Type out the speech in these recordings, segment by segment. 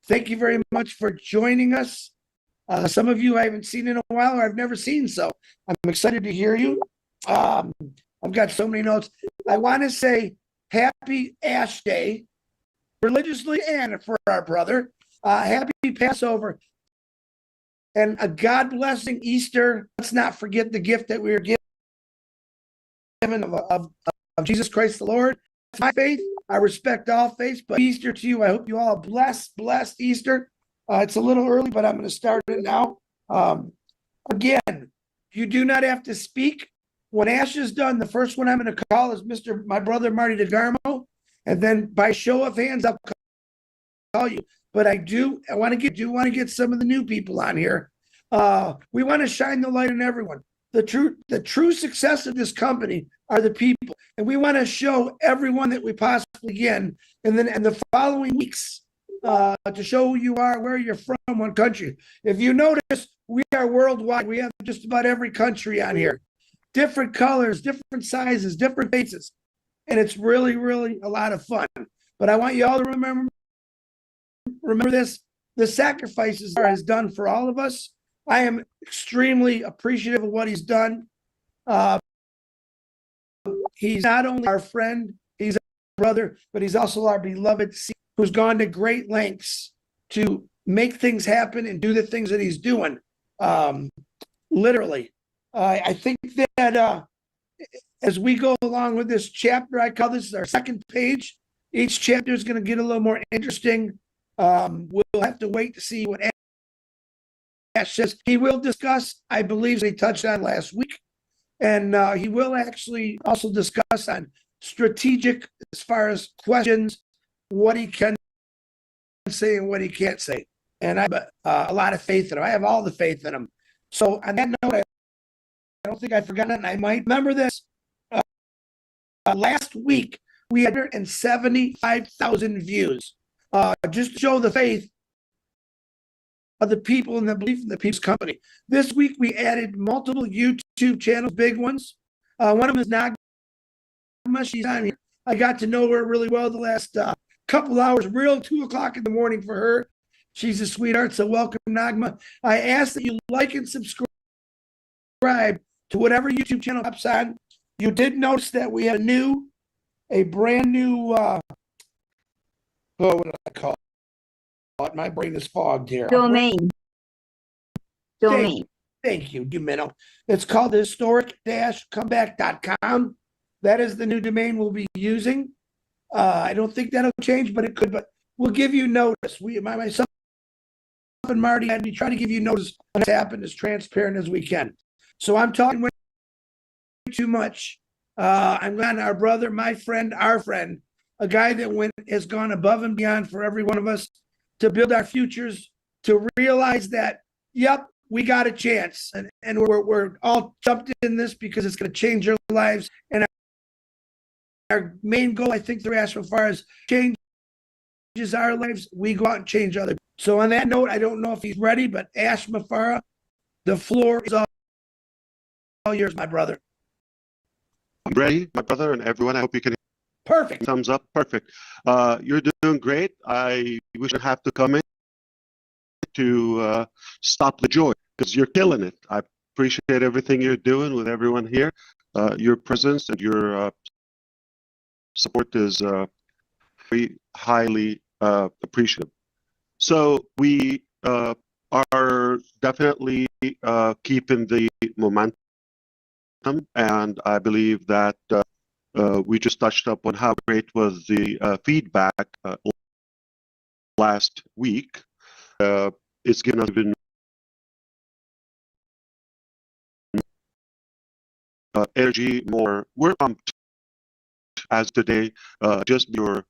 Thank you very much for joining us. Some of you I haven't seen in a while, or I've never seen, so I'm excited to hear you. I've got so many notes. I want to say happy Ash Day, religiously and for our brother. Happy Passover and a God blessing Easter. Let's not forget the gift that we were given of Jesus Christ the Lord. It's my faith. I respect all faiths, but Easter to you. I hope you all blessed Easter. It's a little early, but I'm going to start it now. Again, you do not have to speak. When Ash is done, the first one I'm going to call is my brother Marty DeGarmo, and then by show of hands, I'll call you. But I want to get some of the new people on here. We want to shine the light on everyone. The true success of this company are the people, and we want to show everyone that we possibly can. And then in the following weeks, to show who you are, where you're from, what country. If you notice, we are worldwide. We have just about every country on here, different colors, different sizes, different faces, and it's really, really a lot of fun. But I want you all to remember this: the sacrifices God has done for all of us. I am extremely appreciative of what he's done. He's not only our friend, he's our brother, but he's also our beloved son, who's gone to great lengths to make things happen and do the things that he's doing. Literally. I think that as we go along with this chapter, I call this our second page. Each chapter is going to get a little more interesting. We'll have to wait to see what Ash says. He will discuss, I believe he touched on last week, and he will actually also discuss on strategic as far as questions, what he can say and what he can't say. And I have a lot of faith in him. I have all the faith in him. So on that note, I don't think I forgot it, and I might remember this. Last week, we had 175,000 views. Just to show the faith of the people and the belief in the people's company. This week, we added multiple YouTube channels, big ones. One of them is Nagma. She's on here. I got to know her really well the last couple hours, real 2 o'clock in the morning for her. She's a sweetheart, so welcome, Nagma. I ask that you like and subscribe to whatever YouTube channel pops on. You did notice that we have a brand new, what did I call it? My brain is fogged here. Domain. Thank you, Minnow. It's called historic-comeback.com. That is the new domain we'll be using. I don't think that'll change, but it could. But we'll give you notice. Myself and Marty, and we try to give you notice what's happened as transparent as we can. So I'm talking way too much. I'm glad our brother, my friend, our friend, a guy that has gone above and beyond for every one of us to build our futures, to realize that, yep, we got a chance, and we're all jumped in this because it's going to change our lives. And our main goal, I think, through ASH MUfreh is changes our lives. We go out and change others. So on that note, I don't know if he's ready, but ASH MUfreh, the floor is all yours, my brother. I'm ready, my brother, and everyone. I hope you can. Perfect. Thumbs up. Perfect. You're doing great. I wish I have to come in to stop the joy because you're killing it. I appreciate everything you're doing with everyone here. Your presence and your support is very highly appreciative. So we are definitely keeping the momentum, and I believe that we just touched up on how great was the feedback last week. It's given us even energy, more. We're pumped as today, just your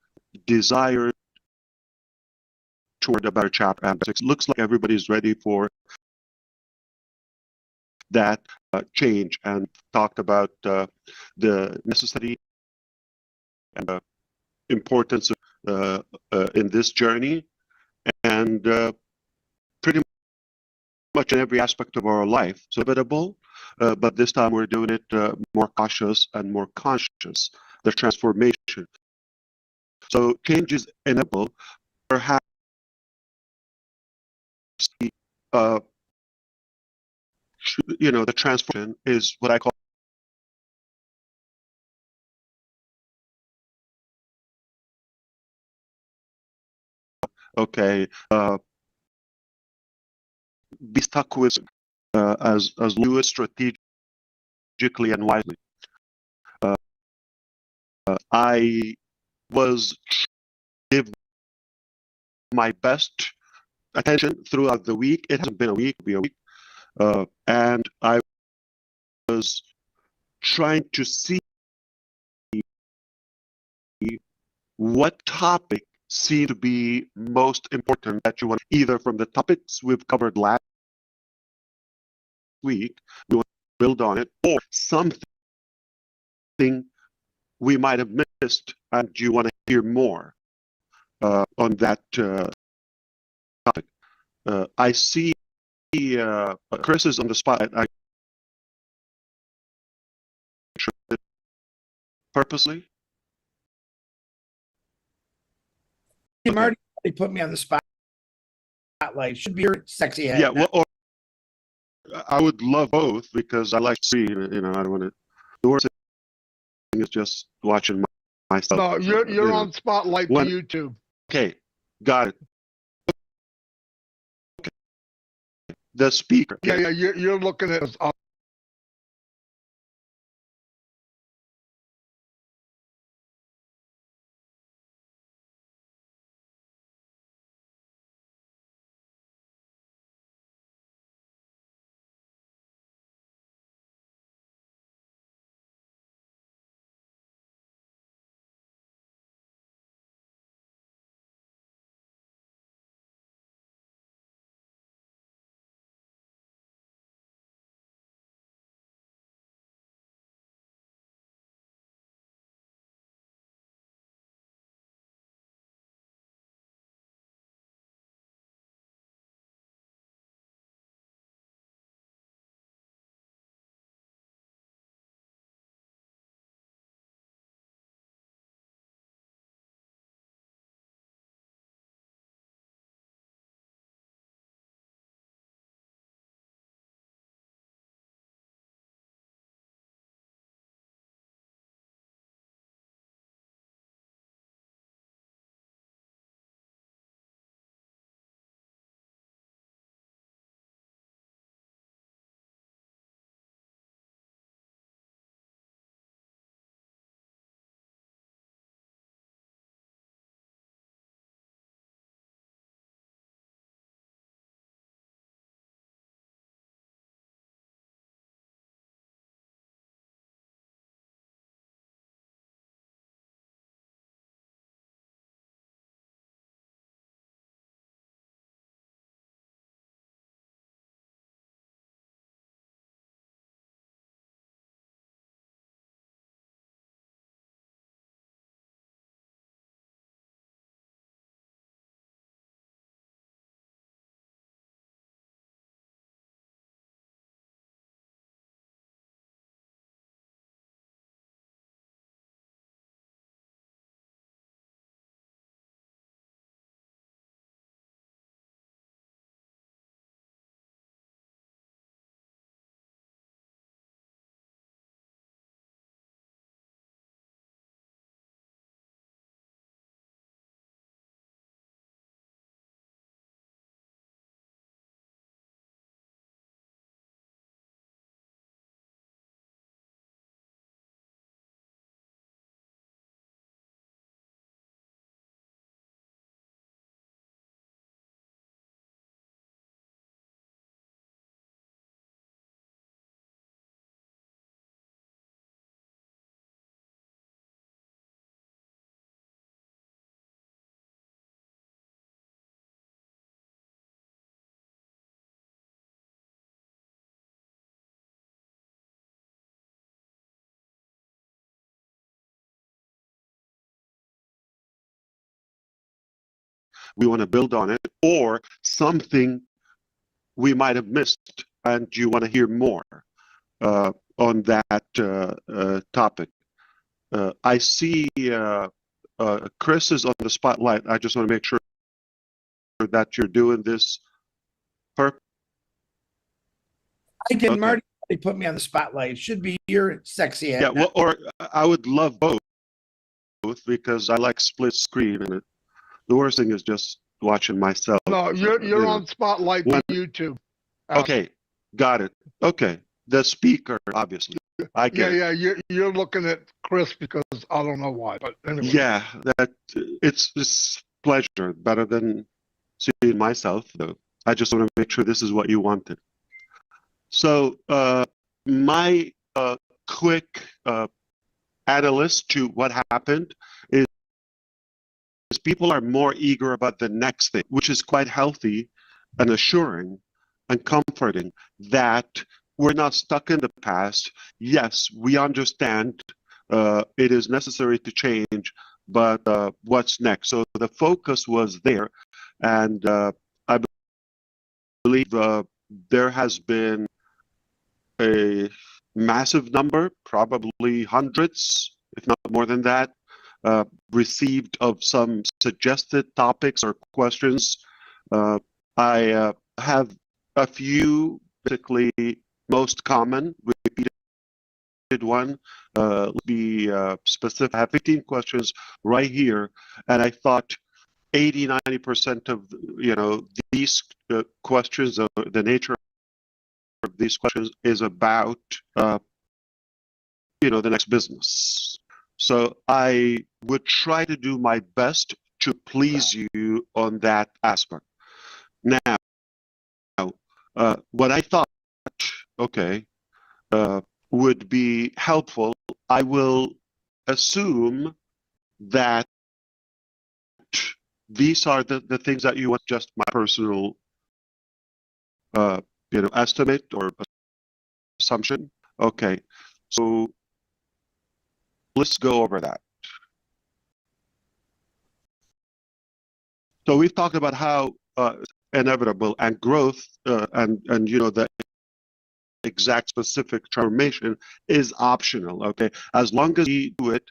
desire toward a better chapter. And it looks like everybody's ready for that change, and talked about the necessity and the importance in this journey, and pretty much in every aspect of our life. So inevitable, but this time we're doing it more cautious and more conscious, the transformation. So change is inevitable. Perhaps uh, the transformation is what I call okay. Be stuck with as do it strategically and wisely. I was give my best attention throughout the week. It hasn't been a week, be a week, and I was trying to see what topic seemed to be most important that you want, either from the topics we've covered last week, we want to build on it, or something we might have missed and you want to hear more on that topic. I see Chris is on the spot. I purposely. Jim already put me on the spotlight. Should be your sexy head. Yeah, well, or I would love both because I like to see. I don't want to. The worst thing is just watching myself. No, you're on spotlight for YouTube. Okay, got it. Okay. The speaker. Yeah, you're looking at us. We want to build on it, or something we might have missed and you want to hear more on that topic. I see Chris is on the spotlight. I just want to make sure that you're doing this Again, Okay. Marty put me on the spotlight. It should be your sexy head. Yeah, well, or I would love both because I like split screen, and the worst thing is just watching myself. No, you're you know. on spotlight When- to YouTube. Okay, got it. Okay, the speaker, obviously. I get it. Yeah, you're looking at Chris because I don't know why, but anyway. Yeah, that it's pleasure, better than seeing myself, though. I just want to make sure this is what you wanted. So, my quick analyst to what happened is people are more eager about the next thing, which is quite healthy and assuring and comforting that we're not stuck in the past. Yes, we understand it is necessary to change, but what's next? So the focus was there, and I believe there has been a massive number, probably hundreds, if not more than that, received of some suggested topics or questions. I have a few, basically most common, repeated one. Let's be specific. I have 15 questions right here, and I thought 80–90% of these questions, the nature of these questions is about the next business. So I would try to do my best to please you on that aspect. Now, what I thought, okay, would be helpful, I will assume that these are the things that you want, just my personal, estimate or assumption. Okay, so let's go over that. So we've talked about how inevitable and growth and the exact specific transformation is optional. Okay, as long as we do it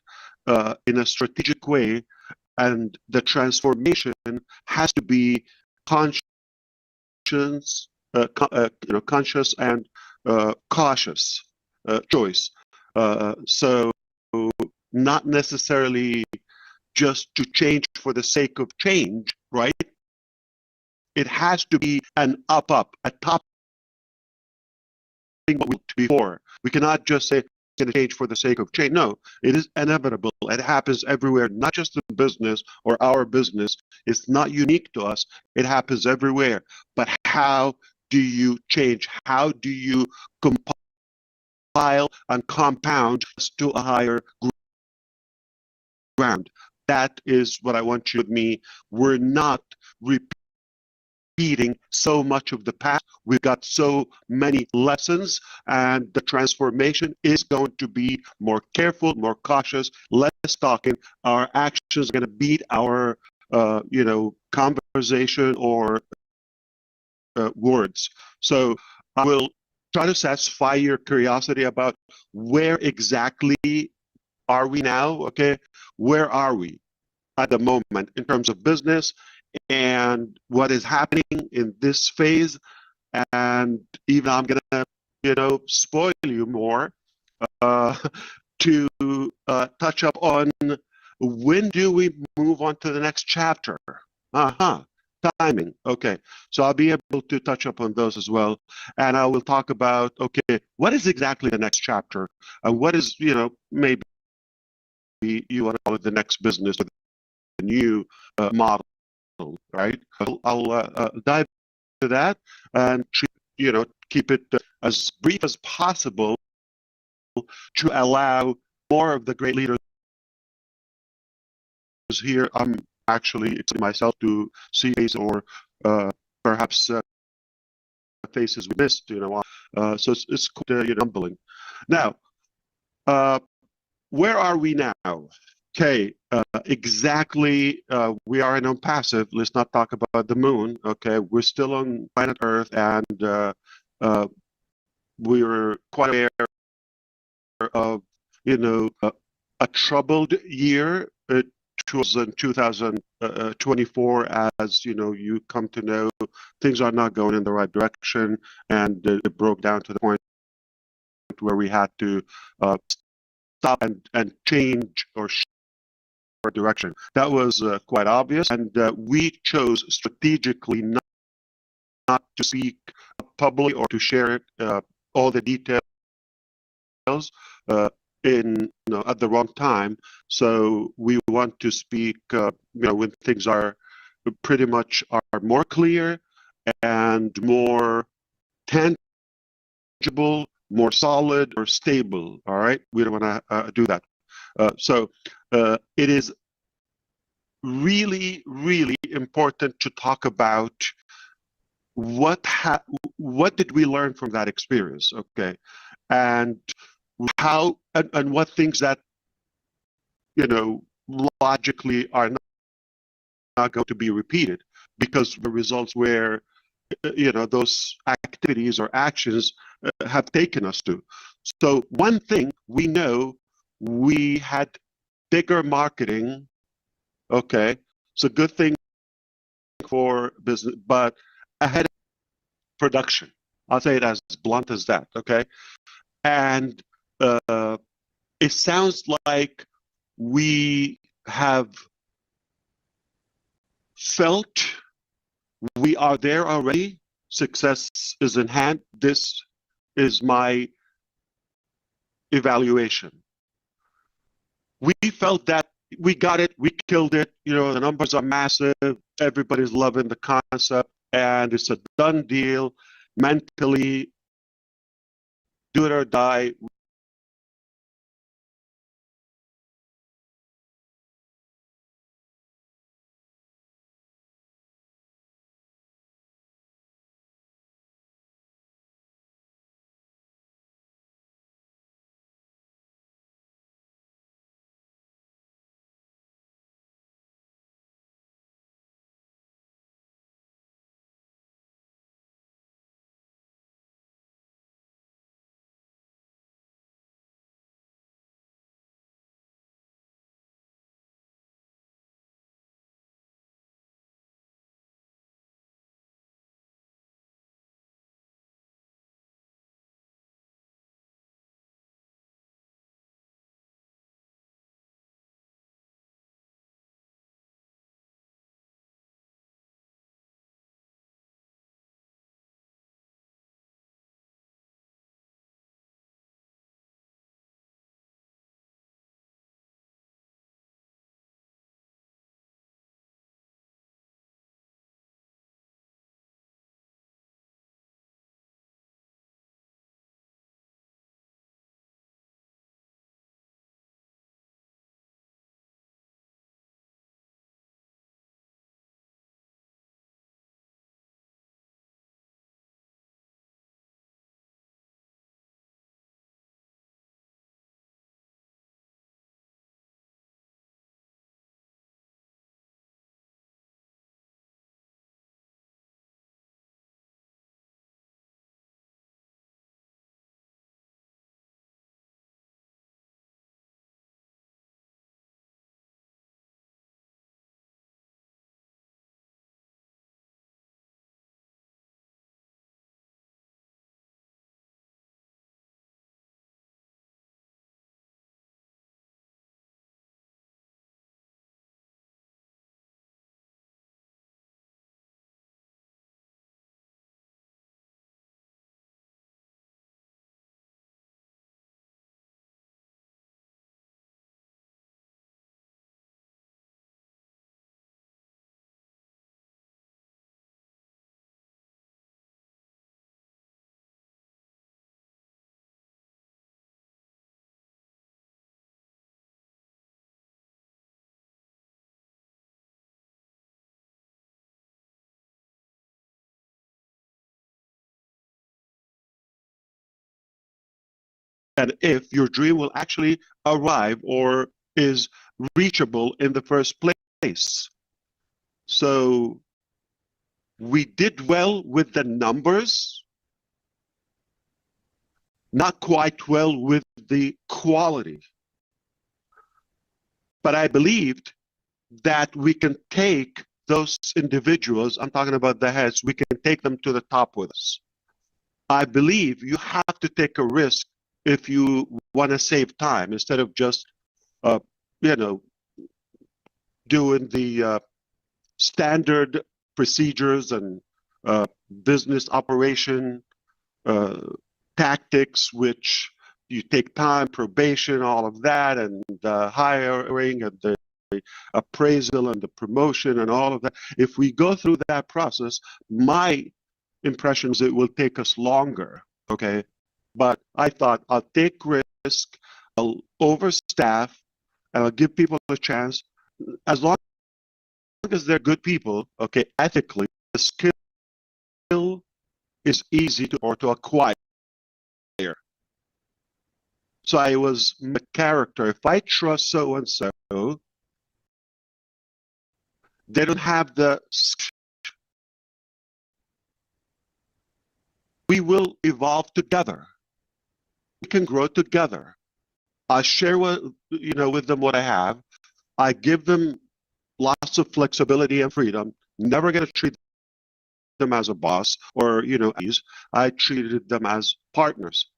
in a strategic way, and the transformation has to be conscious, conscious and cautious choice. So not necessarily just to change for the sake of change, right? It has to be an a top thing before. We cannot just say it's going to change for the sake of change. No, it is inevitable. It happens everywhere, not just in business or our business. It's not unique to us. It happens everywhere. But how do you change? How do you compile and compound to a higher ground? That is what I want you with me. We're not repeating so much of the past. We've got so many lessons, and the transformation is going to be more careful, more cautious, less talking. Our actions are going to beat our, conversation or words. So I will try to satisfy your curiosity about where exactly are we now, okay? Where are we at the moment in terms of business and what is happening in this phase? And even I'm gonna, spoil you more to touch up on when do we move on to the next chapter? Timing. Okay, so I'll be able to touch up on those as well, and I will talk about what is exactly the next chapter, and what is maybe you want to call it the next business or the new model, right? I'll dive into that and keep it as brief as possible to allow more of the great leaders here. I'm actually excited myself to see faces or perhaps faces we missed. So it's quite humbling. Now, where are we now? Okay, exactly. We are in Onpassive. Let's not talk about the moon. Okay, we're still on planet Earth, and we're quite aware of a troubled year was in 2024, as you know, you come to know things are not going in the right direction, and it broke down to the point where we had to stop and change or shift our direction. That was quite obvious, and we chose strategically not to speak publicly or to share it, all the details at the wrong time. So we want to speak when things are pretty much are more clear and more tangible, more solid or stable. All right, we don't want to do that. So it is really, really important to talk about what did we learn from that experience, okay, and how and what things that logically are not going to be repeated because the results where those activities or actions have taken us to. So one thing we know, we had bigger marketing. Okay, it's a good thing for business, but ahead of production. I'll say it as blunt as that. Okay, and it sounds like we have felt we are there already. Success is in hand. This is my evaluation. We felt that we got it, we killed it, the numbers are massive, everybody's loving the concept, and it's a done deal. Mentally, do it or die. And if your dream will actually arrive or is reachable in the first place. So we did well with the numbers, not quite well with the quality. But I believed that we can take those individuals, I'm talking about the heads, we can take them to the top with us. I believe you have to take a risk if you want to save time instead of just, you know, doing the standard procedures and business operation tactics, which you take time, probation, all of that, and the hiring and the appraisal and the promotion and all of that. If we go through that process, my impression is it will take us longer, okay? But I thought I'll take risk, I'll overstaff, and I'll give people a chance. As long as they're good people, okay, ethically, the skill is easy to acquire. So I was a character. If I trust so and so, they don't have the. We will evolve together. We can grow together. I share with them what I have. I give them lots of flexibility and freedom. Never going to treat them as a boss or I treated them as partners.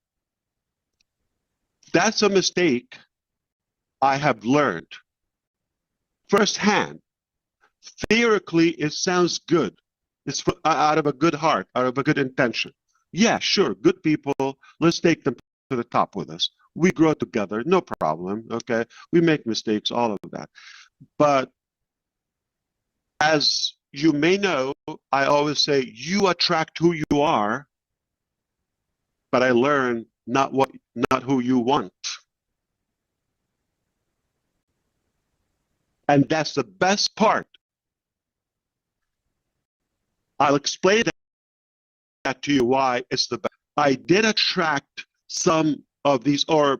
That's a mistake I have learned firsthand. Theoretically, it sounds good. It's out of a good heart, out of a good intention. Yeah, sure, good people. Let's take them to the top with us. We grow together, no problem. Okay, we make mistakes, all of that. But as you may know, I always say you attract who you are. But I learned not who you want. And that's the best part. I'll explain that to you why it's the best. I did attract some of these, or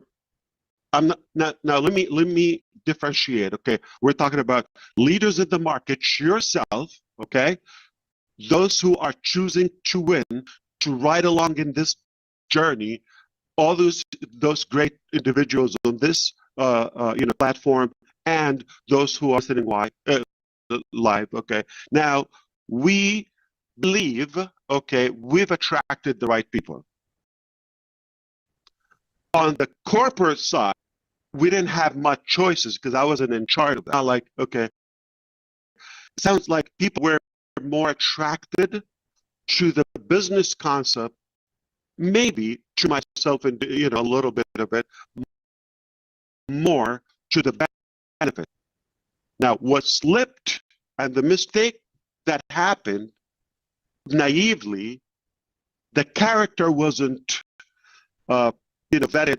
I'm not now let me differentiate. Okay, we're talking about leaders in the market, yourself, okay, those who are choosing to win, to ride along in this journey, all those great individuals on this platform, and those who are listening live. Okay, now we believe, okay, we've attracted the right people. On the corporate side, we didn't have much choices because I wasn't in charge of that. Like, okay, sounds like people were more attracted to the business concept, maybe to myself, and a little bit of it more to the benefit. Now, what slipped and the mistake that happened naively, the character wasn't vetted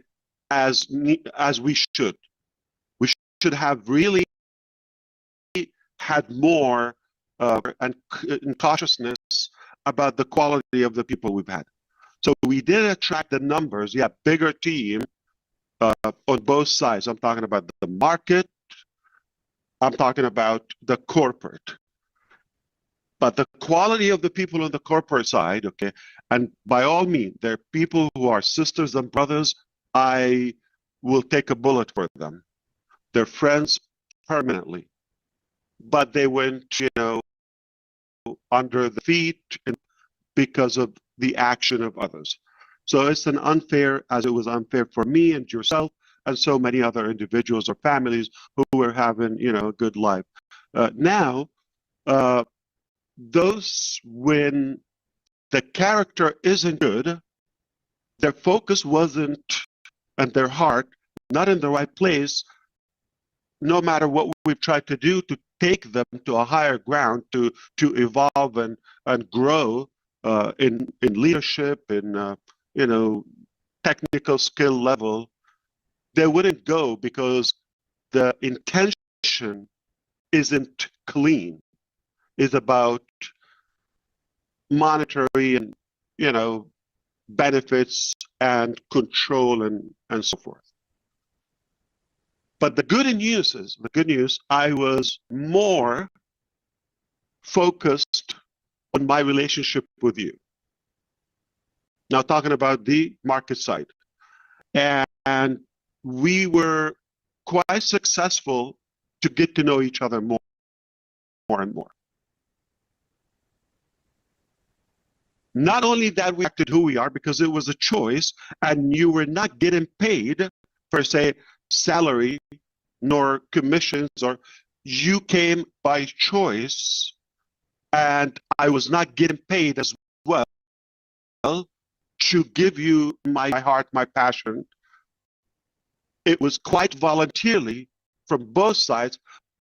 as we should. We should have really had more and cautiousness about the quality of the people we've had. So we did attract the numbers, yeah, bigger team on both sides. I'm talking about the market, I'm talking about the corporate. But the quality of the people on the corporate side, okay, and by all means, they're people who are sisters and brothers. I will take a bullet for them. They're friends permanently. But they went, under the feet because of the action of others. So it's an unfair, as it was unfair for me and yourself and so many other individuals or families who were having, a good life. Now, those when the character isn't good, their focus wasn't, and their heart not in the right place, no matter what we've tried to do to take them to a higher ground, to evolve and grow in leadership, in technical skill level, they wouldn't go because the intention isn't clean. It's about monetary and benefits and control and so forth. But the good news, I was more focused on my relationship with you. Now talking about the market side. And we were quite successful to get to know each other more. and more. Not only that, we acted who we are because it was a choice, and you were not getting paid per se salary nor commissions, or you came by choice, and I was not getting paid as well to give you my heart, my passion. It was quite voluntarily from both sides,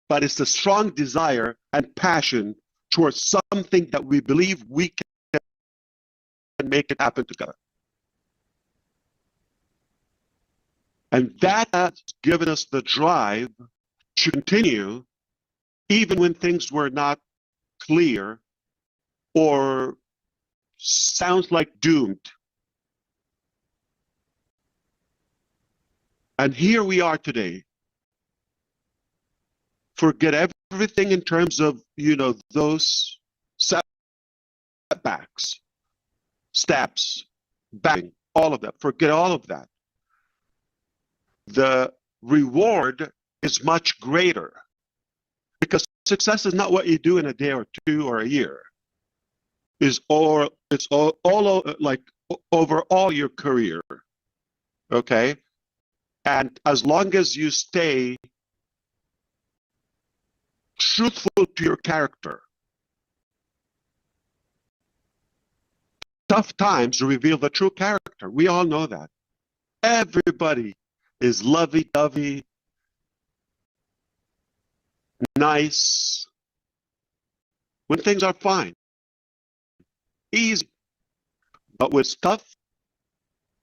but it's a strong desire and passion towards something that we believe we can make it happen together. And that has given us the drive to continue even when things were not clear or sounds like doomed. And here we are today. Forget everything in terms of, those setbacks, steps, bang, all of that. Forget all of that. The reward is much greater because success is not what you do in a day or two or a year. It's all like over all your career. Okay? And as long as you stay truthful to your character, tough times reveal the true character. We all know that. Everybody is lovey-dovey, nice, when things are fine, easy. But with stuff,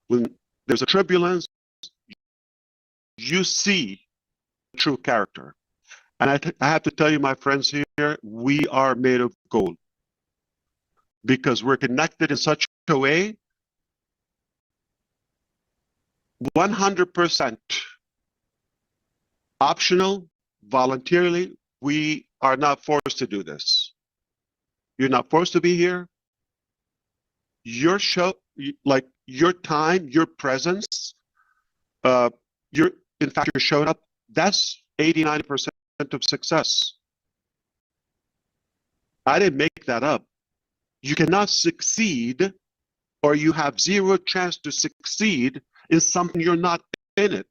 when there's a turbulence, you see true character. And I have to tell you, my friends here, we are made of gold because we're connected in such a way, 100% optional, voluntarily. We are not forced to do this. You're not forced to be here. Your show, like your time, your presence, in fact, you're showing up. That's 80-90% of success. I didn't make that up. You cannot succeed, or you have zero chance to succeed in something you're not in it.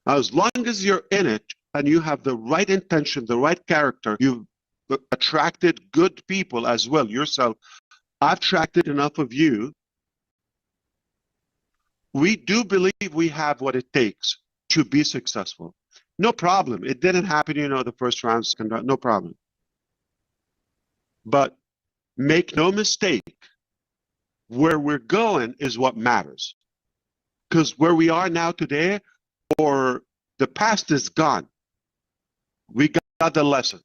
Now, as long as you're in it and you have the right intention, the right character, you've attracted good people as well yourself. I've attracted enough of you. We do believe we have what it takes to be successful. No problem. It didn't happen, the first round, second round, no problem. But make no mistake, where we're going is what matters. Because where we are now today, or the past is gone. We got the lesson.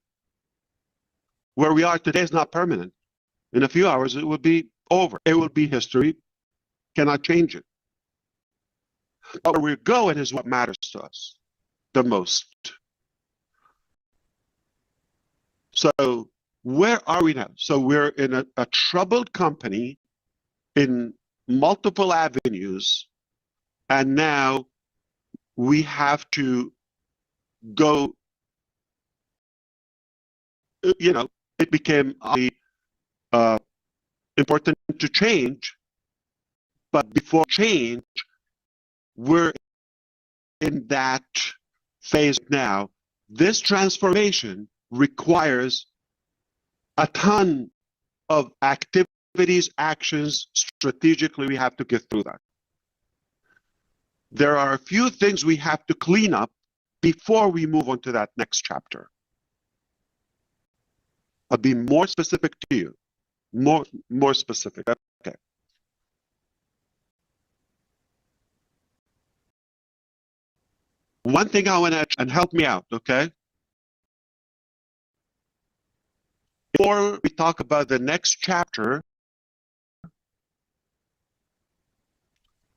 Where we are today is not permanent. In a few hours, it will be over. It will be history. Cannot change it. But where we're going is what matters to us the most. So where are we now? So we're in a troubled company in multiple avenues, and now we have to go, it became important to change, but before change, we're in that phase now. This transformation requires a ton of activities, actions. Strategically, we have to get through that. There are a few things we have to clean up before we move on to that next chapter. I'll be more specific to you. More specific. Okay. One thing I want to, and help me out, okay? Before we talk about the next chapter,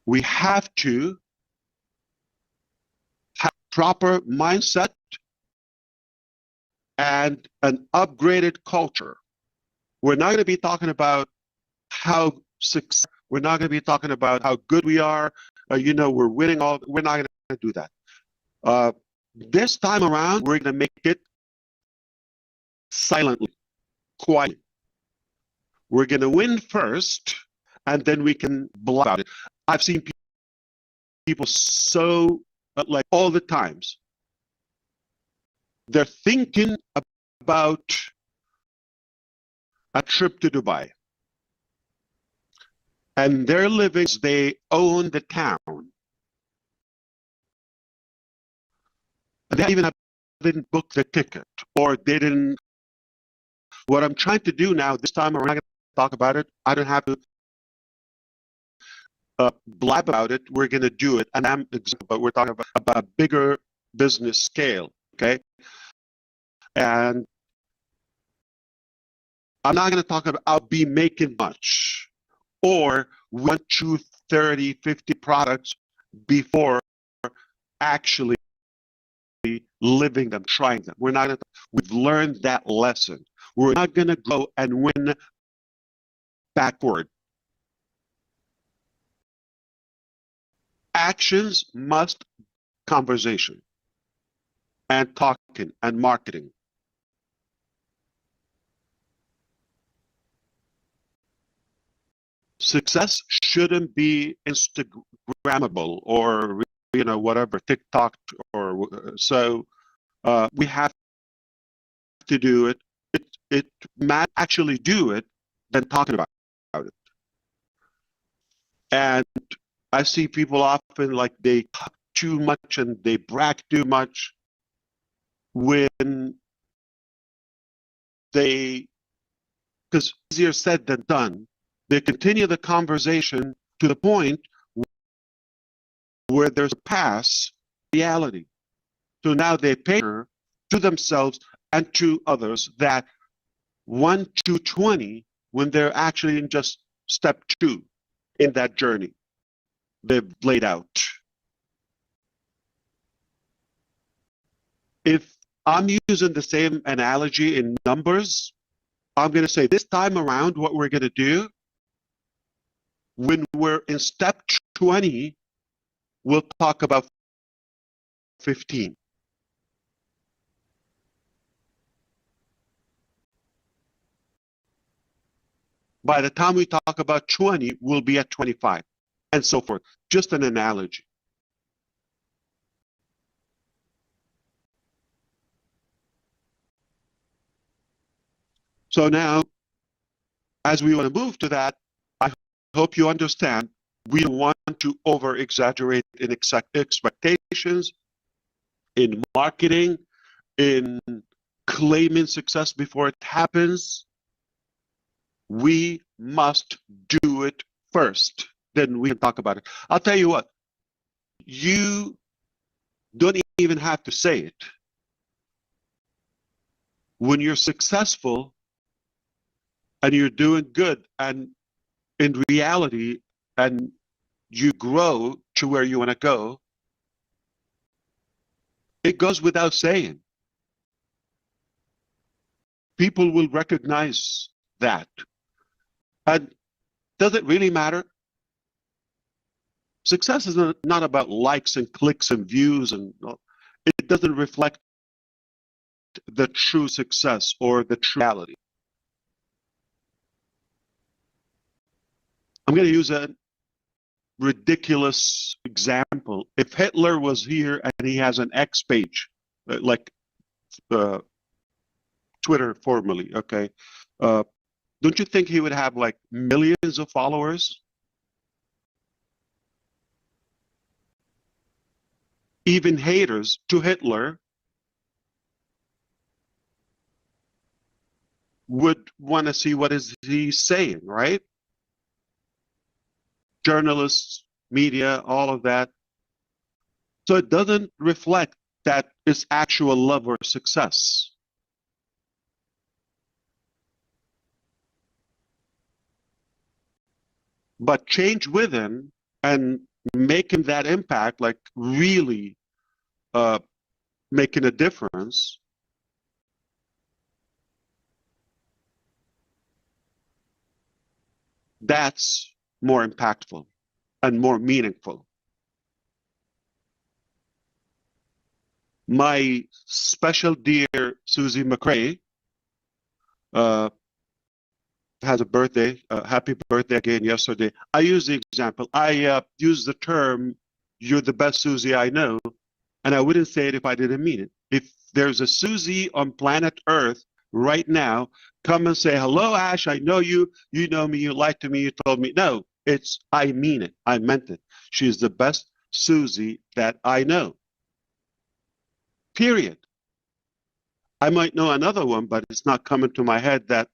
we have to have proper mindset and an upgraded culture. We're not going to be talking about how success, we're not going to be talking about how good we are, we're winning all, we're not going to do that. This time around, we're going to make it silently, quietly. We're going to win first, and then we can blah about it. I've seen people so, like all the times, they're thinking about a trip to Dubai. And their livings, they own the town. They even didn't book the ticket, or they didn't. What I'm trying to do now, this time, we're not going to talk about it. I don't have to blab about it. We're going to do it. And but we're talking about a bigger business scale, okay? And I'm not going to talk about I'll be making much or 1, 2, 30, 50 products before actually living them, trying them. We're not. We've learned that lesson. We're not going to go and win backward. Actions must conversation and talking and marketing. Success shouldn't be Instagrammable or whatever, TikTok or so. We have to do it. It might actually do it than talking about it. And I see people often like they talk too much and they brag too much when they, because easier said than done, they continue the conversation to the point where there's a pass reality. So now they paper to themselves and to others that 1 to 20 when they're actually in just step 2 in that journey they've laid out. If I'm using the same analogy in numbers, I'm going to say this time around what we're going to do, when we're in step 20, we'll talk about 15. By the time we talk about 20, we'll be at 25, and so forth. Just an analogy. So now, as we want to move to that, I hope you understand we don't want to over-exaggerate in expectations, in marketing, in claiming success before it happens. We must do it first. Then we can talk about it. I'll tell you what, you don't even have to say it. When you're successful and you're doing good and in reality and you grow to where you want to go, it goes without saying. People will recognize that. And does it really matter? Success is not about likes and clicks and views, and it doesn't reflect the true success or the true reality. I'm going to use a ridiculous example. If Hitler was here and he has an X page, like Twitter formerly, okay, don't you think he would have like millions of followers? Even haters to Hitler would want to see what is he saying, right? Journalists, media, all of that. So it doesn't reflect that it's actual love or success. But change within and making that impact, like really making a difference, that's more impactful and more meaningful. My special dear Susie McRae has a birthday, happy birthday again yesterday. I use the example. I use the term, "You're the best Susie I know," and I wouldn't say it if I didn't mean it. If there's a Susie on planet Earth right now, come and say, "Hello, Ash, I know you. You know me. You lied to me. You told me." No, it's I mean it. I meant it. She's the best Susie that I know. Period. I might know another one, but it's not coming to my head that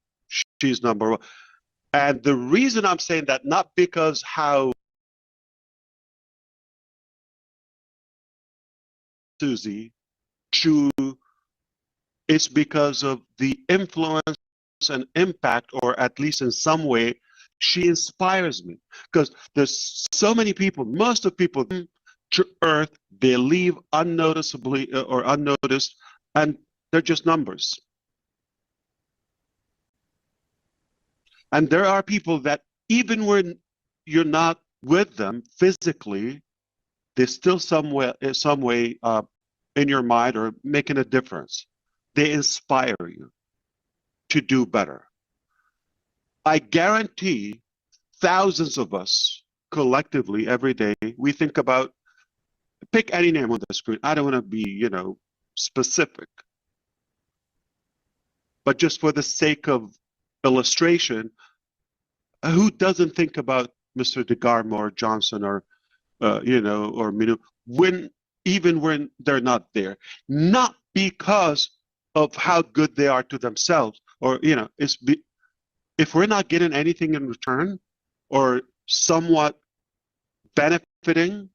she's number one. And the reason I'm saying that, not because how Susie to, it's because of the influence and impact, or at least in some way, she inspires me. Because there's so many people, most of people to Earth, they leave unnoticeably or unnoticed, and they're just numbers. And there are people that even when you're not with them physically, they're still some way in your mind or making a difference. They inspire you to do better. I guarantee thousands of us collectively every day, we think about, pick any name on the screen. I don't want to be, specific. But just for the sake of illustration, who doesn't think about Mr. DeGarmo or Johnson or or Minu, even when they're not there, not because of how good they are to themselves, or if we're not getting anything in return, or somewhat benefiting,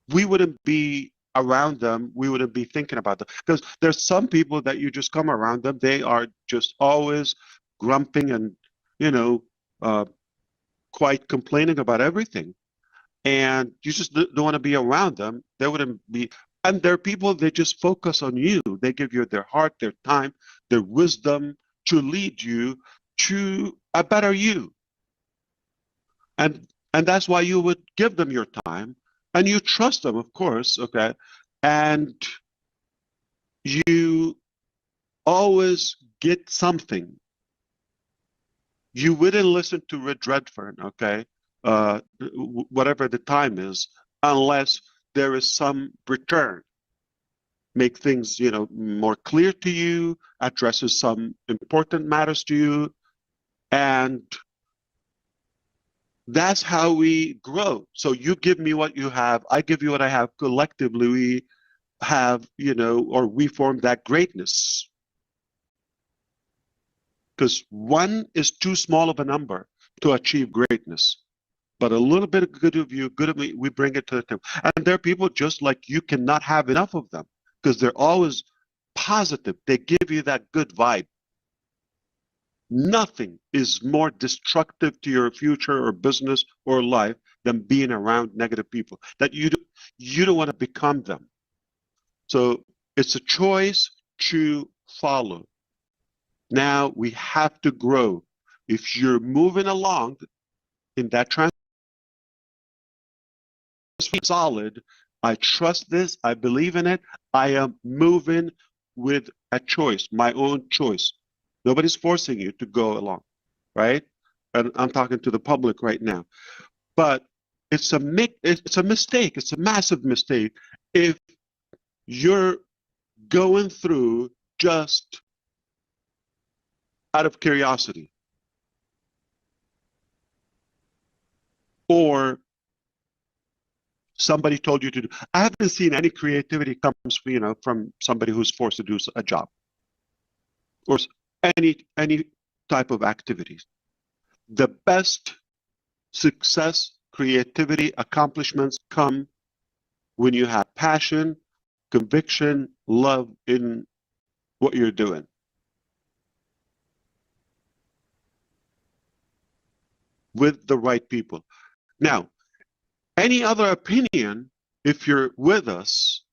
we wouldn't be around them. We wouldn't be thinking about them, because there's some people that you just come around them, they are just always grumping and quite complaining about everything. And you just don't want to be around them. They wouldn't be. And there are people, they just focus on you. They give you their heart, their time, their wisdom to lead you to a better you. And that's why you would give them your time, and you trust them, of course, okay? And you always get something. You wouldn't listen to Redfern, okay? Whatever the time is, unless there is some return. Make things, more clear to you, addresses some important matters to you, and that's how we grow. So you give me what you have, I give you what I have. Collectively, we have, or we form that greatness. Because one is too small of a number to achieve greatness. But a little bit of good of you, good of me, we bring it to the table. And there are people just like you cannot have enough of them, because they're always positive. They give you that good vibe. Nothing is more destructive to your future or business or life than being around negative people that you don't want to become them. So it's a choice to follow. Now we have to grow. If you're moving along in that solid, I trust this, I believe in it, I am moving with a choice, my own choice. Nobody's forcing you to go along, right? And I'm talking to the public right now. But it's a mistake, it's a massive mistake if you're going through just out of curiosity, or somebody told you to do. I haven't seen any creativity comes, from somebody who's forced to do a job or any type of activities. The best success, creativity, accomplishments come when you have passion, conviction, love in what you're doing. With the right people. Now, any other opinion, if you're with us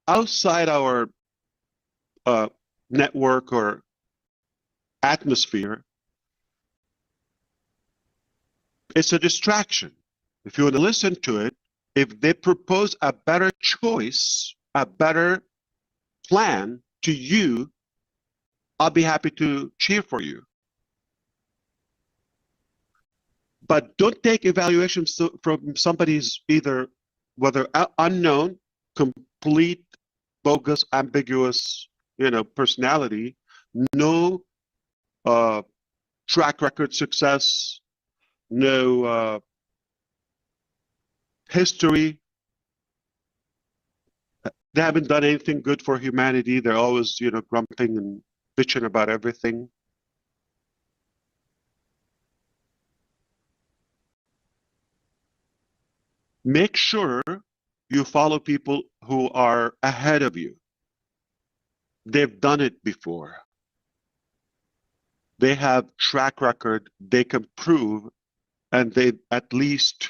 outside our network or atmosphere, it's a distraction. If you want to listen to it, if they propose a better choice, a better plan to you, I'll be happy to cheer for you. But don't take evaluations from somebody's either whether unknown, complete, bogus, ambiguous, personality, no track record success, no history. They haven't done anything good for humanity. They're always, grumping and bitching about everything. Make sure you follow people who are ahead of you. They've done it before. They have track record, they can prove, and they at least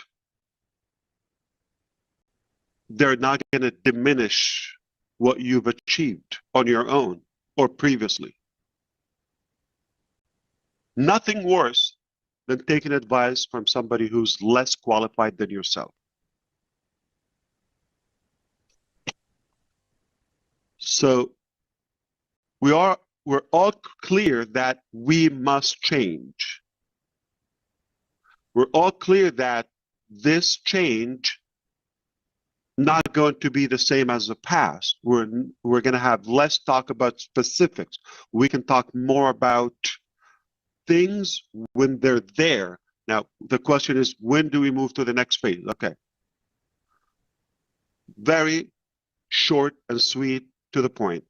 they're not going to diminish what you've achieved on your own or previously. Nothing worse than taking advice from somebody who's less qualified than yourself. So we're all clear that we must change. We're all clear that this change not going to be the same as the past. We're going to have less talk about specifics. We can talk more about things when they're there. Now, the question is, when do we move to the next phase? Okay. Very short and sweet, to the point.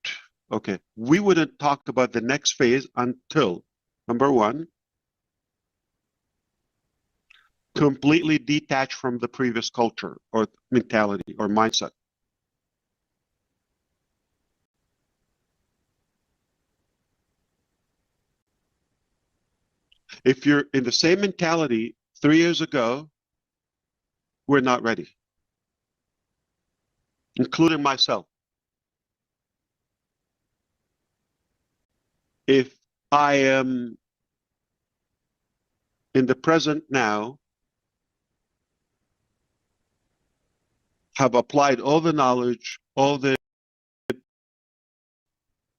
Okay. We wouldn't talk about the next phase until, number one, completely detached from the previous culture or mentality or mindset. If you're in the same mentality 3 years ago, we're not ready, including myself. If I am in the present now, have applied all the knowledge, all the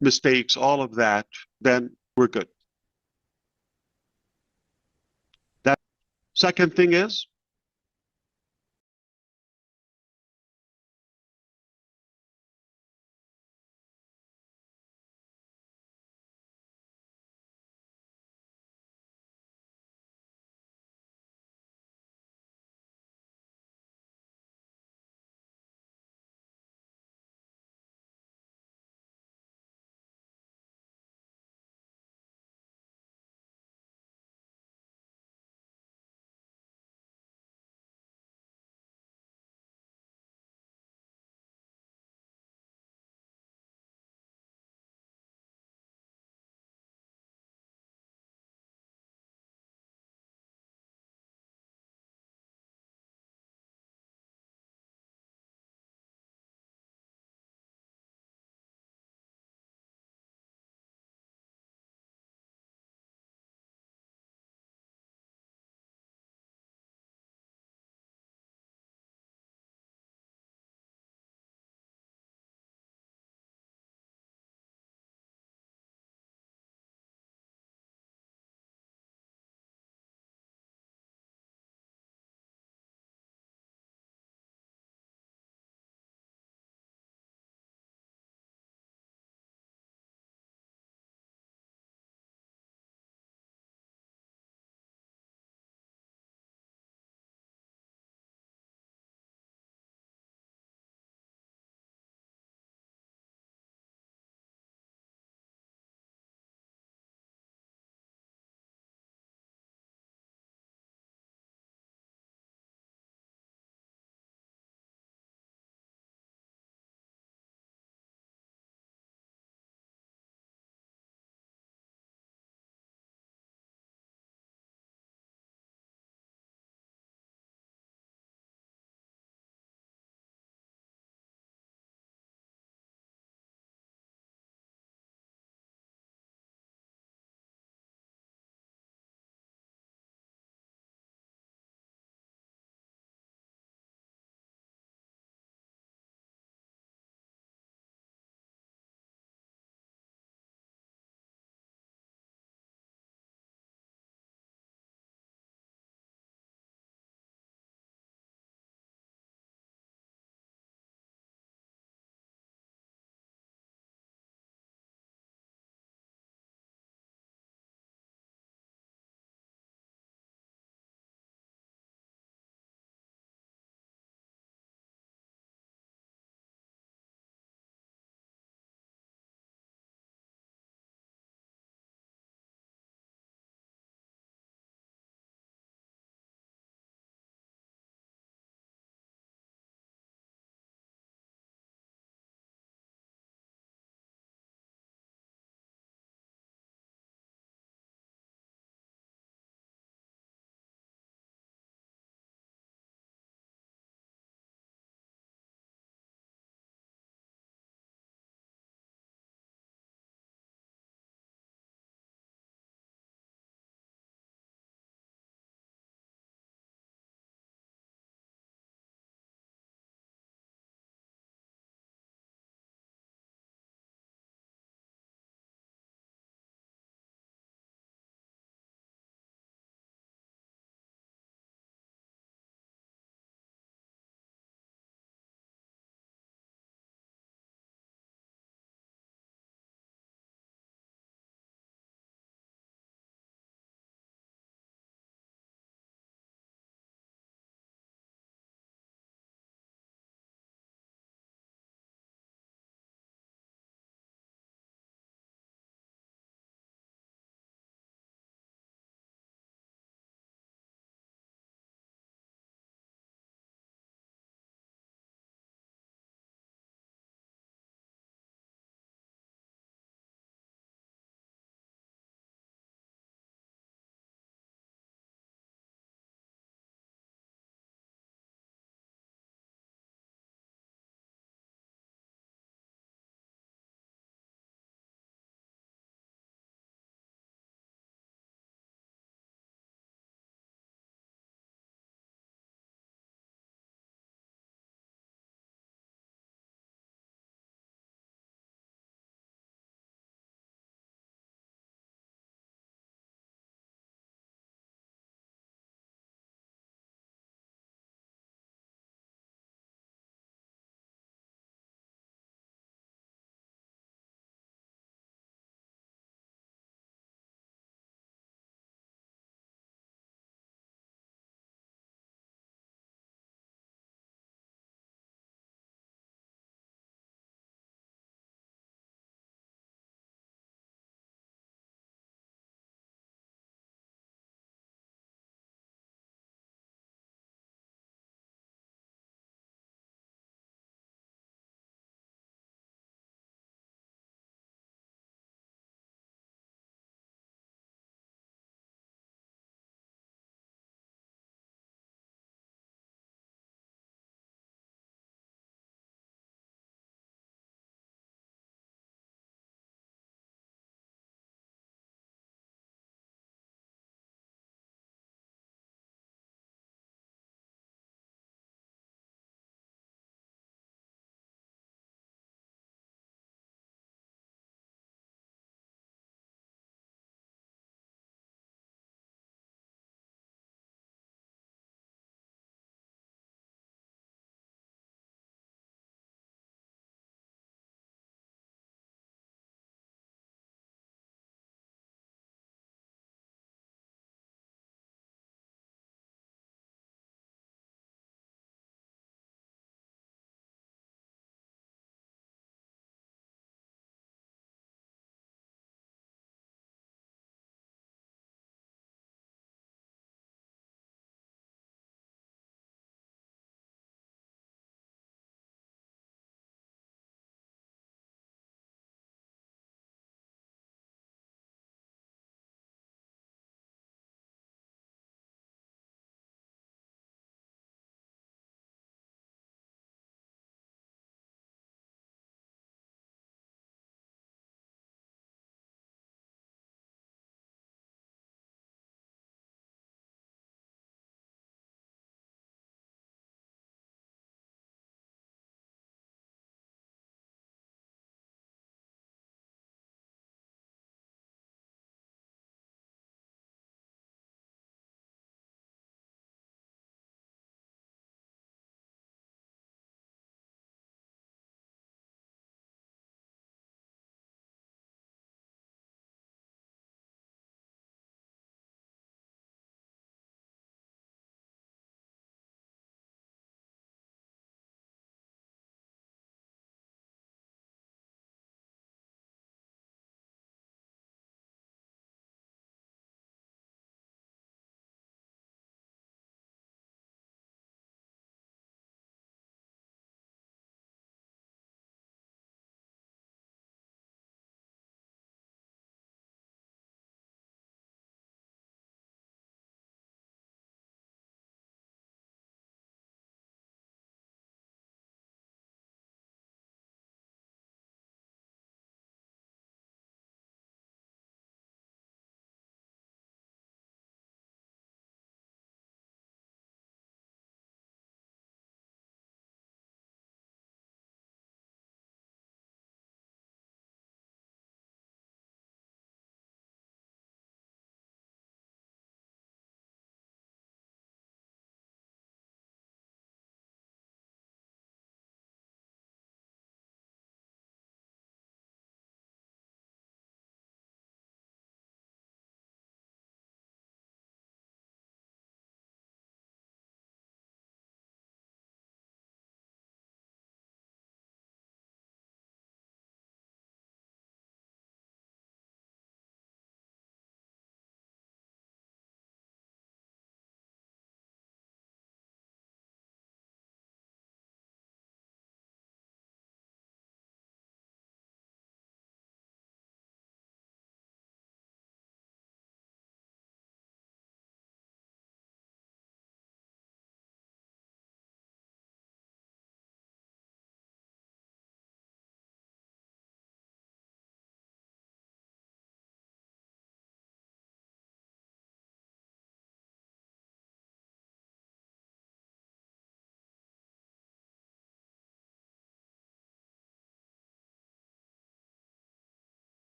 mistakes, all of that, then we're good. That second thing is,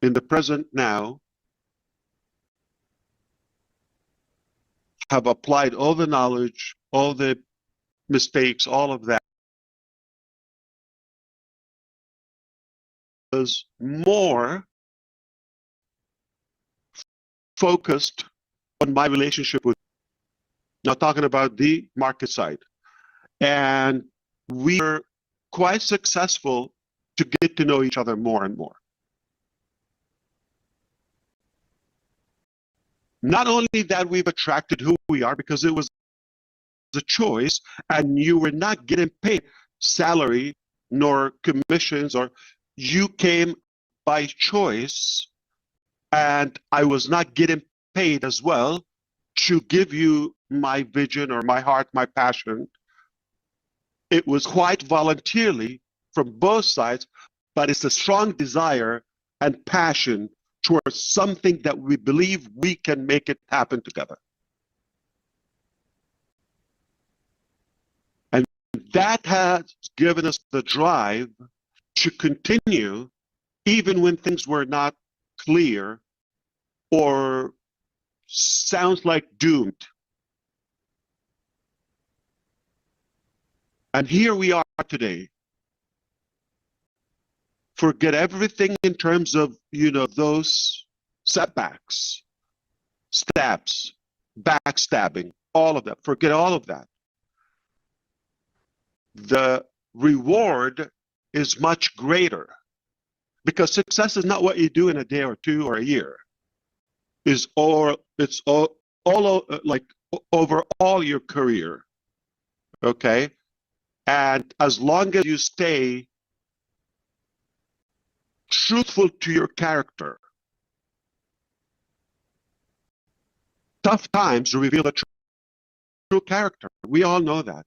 in the present now, have applied all the knowledge, all the mistakes, all of that, was more focused on my relationship with, now talking about the market side. And we were quite successful to get to know each other more and more. Not only that we've attracted who we are because it was a choice and you were not getting paid salary nor commissions, or you came by choice and I was not getting paid as well to give you my vision or my heart, my passion. It was quite voluntarily from both sides, but it's a strong desire and passion towards something that we believe we can make it happen together. And that has given us the drive to continue even when things were not clear or sounds like doomed. And here we are today. Forget everything in terms of, those setbacks, stabs, backstabbing, all of that. Forget all of that. The reward is much greater because success is not what you do in a day or two or a year. It's all like over all your career. Okay? And as long as you stay truthful to your character, tough times reveal the true character. We all know that.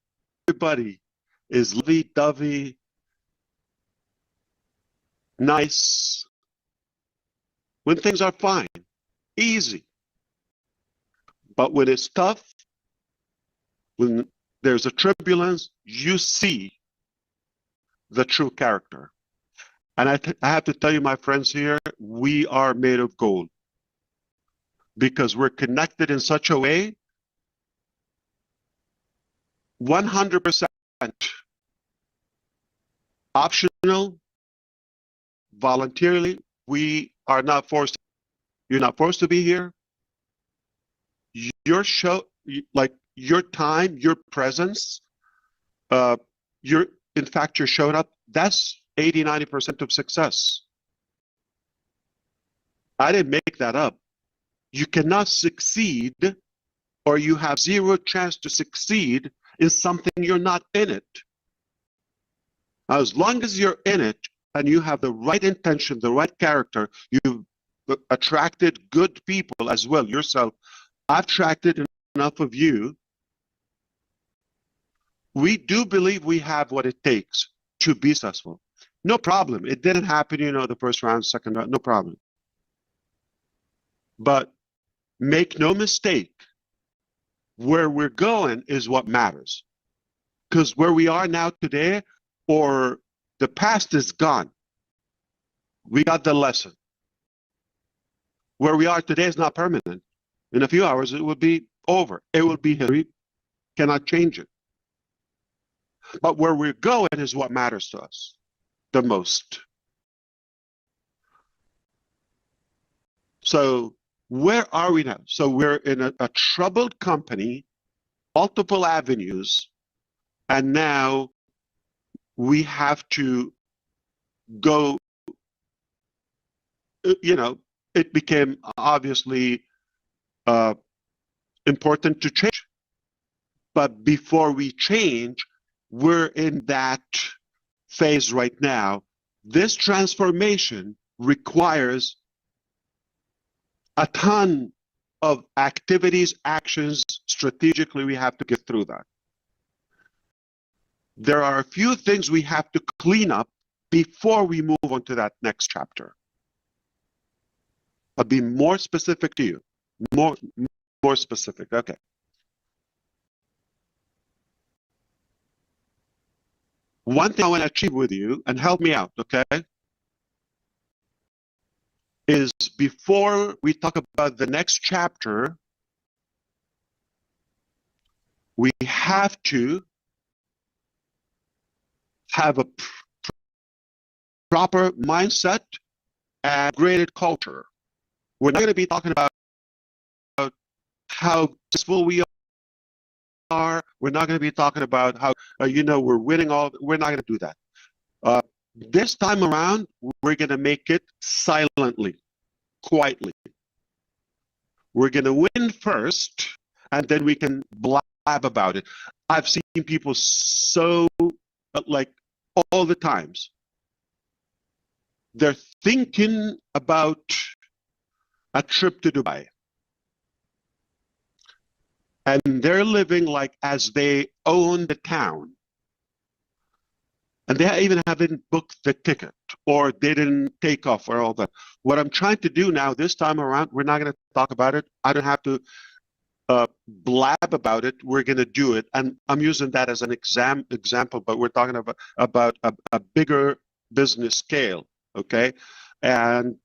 Everybody is lovey-dovey, nice, when things are fine, easy. But when it's tough, when there's a turbulence, you see the true character. And I have to tell you, my friends here, we are made of gold because we're connected in such a way, 100% optional, voluntarily. We are not forced. You're not forced to be here. Your show, like your time, your presence, in fact, you're showing up. That's 80, 90% of success. I didn't make that up. You cannot succeed, or you have zero chance to succeed in something you're not in it. As long as you're in it and you have the right intention, the right character, you've attracted good people as well yourself. I've attracted enough of you. We do believe we have what it takes to be successful. No problem. It didn't happen, the first round, second round, no problem. But make no mistake, where we're going is what matters. Because where we are now today, or the past is gone. We got the lesson. Where we are today is not permanent. In a few hours, it will be over. It will be history. Cannot change it. But where we're going is what matters to us the most. So where are we now? So we're in a troubled company, multiple avenues, and now we have to go, it became obviously important to change. But before we change, we're in that phase right now. This transformation requires a ton of activities, actions. Strategically, we have to get through that. There are a few things we have to clean up before we move on to that next chapter. I'll be more specific to you. More specific. Okay. One thing I want to achieve with you, and help me out, okay? is before we talk about the next chapter, we have to have a proper mindset and graded culture. We're not going to be talking about how successful we are. We're not going to be talking about how, we're winning all. We're not going to do that. This time around, we're going to make it silently, quietly. We're going to win first, and then we can blab about it. I've seen people so, like, all the times. They're thinking about a trip to Dubai. And they're living like as they own the town. And they even haven't booked the ticket or they didn't take off or all that. What I'm trying to do now, this time around, we're not going to talk about it. I don't have to blab about it. We're going to do it. And I'm using that as an example, but we're talking about a bigger business scale, okay? And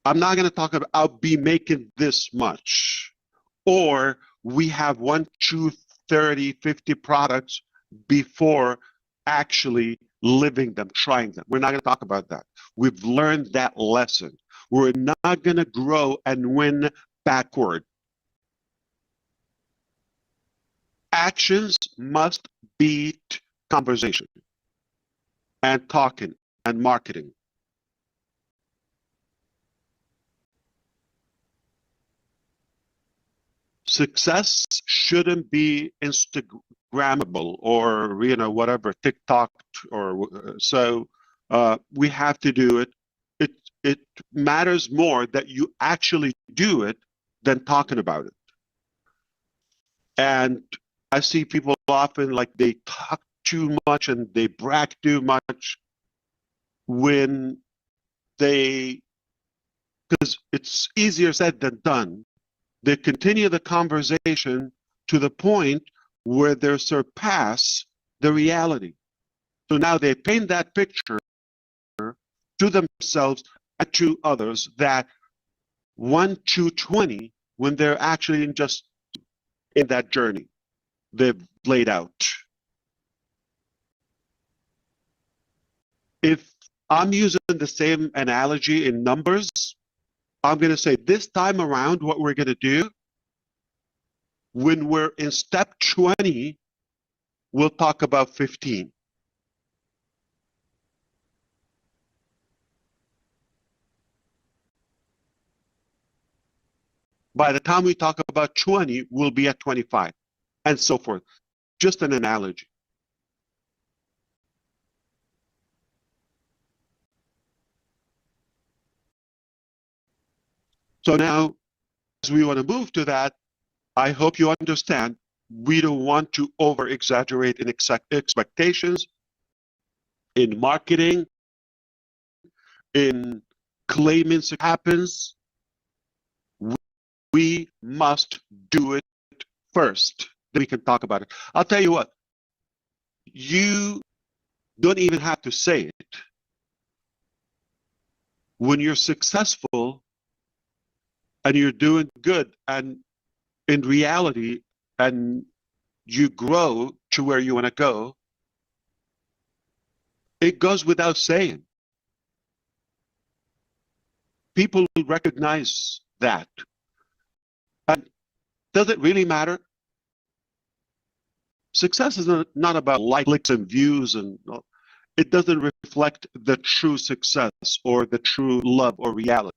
I'm not going to talk about, I'll be making this much. Or we have 1, 2, 30, 50 products before actually living them, trying them. We're not going to talk about that. We've learned that lesson. We're not going to grow and win backward. Actions must beat conversation and talking and marketing. Success shouldn't be Instagrammable or whatever, TikTok or so. We have to do it. It matters more that you actually do it than talking about it. And I see people often like they talk too much and they brag too much when because it's easier said than done. They continue the conversation to the point where they surpass the reality. So now they paint that picture to themselves and to others that 1 to 20 when they're actually just in that journey they've laid out. If I'm using the same analogy in numbers, I'm going to say this time around, what we're going to do, when we're in step 20, we'll talk about 15. By the time we talk about 20, we'll be at 25, and so forth. Just an analogy. So now, as we want to move to that, I hope you understand we don't want to over-exaggerate in expectations, in marketing, in claiming it happens. We must do it first. Then we can talk about it. I'll tell you what, you don't even have to say it. When you're successful and you're doing good and in reality and you grow to where you want to go, it goes without saying. People recognize that. And does it really matter? Success is not about likes and views, and it doesn't reflect the true success or the true love or reality.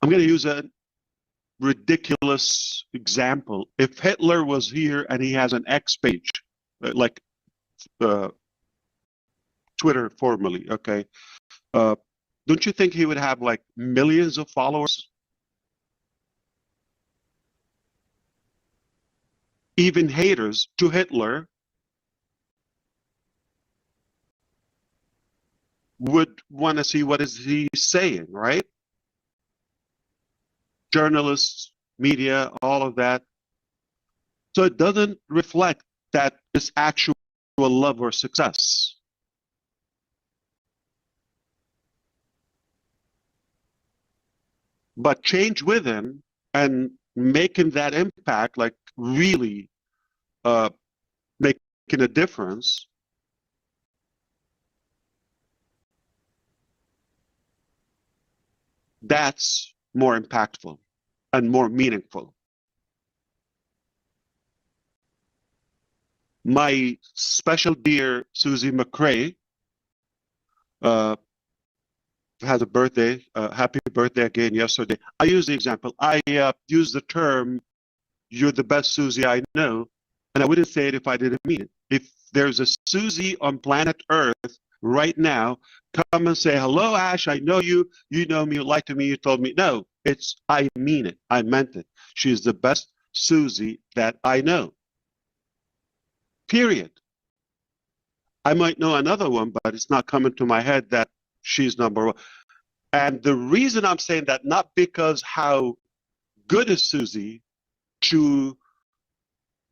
I'm going to use a ridiculous example. If Hitler was here and he has an X page, like Twitter formerly, okay, don't you think he would have like millions of followers? Even haters to Hitler would want to see what is he saying, right? Journalists, media, all of that. So it doesn't reflect that it's actual love or success. but change within and making that impact, like really making a difference, that's more impactful and more meaningful. My special dear Susie McRae has a birthday. Happy birthday again yesterday. I use the example. I use the term, "You're the best Susie I know," and I wouldn't say it if I didn't mean it. If there's a Susie on planet Earth right now, come and say, "Hello, Ash. I know you. You know me. You lied to me. You told me." No, it's I mean it. I meant it. She's the best Susie that I know. Period. I might know another one, but it's not coming to my head that she's number one. And the reason I'm saying that, not because how good is Susie to,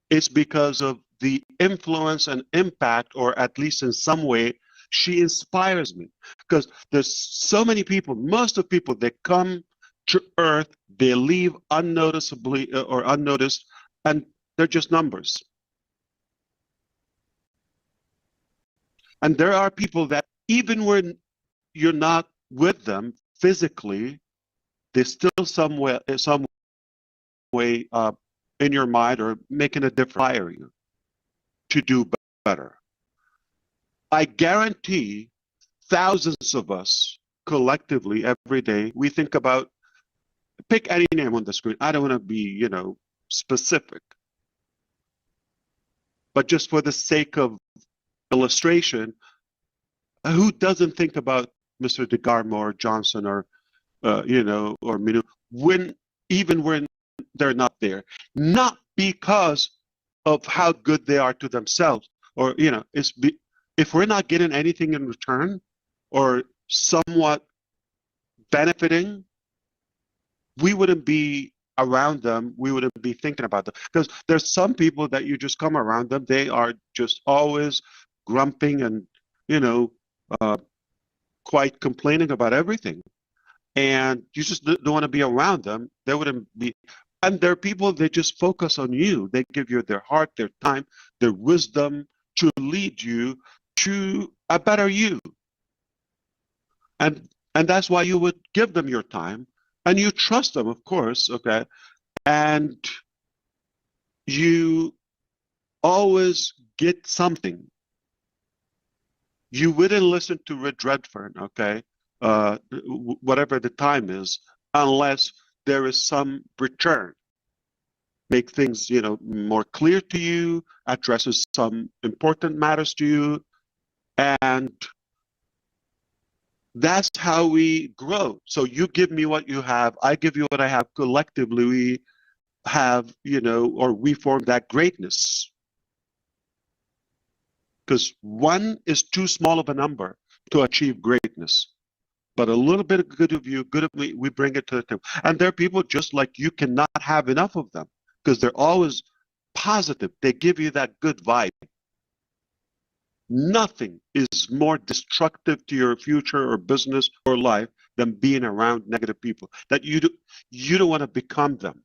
it's because of the influence and impact, or at least in some way, she inspires me. Because there's so many people, most of people, they come to Earth, they leave unnoticeably or unnoticed, and they're just numbers. And there are people that even when you're not with them physically, they still some way in your mind or making a difference, inspire you to do better. I guarantee thousands of us collectively every day, we think about, pick any name on the screen. I don't want to be, specific, but just for the sake of illustration, who doesn't think about Mr. DeGarmo or Johnson or or Minu, even when they're not there, not because of how good they are to themselves, or if we're not getting anything in return or somewhat benefiting, we wouldn't be around them. We wouldn't be thinking about them, because there's some people that you just come around them, they are just always grumping and quite complaining about everything. And you just don't want to be around them. They wouldn't be. And there are people, they just focus on you. They give you their heart, their time, their wisdom to lead you to a better you. And that's why you would give them your time, and you trust them, of course, okay? And you always get something. You wouldn't listen to Redfern, okay? Whatever the time is, unless there is some return. Make things, more clear to you, addresses some important matters to you, and that's how we grow. So you give me what you have, I give you what I have. Collectively, we have, or we form that greatness. Because one is too small of a number to achieve greatness. But a little bit of good of you, good of me, we bring it to the table. And there are people just like you cannot have enough of them, because they're always positive. They give you that good vibe. Nothing is more destructive to your future or business or life than being around negative people that you don't want to become them.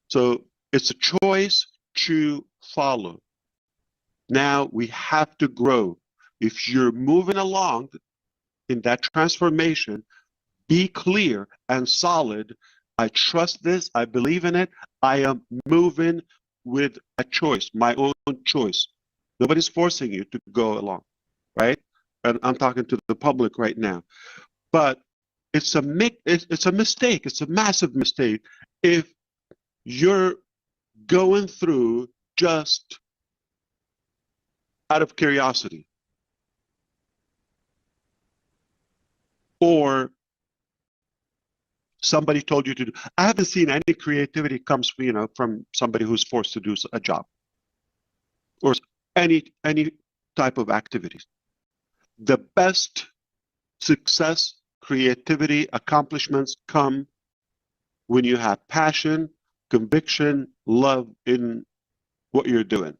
So it's a choice to follow. Now we have to grow. If you're moving along in that transformation, be clear and solid. I trust this. I believe in it. I am moving with a choice, my own choice. Nobody's forcing you to go along, right? And I'm talking to the public right now. But it's a mistake. It's a massive mistake if you're going through just out of curiosity, or somebody told you to do. I haven't seen any creativity comes from somebody who's forced to do a job or any type of activities. The best success, creativity, accomplishments come when you have passion, conviction, love in what you're doing.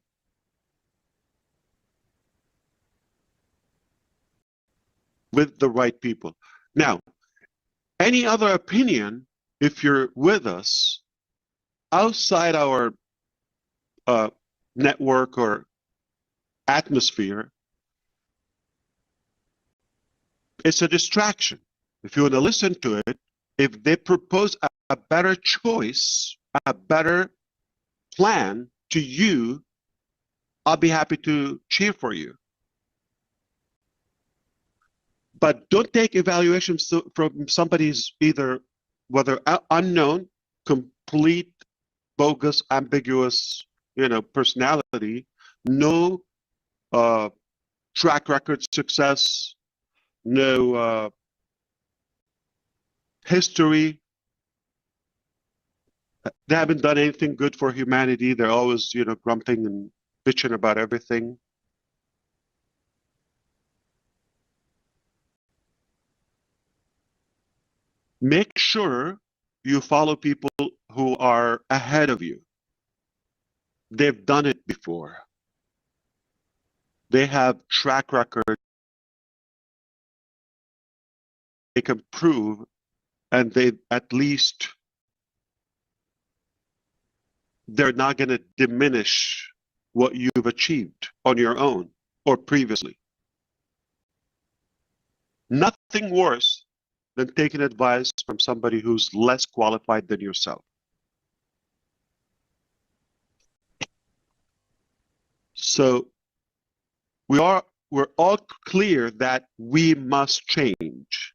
With the right people. Now, any other opinion if you're with us outside our network or atmosphere, it's a distraction. If you want to listen to it, if they propose a better choice, a better plan to you, I'll be happy to cheer for you. But don't take evaluations from somebody's either whether unknown, complete, bogus, ambiguous, personality, no track record success, no history. They haven't done anything good for humanity. They're always, grumping and bitching about everything. Make sure you follow people who are ahead of you. They've done it before. They have track record. They can prove, and they at least they're not going to diminish what you've achieved on your own or previously. Nothing worse than taking advice from somebody who's less qualified than yourself. So we're all clear that we must change.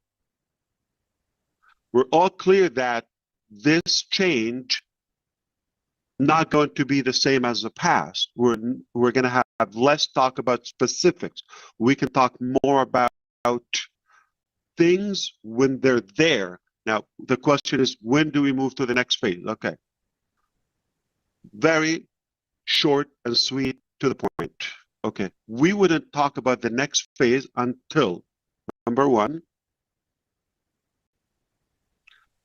We're all clear that this change not going to be the same as the past. We're going to have less talk about specifics. We can talk more about things when they're there. Now, the question is, when do we move to the next phase? Okay. Very short and sweet to the point. Okay. We wouldn't talk about the next phase until, number one,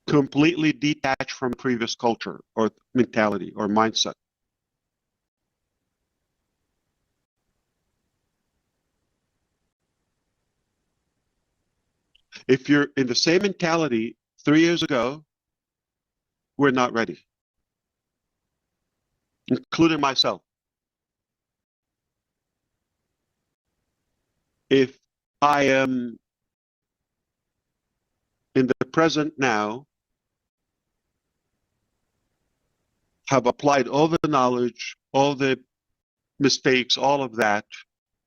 completely detached from previous culture or mentality or mindset. If you're in the same mentality 3 years ago, we're not ready, including myself. If I am in the present now, have applied all the knowledge, all the mistakes, all of that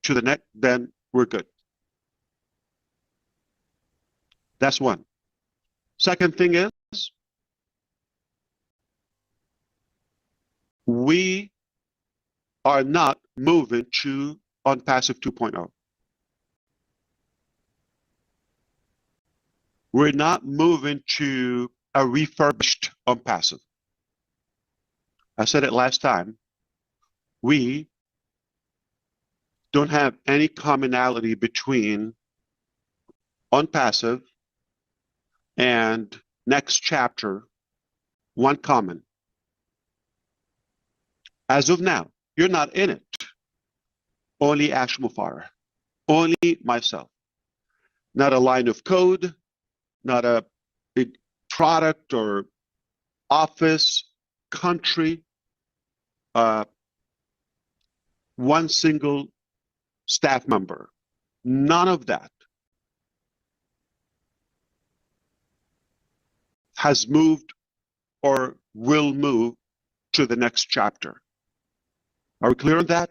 to the next, then we're good. That's one. Second thing is, we are not moving to Onpassive 2.0. We're not moving to a refurbished Onpassive. I said it last time. We don't have any commonality between Onpassive and next chapter, one common. As of now, you're not in it. Only ASH MUfreh. Only myself. Not a line of code, not a big product or office, country, one single staff member. None of that has moved or will move to the next chapter. Are we clear on that?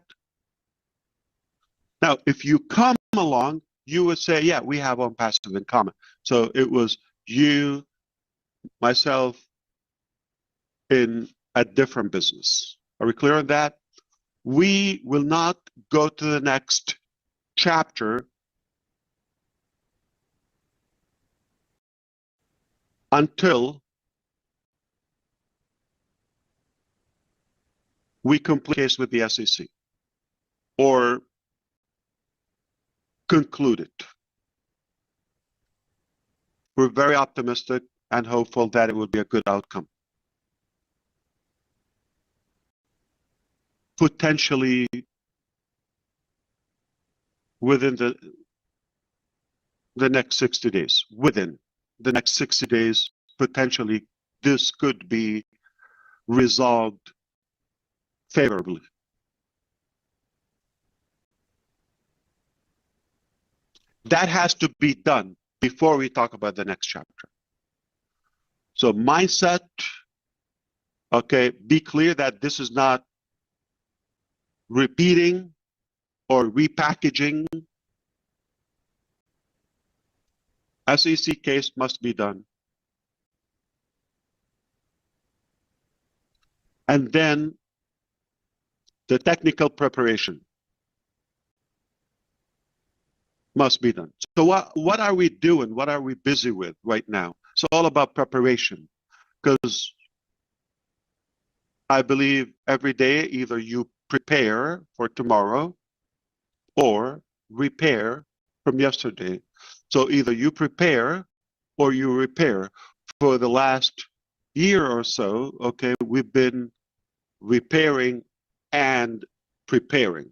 Now, if you come along, you would say, yeah, we have Onpassive in common. So it was you, myself, in a different business. Are we clear on that? We will not go to the next chapter until we complete case with the SEC or conclude it. We're very optimistic and hopeful that it will be a good outcome. Potentially within the next 60 days. Within the next 60 days, potentially this could be resolved favorably. That has to be done before we talk about the next chapter. So mindset, okay, be clear that this is not repeating or repackaging. SEC case must be done. And then the technical preparation must be done. So what are we doing? What are we busy with right now? It's all about preparation, because I believe every day either you prepare for tomorrow or repair from yesterday. So either you prepare or you repair. For the last year or so, okay, we've been repairing and preparing.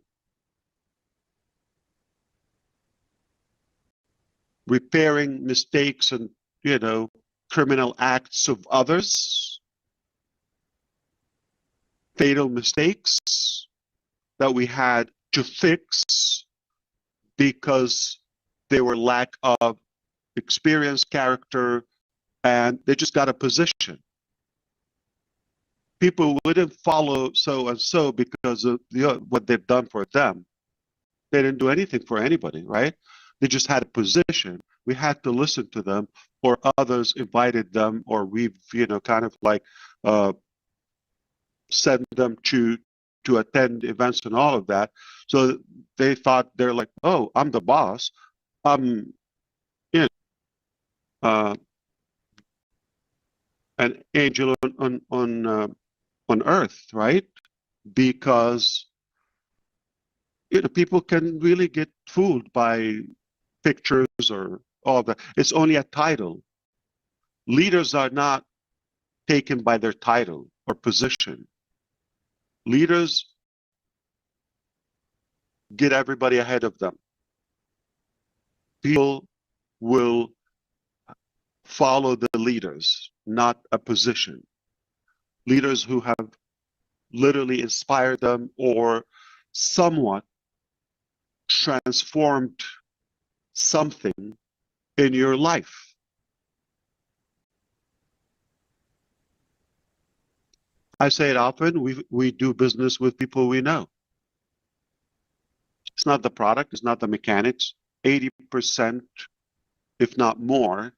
Repairing mistakes and, criminal acts of others, fatal mistakes that we had to fix because they were lack of experience, character, and they just got a position. People wouldn't follow so and so because of what they've done for them. They didn't do anything for anybody, right? They just had a position. We had to listen to them, or others invited them, or we've, kind of like sent them to attend events and all of that. So they thought, they're like, oh, I'm the boss. I'm, an angel on earth, right? Because people can really get fooled by pictures or all that. It's only a title. Leaders are not taken by their title or position. Leaders get everybody ahead of them. People will follow the leaders, not a position. Leaders who have literally inspired them or somewhat transformed something in your life. I say it often, we do business with people we know. It's not the product, it's not the mechanics. 80%, if not more,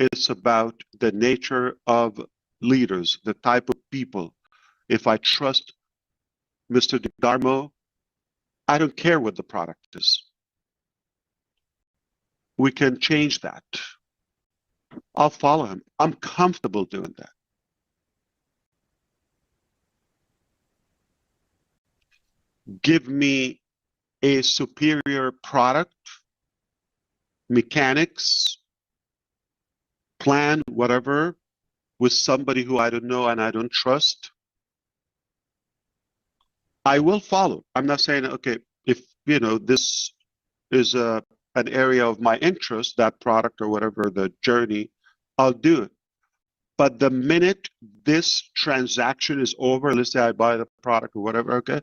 it's about the nature of leaders, the type of people. If I trust Mr. DeGarmo, I don't care what the product is. We can change that. I'll follow him. I'm comfortable doing that. Give me a superior product, mechanics, plan, whatever, with somebody who I don't know and I don't trust, I will follow. I'm not saying, okay, if, this is an area of my interest, that product or whatever, the journey, I'll do it. But the minute this transaction is over, let's say I buy the product or whatever, okay,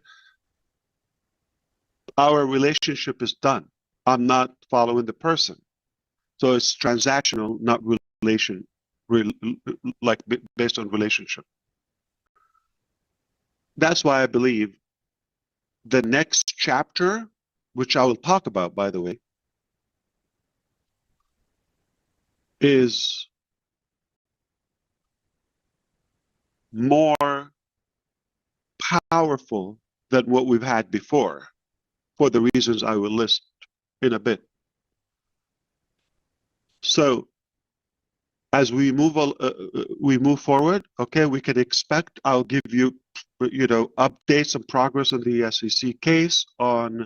our relationship is done. I'm not following the person. So it's transactional, not based on relationship. That's why I believe the next chapter, which I will talk about, by the way, is more powerful than what we've had before, for the reasons I will list in a bit. So as we move forward, okay, we can expect, I'll give you, updates and progress on the SEC case on,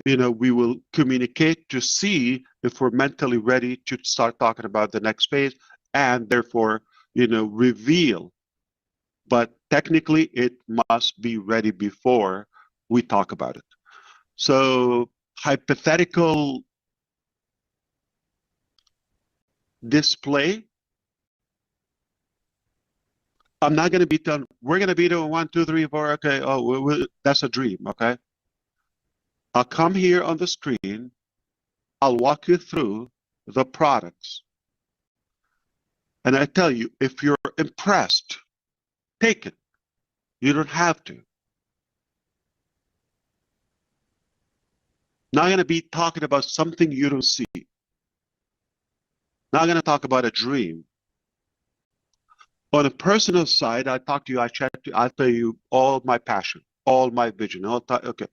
we will communicate to see if we're mentally ready to start talking about the next phase and therefore, reveal. But technically, it must be ready before we talk about it. So hypothetical display I'm not going to be done. We're going to be doing 1, 2, 3, 4. Okay. Oh, that's a dream. Okay. I'll come here on the screen. I'll walk you through the products. And I tell you, if you're impressed, take it. You don't have to. Not going to be talking about something you don't see. Not going to talk about a dream. On a personal side, I talk to you, I chat to you, I'll tell you all my passion, all my vision. Okay.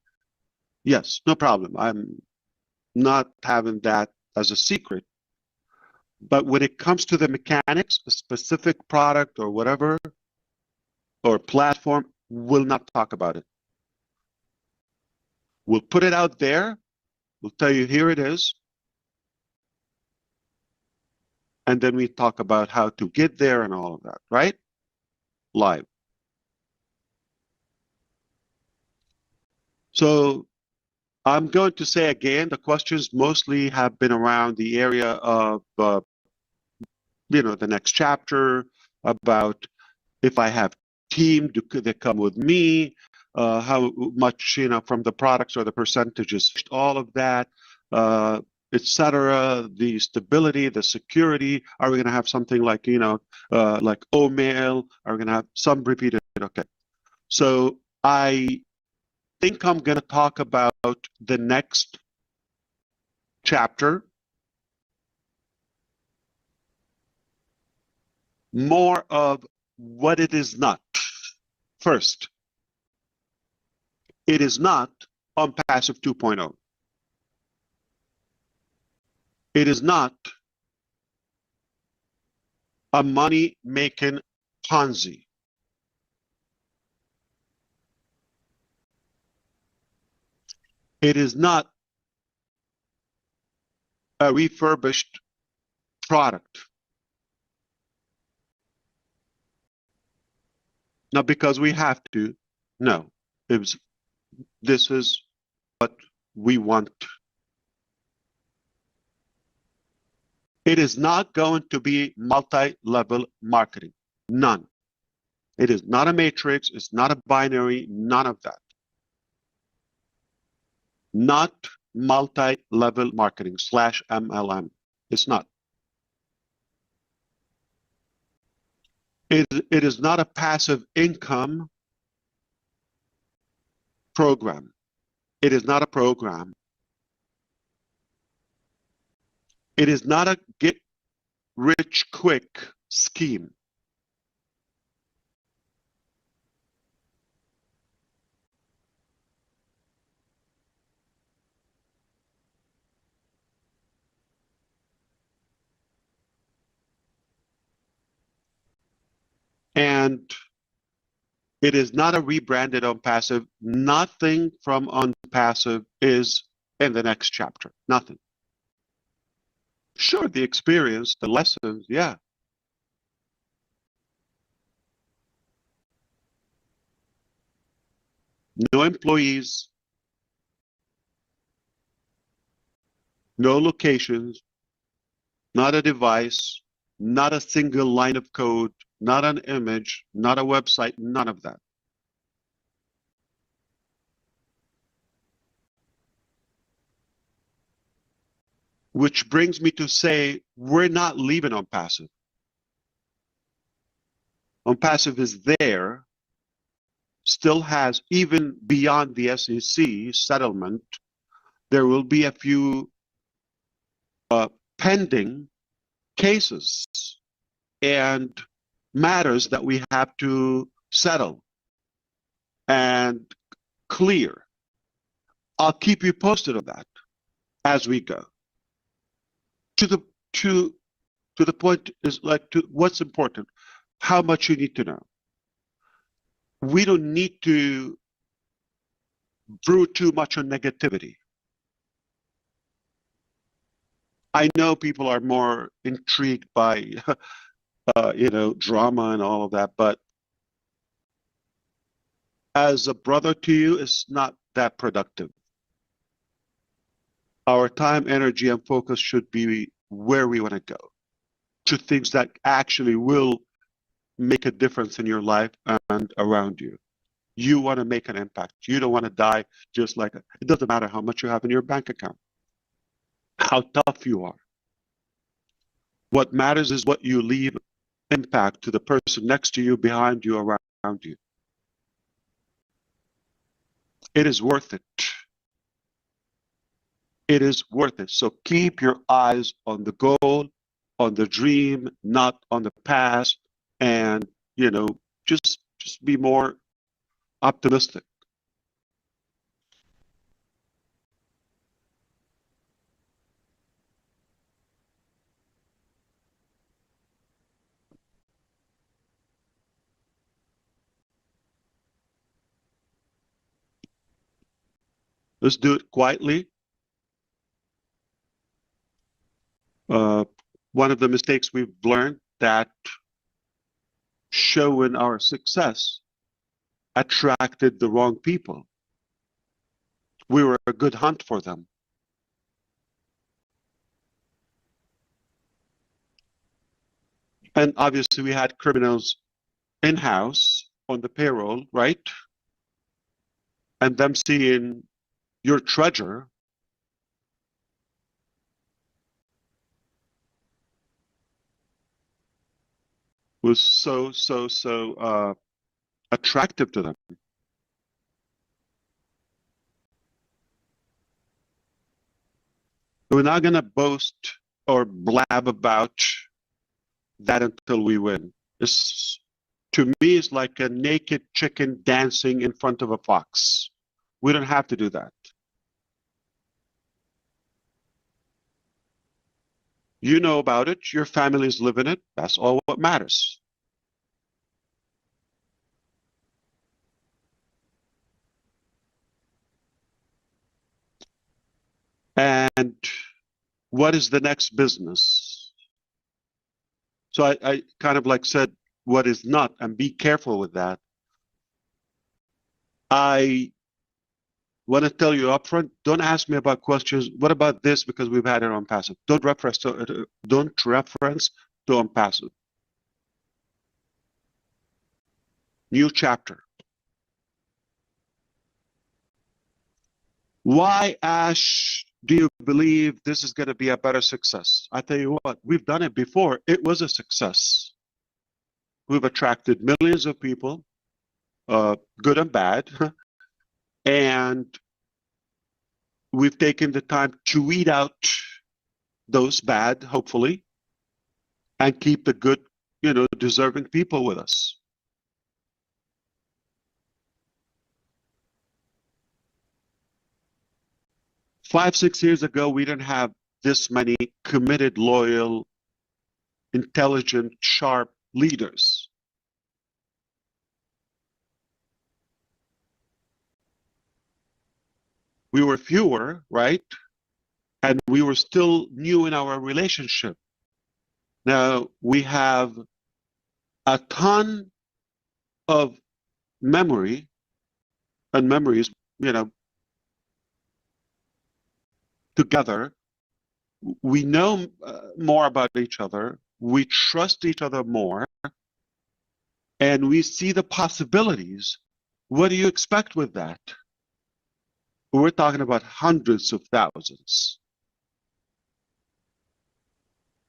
Yes, no problem. I'm not having that as a secret. But when it comes to the mechanics, a specific product or whatever, or platform, we'll not talk about it. We'll put it out there. We'll tell you, here it is. And then we talk about how to get there and all of that, right? Live. So I'm going to say again, the questions mostly have been around the area of, the next chapter, about if I have team, could they come with me? How much, from the products or the percentages, all of that, etc. The stability, the security. Are we going to have something like, like OMail? Are we going to have some repeated? Okay. So I think I'm going to talk about the next chapter more of what it is not. First, it is not Onpassive 2.0. It is not a money-making Ponzi. It is not a refurbished product. Not because we have to. No, this is what we want. It is not going to be multi-level marketing. None. It is not a matrix. It's not a binary. None of that. Not multi-level marketing / MLM. It's not. It is not a passive income program. It is not a program. It is not a get rich quick scheme. And it is not a rebranded Onpassive. Nothing from Onpassive is in the next chapter. Nothing. Sure, the experience, the lessons, yeah. No employees, no locations, not a device, not a single line of code, not an image, not a website, none of that. Which brings me to say, we're not leaving Onpassive. Onpassive is there, still has, even beyond the SEC settlement, there will be a few pending cases and matters that we have to settle and clear. I'll keep you posted on that as we go. To the point is like, to what's important, how much you need to know. We don't need to brew too much on negativity. I know people are more intrigued by, drama and all of that, but as a brother to you, it's not that productive. Our time, energy, and focus should be where we want to go, to things that actually will make a difference in your life and around you. You want to make an impact. You don't want to die just like it doesn't matter how much you have in your bank account, how tough you are. What matters is what you leave impact to the person next to you, behind you, around you. It is worth it. It is worth it. So keep your eyes on the goal, on the dream, not on the past, and just be more optimistic. Let's do it quietly. One of the mistakes we've learned that showing our success attracted the wrong people. We were a good hunt for them. And obviously we had criminals in-house on the payroll, right? And them seeing your treasure was so attractive to them. We're not going to boast or blab about that until we win. It's, to me, it's like a naked chicken dancing in front of a fox. We don't have to do that. You know about it. Your families live in it. That's all what matters. And what is the next business? So I kind of like said what is not, and be careful with that. I want to tell you up front, don't ask me about questions. What about this? Because we've had it on passive. Don't reference to Onpassive. New chapter. Why, Ash, do you believe this is going to be a better success? I tell you what, we've done it before. It was a success. We've attracted millions of people, good and bad, and we've taken the time to weed out those bad, hopefully, and keep the good, deserving people with us. Five, 6 years ago, we didn't have this many committed, loyal, intelligent, sharp leaders. We were fewer, right? And we were still new in our relationship. Now we have a ton of memory and memories, together. We know more about each other. We trust each other more. And we see the possibilities. What do you expect with that? We're talking about hundreds of thousands.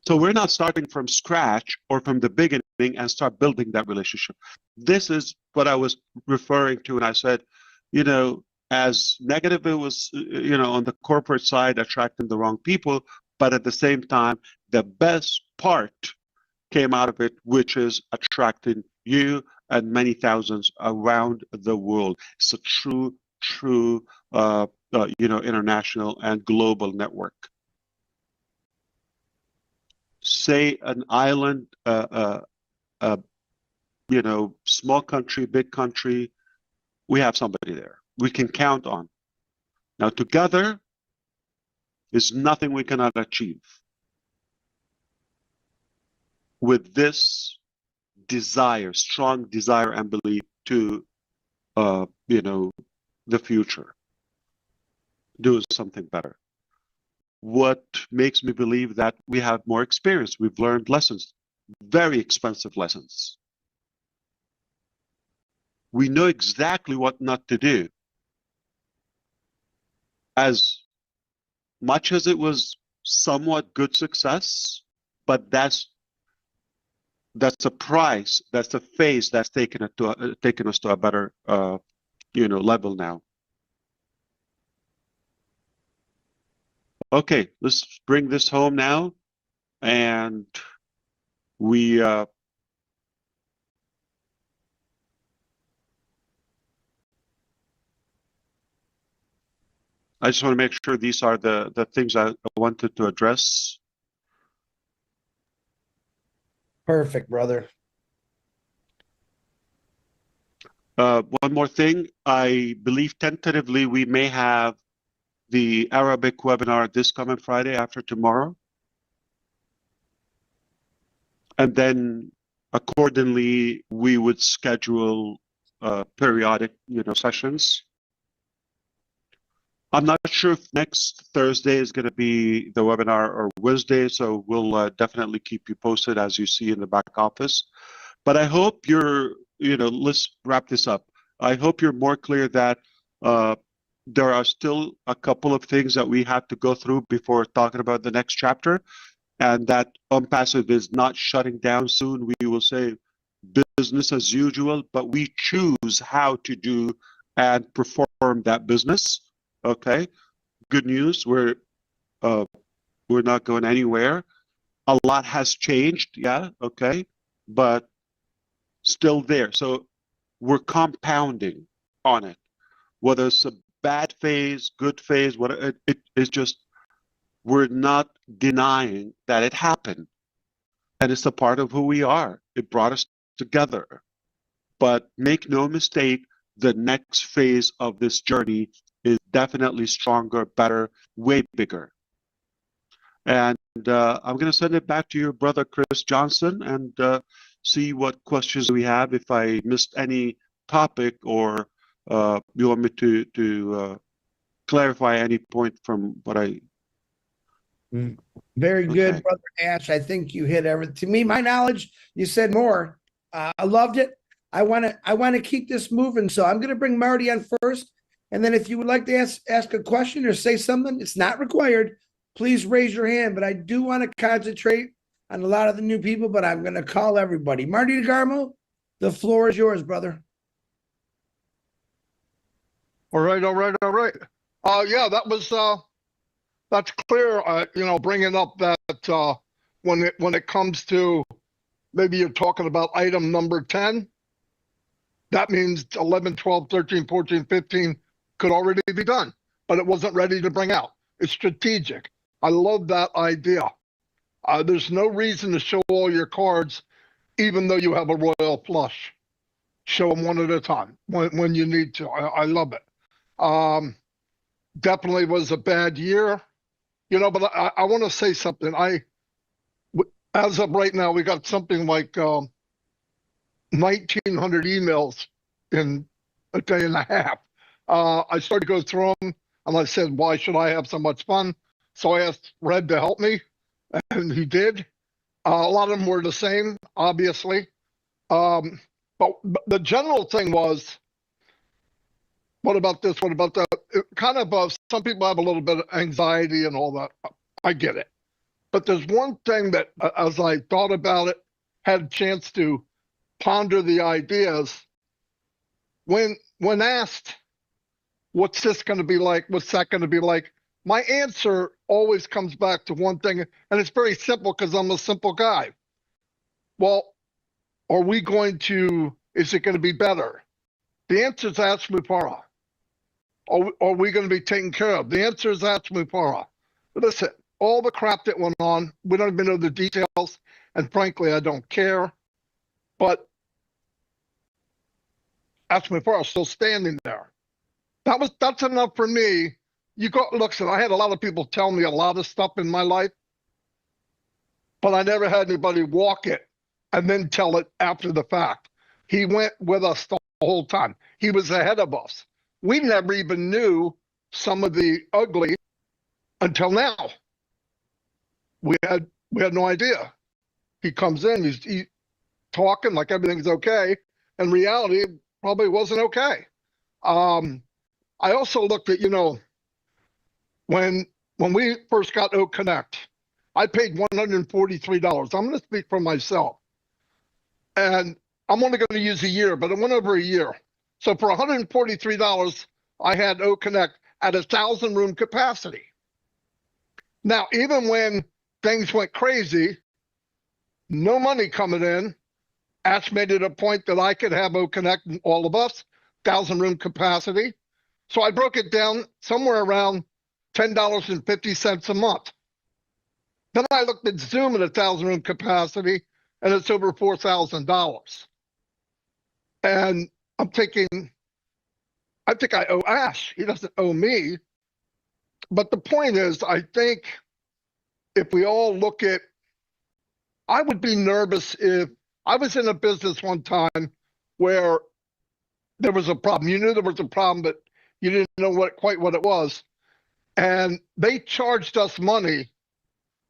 So we're not starting from scratch or from the beginning and start building that relationship. This is what I was referring to when I said, as negative it was, on the corporate side, attracting the wrong people, but at the same time, the best part came out of it, which is attracting you and many thousands around the world. It's a true, international and global network. Say an island, small country, big country, we have somebody there we can count on. Now, together is nothing we cannot achieve. With this desire, strong desire and belief to, the future, doing something better. What makes me believe that we have more experience? We've learned lessons, very expensive lessons. we know exactly what not to do. As much as it was somewhat good success, but that's a price, that's a phase that's taken us to a better level now. Okay, let's bring this home now, and we I just want to make sure these are the things I wanted to address. Perfect, brother. One more thing, I believe tentatively we may have the Arabic webinar this coming Friday after tomorrow. And then accordingly, we would schedule periodic, sessions. I'm not sure if next Thursday is going to be the webinar or Wednesday, so we'll definitely keep you posted as you see in the back office. But I hope let's wrap this up. I hope you're more clear that there are still a couple of things that we have to go through before talking about the next chapter, and that Onpassive is not shutting down soon. We will say business as usual, but we choose how to do and perform that business. Okay, good news. We're not going anywhere. A lot has changed, yeah, okay, but still there. So we're compounding on it. Whether it's a bad phase, good phase, it's just we're not denying that it happened, and it's a part of who we are. It brought us together. But make no mistake, the next phase of this journey is definitely stronger, better, way bigger. And I'm going to send it back to your brother, Chris Johnson, and see what questions we have. If I missed any topic, or you want me to clarify any point from what I... Very good, Okay. Brother Ash. I think you hit everything. To me, my knowledge, you said more. I loved it. I want to keep this moving. So I'm going to bring Marty on first. And then if you would like to ask a question or say something, it's not required. Please raise your hand. But I do want to concentrate on a lot of the new people, but I'm going to call everybody. Marty DeGarmo, the floor is yours, brother. All right. Yeah, that's clear. Bringing up that when it comes to, maybe you're talking about item number 10, that means 11, 12, 13, 14, 15 could already be done, but it wasn't ready to bring out. It's strategic. I love that idea. There's no reason to show all your cards, even though you have a royal flush. Show them one at a time when you need to. I love it. Definitely was a bad year, but I want to say something. As of right now, we got something like 1,900 emails in a day and a half. I started to go through them, and I said, why should I have so much fun? So I asked Red to help me, and he did. A lot of them were the same, obviously. But the general thing was, what about this? What about that? Kind of, some people have a little bit of anxiety and all that. I get it. But there's one thing that, as I thought about it, had a chance to ponder the ideas, when asked, what's this going to be like? What's that going to be like? My answer always comes back to one thing, and it's very simple because I'm a simple guy. Well, is it going to be better? The answer is ASH MUfreh. Are we going to be taken care of? The answer is ASH MUfreh. Listen, all the crap that went on, we don't even know the details, and frankly, I don't care. But ASH MUfreh is still standing there. That's enough for me. Listen, I had a lot of people tell me a lot of stuff in my life, but I never had anybody walk it and then tell it after the fact. He went with us the whole time. He was ahead of us. We never even knew some of the ugly until now. We had no idea. He comes in, he's talking like everything's okay. In reality, probably wasn't okay. I also looked at, when we first got O Connect, I paid $143. I'm going to speak for myself. And I'm only going to use a year, but it went over a year. So for $143, I had O Connect at 1,000 room capacity. Now, even when things went crazy, no money coming in, ASH made it a point that I could have O Connect, all of us, 1,000 room capacity. So I broke it down somewhere around $10.50 a month. Then I looked at Zoom at 1,000 room capacity, and it's over $4,000. And I'm thinking, I think I owe Ash. He doesn't owe me. But the point is, I think if we all look at, I would be nervous if I was in a business one time where there was a problem. You knew there was a problem, but you didn't know quite what it was. And they charged us money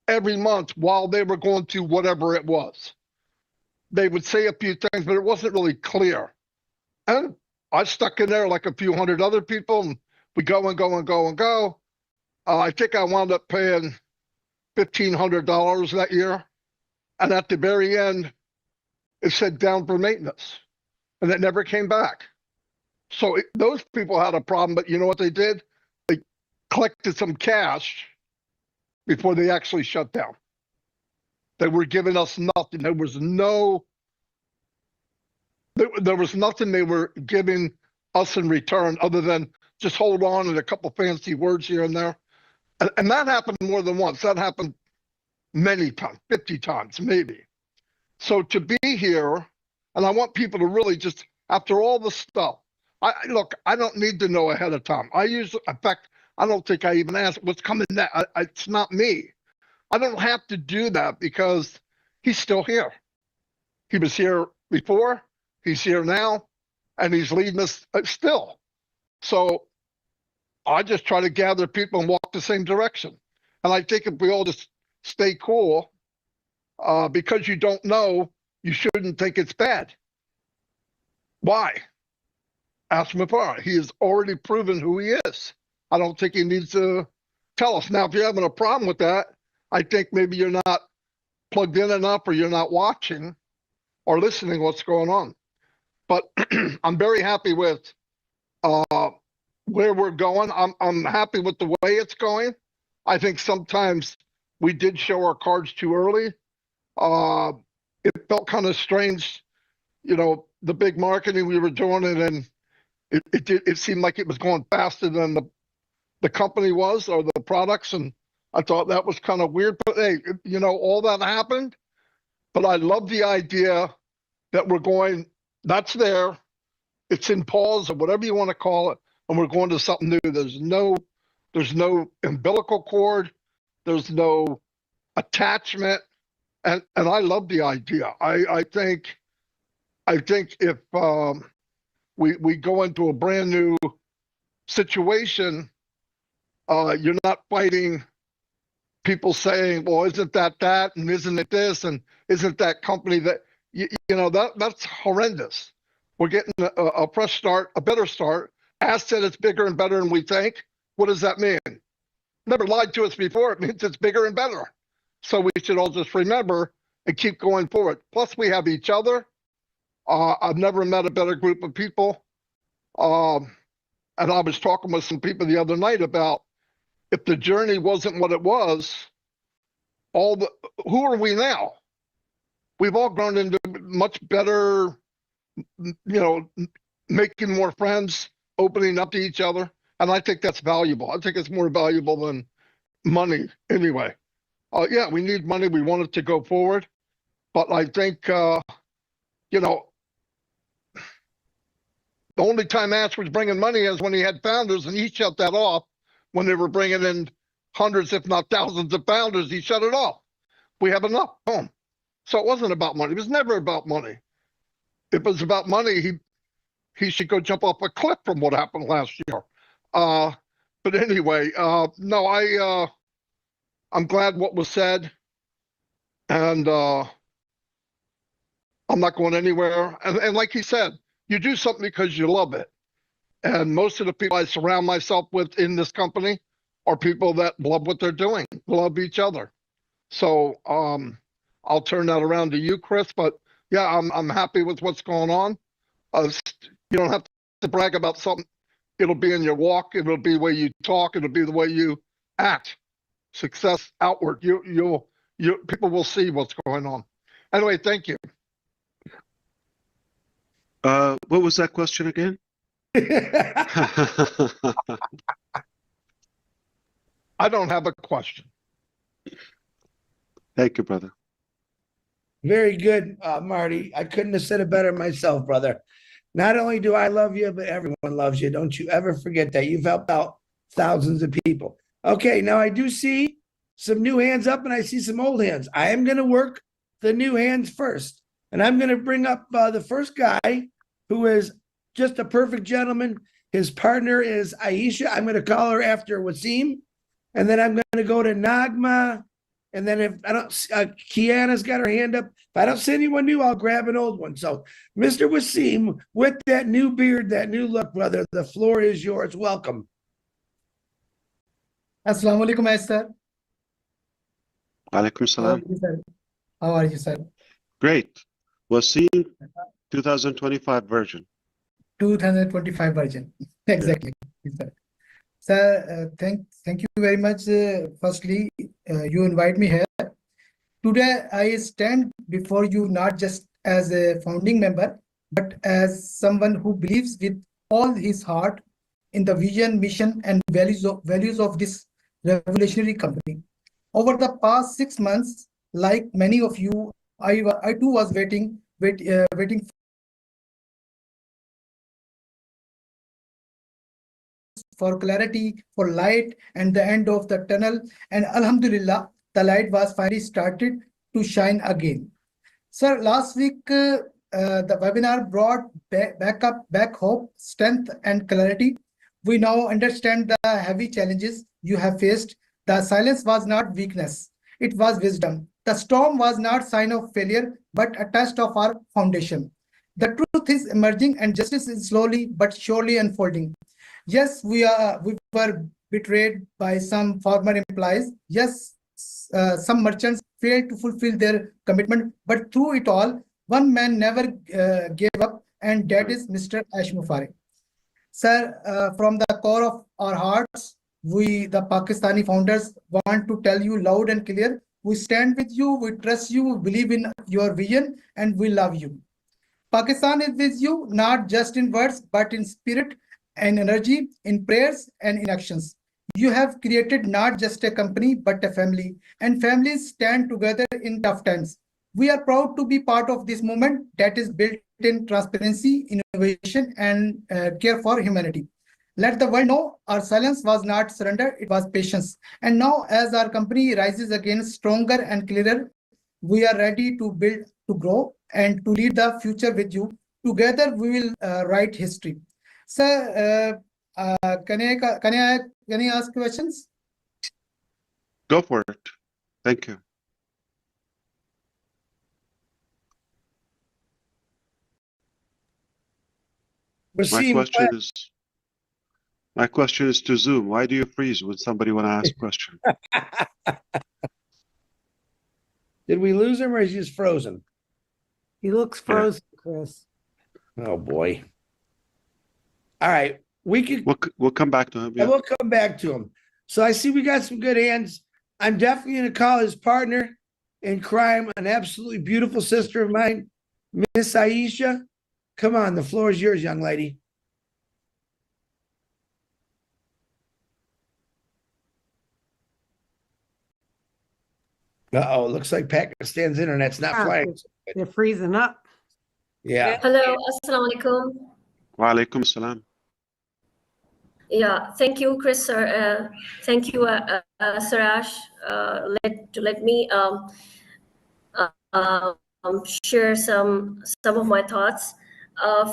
every month while they were going to whatever it was. They would say a few things, but it wasn't really clear. And I stuck in there like a few hundred other people, and we go and go and go and go. I think I wound up paying $1,500 that year. And at the very end, it said down for maintenance, and it never came back. So those people had a problem, but you know what they did? They collected some cash before they actually shut down. They were giving us nothing. There was nothing they were giving us in return other than just hold on and a couple fancy words here and there. And that happened more than once. That happened many times, 50 times, maybe. So to be here, and I want people to really just, after all the stuff, look, I don't need to know ahead of time. In fact, I don't think I even asked what's coming next. It's not me. I don't have to do that because he's still here. He was here before, he's here now, and he's leading us still. So I just try to gather people and walk the same direction. And I think if we all just stay cool, because you don't know, you shouldn't think it's bad. Why? ASH MUfreh. He has already proven who he is. I don't think he needs to tell us. Now, if you're having a problem with that, I think maybe you're not plugged in enough, or you're not watching or listening what's going on. But I'm very happy with where we're going. I'm happy with the way it's going. I think sometimes we did show our cards too early. It felt kind of strange, the big marketing we were doing, and it seemed like it was going faster than the company was, or the products, and I thought that was kind of weird. But hey, all that happened. But I love the idea that we're going, that's there, it's in pause, or whatever you want to call it, and we're going to something new. There's no umbilical cord, there's no attachment, and I love the idea. I think if we go into a brand new situation, you're not fighting people saying, well, isn't that, and isn't it this, and isn't that company that, that's horrendous. We're getting a fresh start, a better start. ASH said it's bigger and better than we think. What does that mean? Never lied to us before. It means it's bigger and better. So we should all just remember and keep going forward. Plus, we have each other. I've never met a better group of people. And I was talking with some people the other night about, if the journey wasn't what it was, who are we now? We've all grown into much better, making more friends, opening up to each other. And I think that's valuable. I think it's more valuable than money anyway. Yeah, we need money. We want it to go forward. But I think, the only time ASH was bringing money is when he had founders, and he shut that off. When they were bringing in hundreds, if not thousands of founders, he shut it off. We have enough. Boom. So it wasn't about money. It was never about money. If it was about money, he should go jump off a cliff from what happened last year. But anyway, no, I'm glad what was said, and I'm not going anywhere. And like he said, you do something because you love it. And most of the people I surround myself with in this company are people that love what they're doing, love each other. So I'll turn that around to you, Chris. But yeah, I'm happy with what's going on. You don't have to brag about something. It'll be in your walk. It'll be the way you talk. It'll be the way you act. Success outward. People will see what's going on. Anyway, thank you. What was that question again? I don't have a question. Thank you, brother. Very good, Marty. I couldn't have said it better myself, brother. Not only do I love you, but everyone loves you. Don't you ever forget that. You've helped out thousands of people. Okay, now I do see some new hands up and I see some old hands. I am going to work the new hands first. And I'm going to bring up the first guy who is just a perfect gentleman. His partner is Aisha. I'm going to call her after Wasim. And then I'm going to go to Nagma. And then if I don't, Kiana's got her hand up. If I don't see anyone new, I'll grab an old one. So, Mr. Wasim, with that new beard, that new look, brother, the floor is yours. Welcome. Assalamu alaikum, sir. Alaikum salam. How are you, sir? Great. Wasim 2025 version. 2025 version. Exactly. Sir, sir thank you very much. Firstly, you invite me here. Today, I stand before you not just as a founding member, but as someone who believes with all his heart in the vision, mission, and values of this revolutionary company. Over the past 6 months, like many of you, I too was waiting for clarity, for light, and the end of the tunnel. And Alhamdulillah, the light was finally started to shine again. Sir, last week, the webinar brought back hope, strength, and clarity. We now understand the heavy challenges you have faced. The silence was not weakness, it was wisdom. The storm was not a sign of failure, but a test of our foundation. The truth is emerging and justice is slowly but surely unfolding. Yes, we were betrayed by some former employees. Yes, some merchants failed to fulfill their commitment, but through it all, one man never gave up, and that is Mr. ASH MUfreh. Sir, from the core of our hearts, we, the Pakistani founders, want to tell you loud and clear, we stand with you, we trust you, we believe in your vision, and we love you. Pakistan is with you, not just in words, but in spirit and energy, in prayers and in actions. You have created not just a company, but a family, and families stand together in tough times. We are proud to be part of this movement that is built in transparency, innovation, and care for humanity. Let the world know our silence was not surrender, it was patience. And now, as our company rises again stronger and clearer, we are ready to build, to grow, and to lead the future with you. Together, we will write history. Sir, can I ask questions? Go for it. Thank you. My question is to Zoom. Why do you freeze when somebody want to ask a question? Did we lose him or is he just frozen? He looks frozen, Chris. Oh boy. All right. We'll come back to him. Yeah. We'll come back to him. So I see we got some good hands. I'm definitely going to call his partner in crime, an absolutely beautiful sister of mine, Miss Aisha. Come on, the floor is yours, young lady. Uh-oh, looks like Pakistan's internet's not flying. They're freezing up. Yeah. Hello, assalamu alaikum. Wa alaikum salam. Yeah, thank you, Chris, sir. Thank you, Sir Ash. Let me share some of my thoughts.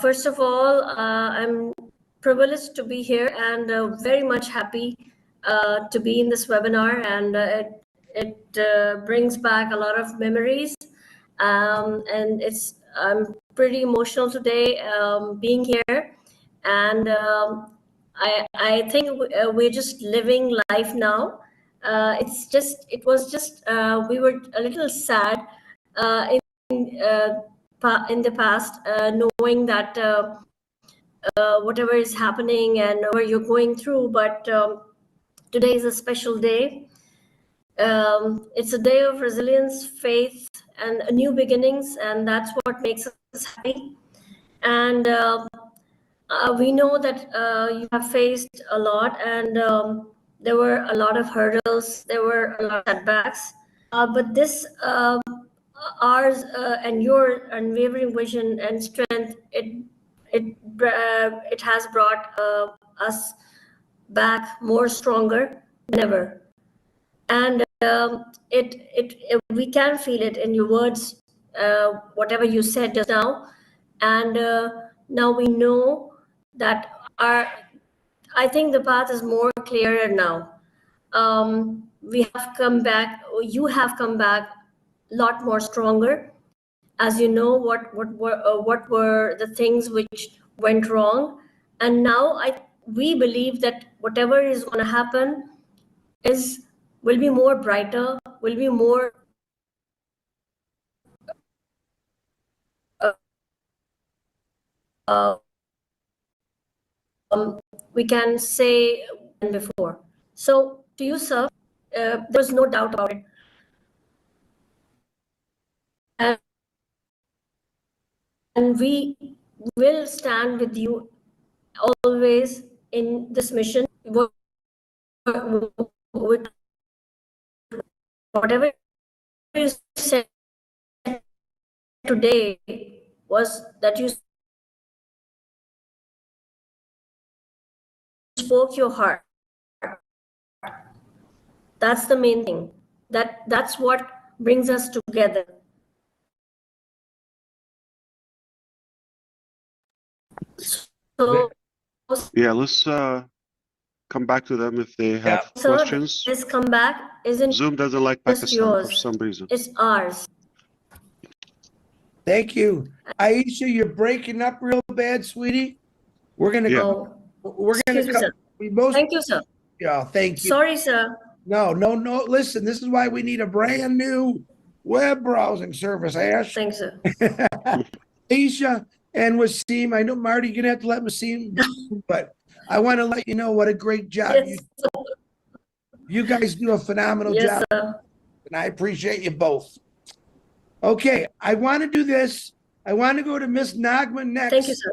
First of all, I'm privileged to be here and very much happy to be in this webinar, and it brings back a lot of memories, and it's I'm pretty emotional today being here, and I think we're just living life now. It was just we were a little sad in the past, knowing that whatever is happening and whatever you're going through, but today is a special day. It's a day of resilience, faith, and new beginnings, and that's what makes us happy. And we know that you have faced a lot, and there were a lot of hurdles, there were a lot of setbacks, but this ours and your unwavering vision and strength, it has brought us back more stronger than ever. And we can feel it in your words, whatever you said just now. And now we know that I think the path is more clearer now. We have come back, or you have come back a lot more stronger, as you know what were the things which went wrong. And now we believe that whatever is going to happen will be more brighter, will be more we can say than before. So to you, sir, there's no doubt about it. And we will stand with you always in this mission. Whatever you said today was that you spoke your heart. That's the main thing. That's what brings us together. So, Yeah, let's come back to them if they have questions. This comeback isn't Zoom doesn't like just Pakistan yours, for some reason. it's ours. Thank you. Aisha, you're breaking up real bad, sweetie. We're gonna Oh, we're gonna excuse me, come. sir. We most Thank you, sir. yeah, thank you. Sorry, sir. No. Listen, this is why we need a brand new web browsing service, Ash. Thanks, sir. Aisha and Wasim, I know Marty, you're gonna have to let Wasim, but I want to let you know what a great job Yes, you guys do a phenomenal yes, job, sir. and I appreciate you both. Okay, I want to do this. I want to go to Miss Nagma next. Thank you, sir.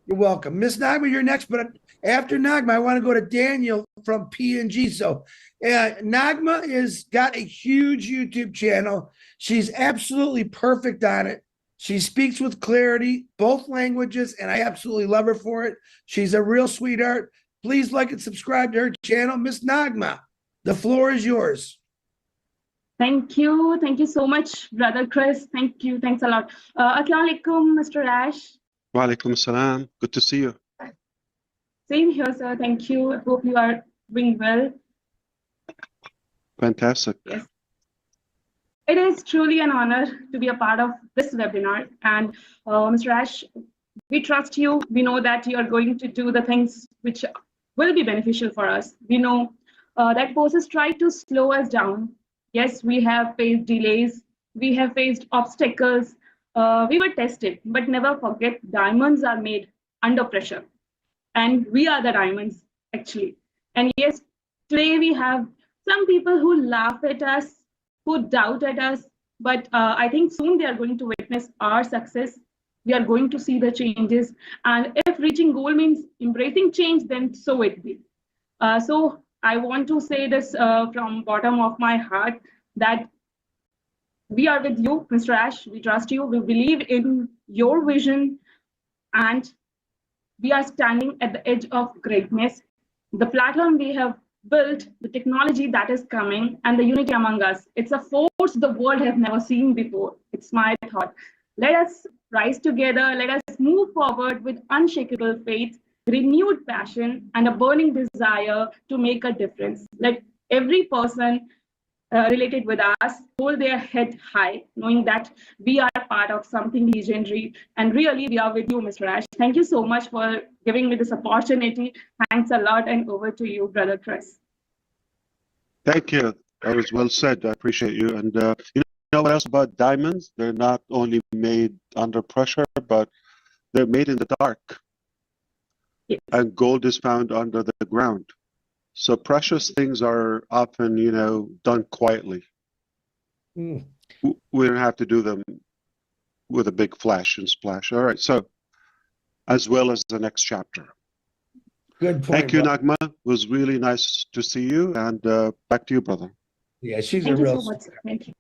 You're welcome. Miss Nagma, you're next, but after Nagma, I want to go to Daniel from P&G. So Nagma is got a huge YouTube channel. She's absolutely perfect on it. She speaks with clarity, both languages, and I absolutely love her for it. She's a real sweetheart. Please like and subscribe to her channel. Miss Nagma, the floor is yours. Thank you. Thank you so much, Brother Chris. Thank you. Thanks a lot. Assalamu alaikum, Mr. Ash. Wa alaikum salam. Good to see you. Same here, sir. Thank you. I hope you are doing well. Fantastic. Yes. It is truly an honor to be a part of this webinar. And Mr. Ash, we trust you. We know that you are going to do the things which will be beneficial for us. We know that forces try to slow us down. Yes, we have faced delays. We have faced obstacles. We were tested, but never forget diamonds are made under pressure. And we are the diamonds, actually. And yes, today we have some people who laugh at us, who doubt at us, but I think soon they are going to witness our success. We are going to see the changes. And if reaching goal means embracing change, then so it be. So I want to say this from bottom of my heart that we are with you, Mr. Ash. We trust you. We believe in your vision, and we are standing at the edge of greatness. The platform we have built, the technology that is coming, and the unity among us. It's a force the world has never seen before. It's my thought. Let us rise together. Let us move forward with unshakable faith, renewed passion, and a burning desire to make a difference. Let every person related with us hold their head high, knowing that we are part of something legendary. And really, we are with you, Mr. Ash. Thank you so much for giving me this opportunity. Thanks a lot, and over to you, Brother Chris. Thank you. That was well said. I appreciate you. And you know what else about diamonds? They're not only made under pressure, but they're made in the dark. Yes. And gold is found under the ground. So precious things are often, done quietly. Mm. We don't have to do them with a big flash and splash. All right. So, as well as the next chapter. Good point. Thank you, bro. Nagma. It was really nice to see you. And back to you, brother. Yeah, she's Thank a you real. so much, sir. Thank you.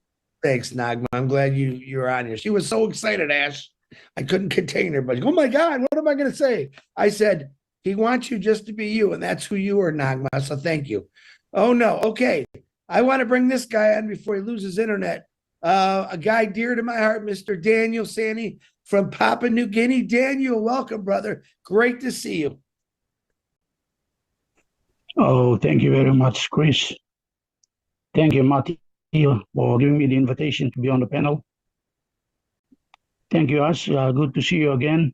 Thanks, Nagma. I'm glad you're on here. She was so excited, Ash. I couldn't contain her, but oh my God, what am I going to say? I said, he wants you just to be you, and that's who you are, Nagma. So thank you. Oh no, okay. I want to bring this guy on before he loses internet. A guy dear to my heart, Mr. Daniel Sani from Papua New Guinea. Daniel, welcome, brother. Great to see you. Oh, thank you very much, Chris. Thank you, Matthew, for giving me the invitation to be on the panel. Thank you, Ash. Good to see you again.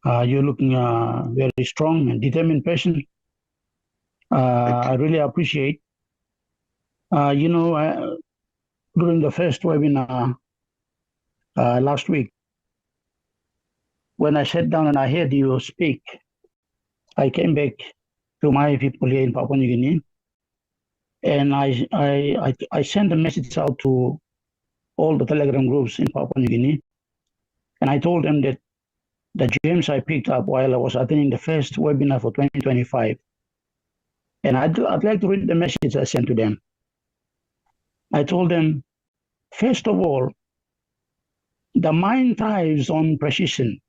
You're looking very strong and determined person. I really appreciate. During the first webinar last week, when I sat down and I heard you speak, I came back to my people here in Papua New Guinea, and I sent a message out to all the Telegram groups in Papua New Guinea, and I told them that the gems I picked up while I was attending the first webinar for 2025. And I'd like to read the message I sent to them. I told them, first of all, the mind thrives on precision.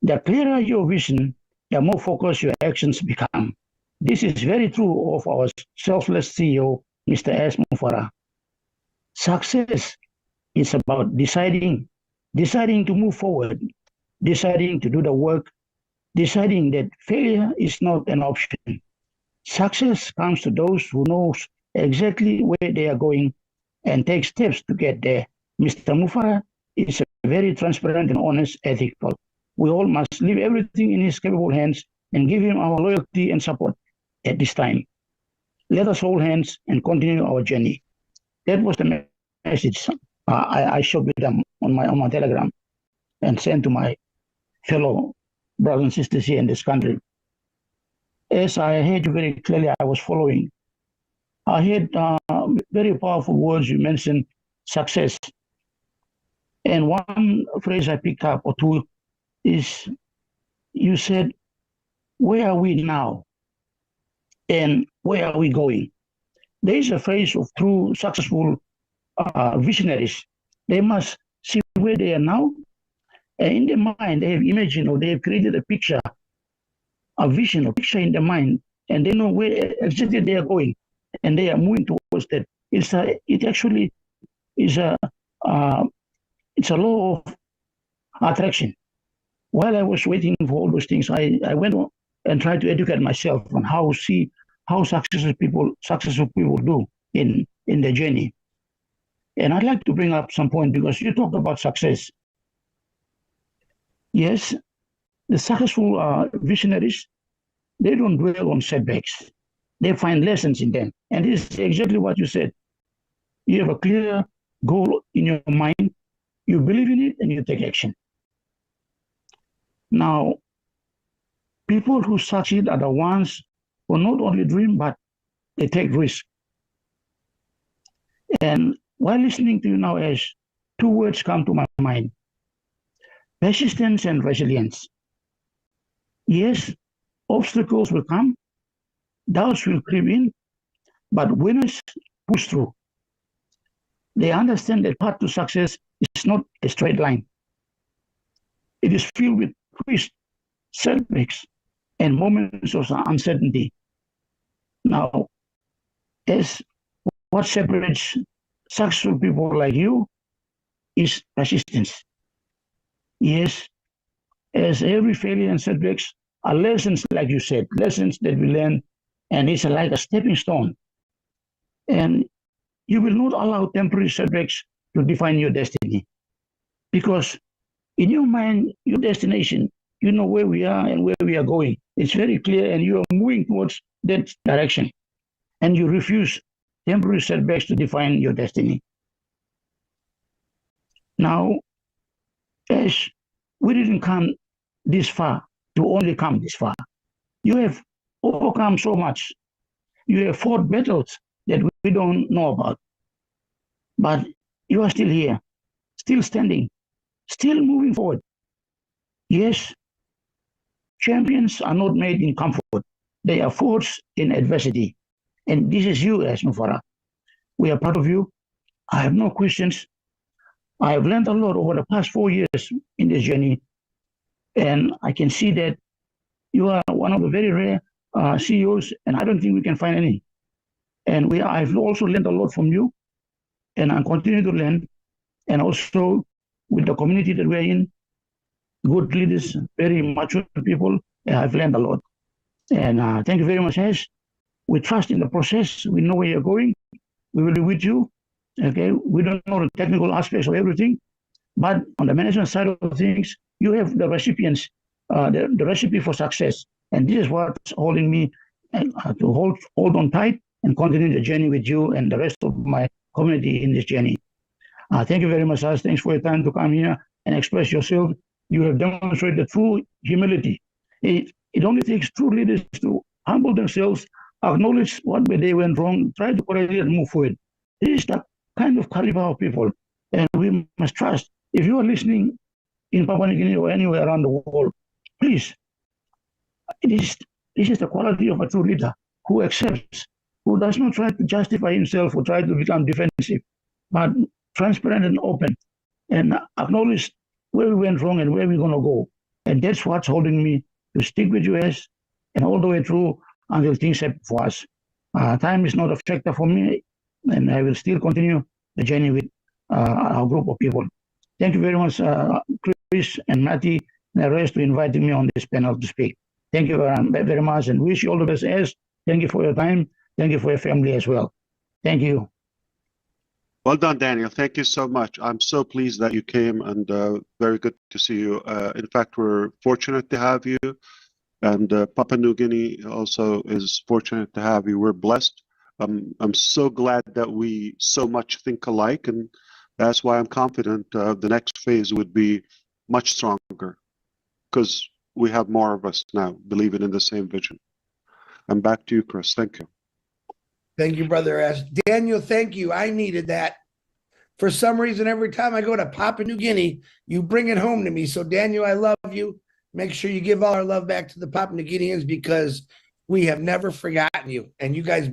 The clearer your vision, the more focused your actions become. This is very true of our selfless CEO, Mr. ASH MUfreh. Success is about deciding to move forward, deciding to do the work, deciding that failure is not an option. Success comes to those who know exactly where they are going and take steps to get there. Mr. MUfreh is very transparent and honest, ethical. We all must leave everything in his capable hands and give him our loyalty and support at this time. Let us hold hands and continue our journey. That was the message I shared with them on my Telegram and sent to my fellow brothers and sisters here in this country. As I heard you very clearly, I was following. I heard very powerful words you mentioned, success. And one phrase I picked up or two is you said, where are we now? And where are we going? There is a phrase of true successful visionaries. They must see where they are now. And in their mind, they have imagined or they have created a picture, a vision, a picture in their mind, and they know where exactly they are going, and they are moving towards that. It actually is it's a law of attraction. While I was waiting for all those things, I went on and tried to educate myself on how successful people do in their journey. And I'd like to bring up some point because you talked about success. Yes, the successful visionaries, they don't dwell on setbacks. They find lessons in them. And this is exactly what you said. You have a clear goal in your mind, you believe in it, and you take action. Now, people who succeed are the ones who not only dream, but they take risks. And while listening to you now, Ash, two words come to my mind: persistence and resilience. Yes, obstacles will come, doubts will creep in, but winners push through. They understand that path to success is not a straight line. It is filled with twists, setbacks, and moments of uncertainty. Now, as what separates successful people like you is persistence. Yes, as every failure and setbacks are lessons, like you said, lessons that we learn, and it's like a stepping stone. And you will not allow temporary setbacks to define your destiny. Because in your mind, your destination, you know where we are and where we are going. It's very clear, and you are moving towards that direction. And you refuse temporary setbacks to define your destiny. Now, as we didn't come this far to only come this far, you have overcome so much. You have fought battles that we don't know about. But you are still here, still standing, still moving forward. Yes, champions are not made in comfort. They are forged in adversity. And this is you, ASH MUfreh. We are proud of you. I have no questions. I have learned a lot over the past 4 years in this journey. And I can see that you are one of the very rare CEOs, and I don't think we can find any. And I've also learned a lot from you, and I'm continuing to learn. And also with the community that we're in, good leaders, very mature people, I've learned a lot. And thank you very much, Ash. We trust in the process. We know where you're going. We will be with you. Okay, we don't know the technical aspects of everything, but on the management side of things, you have the recipients, the recipe for success. And this is what's holding me to hold on tight and continue the journey with you and the rest of my community in this journey. Thank you very much, Ash. Thanks for your time to come here and express yourself. You have demonstrated true humility. It only takes true leaders to humble themselves, acknowledge what they went wrong, try to correct it and move forward. This is the kind of caliber of people, and we must trust. If you are listening in Papua New Guinea or anywhere around the world, please, this is the quality of a true leader who accepts, who does not try to justify himself or try to become defensive, but transparent and open, and acknowledge where we went wrong and where we're going to go. And that's what's holding me to stick with you as and all the way through until things happen for us. Time is not a factor for me, and I will still continue the journey with our group of people. Thank you very much, Chris and Matty and the rest, for inviting me on this panel to speak. Thank you very much, and wish you all the best, as. Thank you for your time. Thank you for your family as well. Thank you. Well done, Daniel. Thank you so much. I'm so pleased that you came, and very good to see you. In fact, we're fortunate to have you, and Papua New Guinea also is fortunate to have you. We're blessed. I'm so glad that we so much think alike, and that's why I'm confident the next phase would be much stronger, because we have more of us now believing in the same vision. And back to you, Chris. Thank you. Thank you, Brother Ash. Daniel, thank you. I needed that. For some reason, every time I go to Papua New Guinea, you bring it home to me. So, Daniel, I love you. Make sure you give all our love back to the Papua New Guineans, because we have never forgotten you. And you guys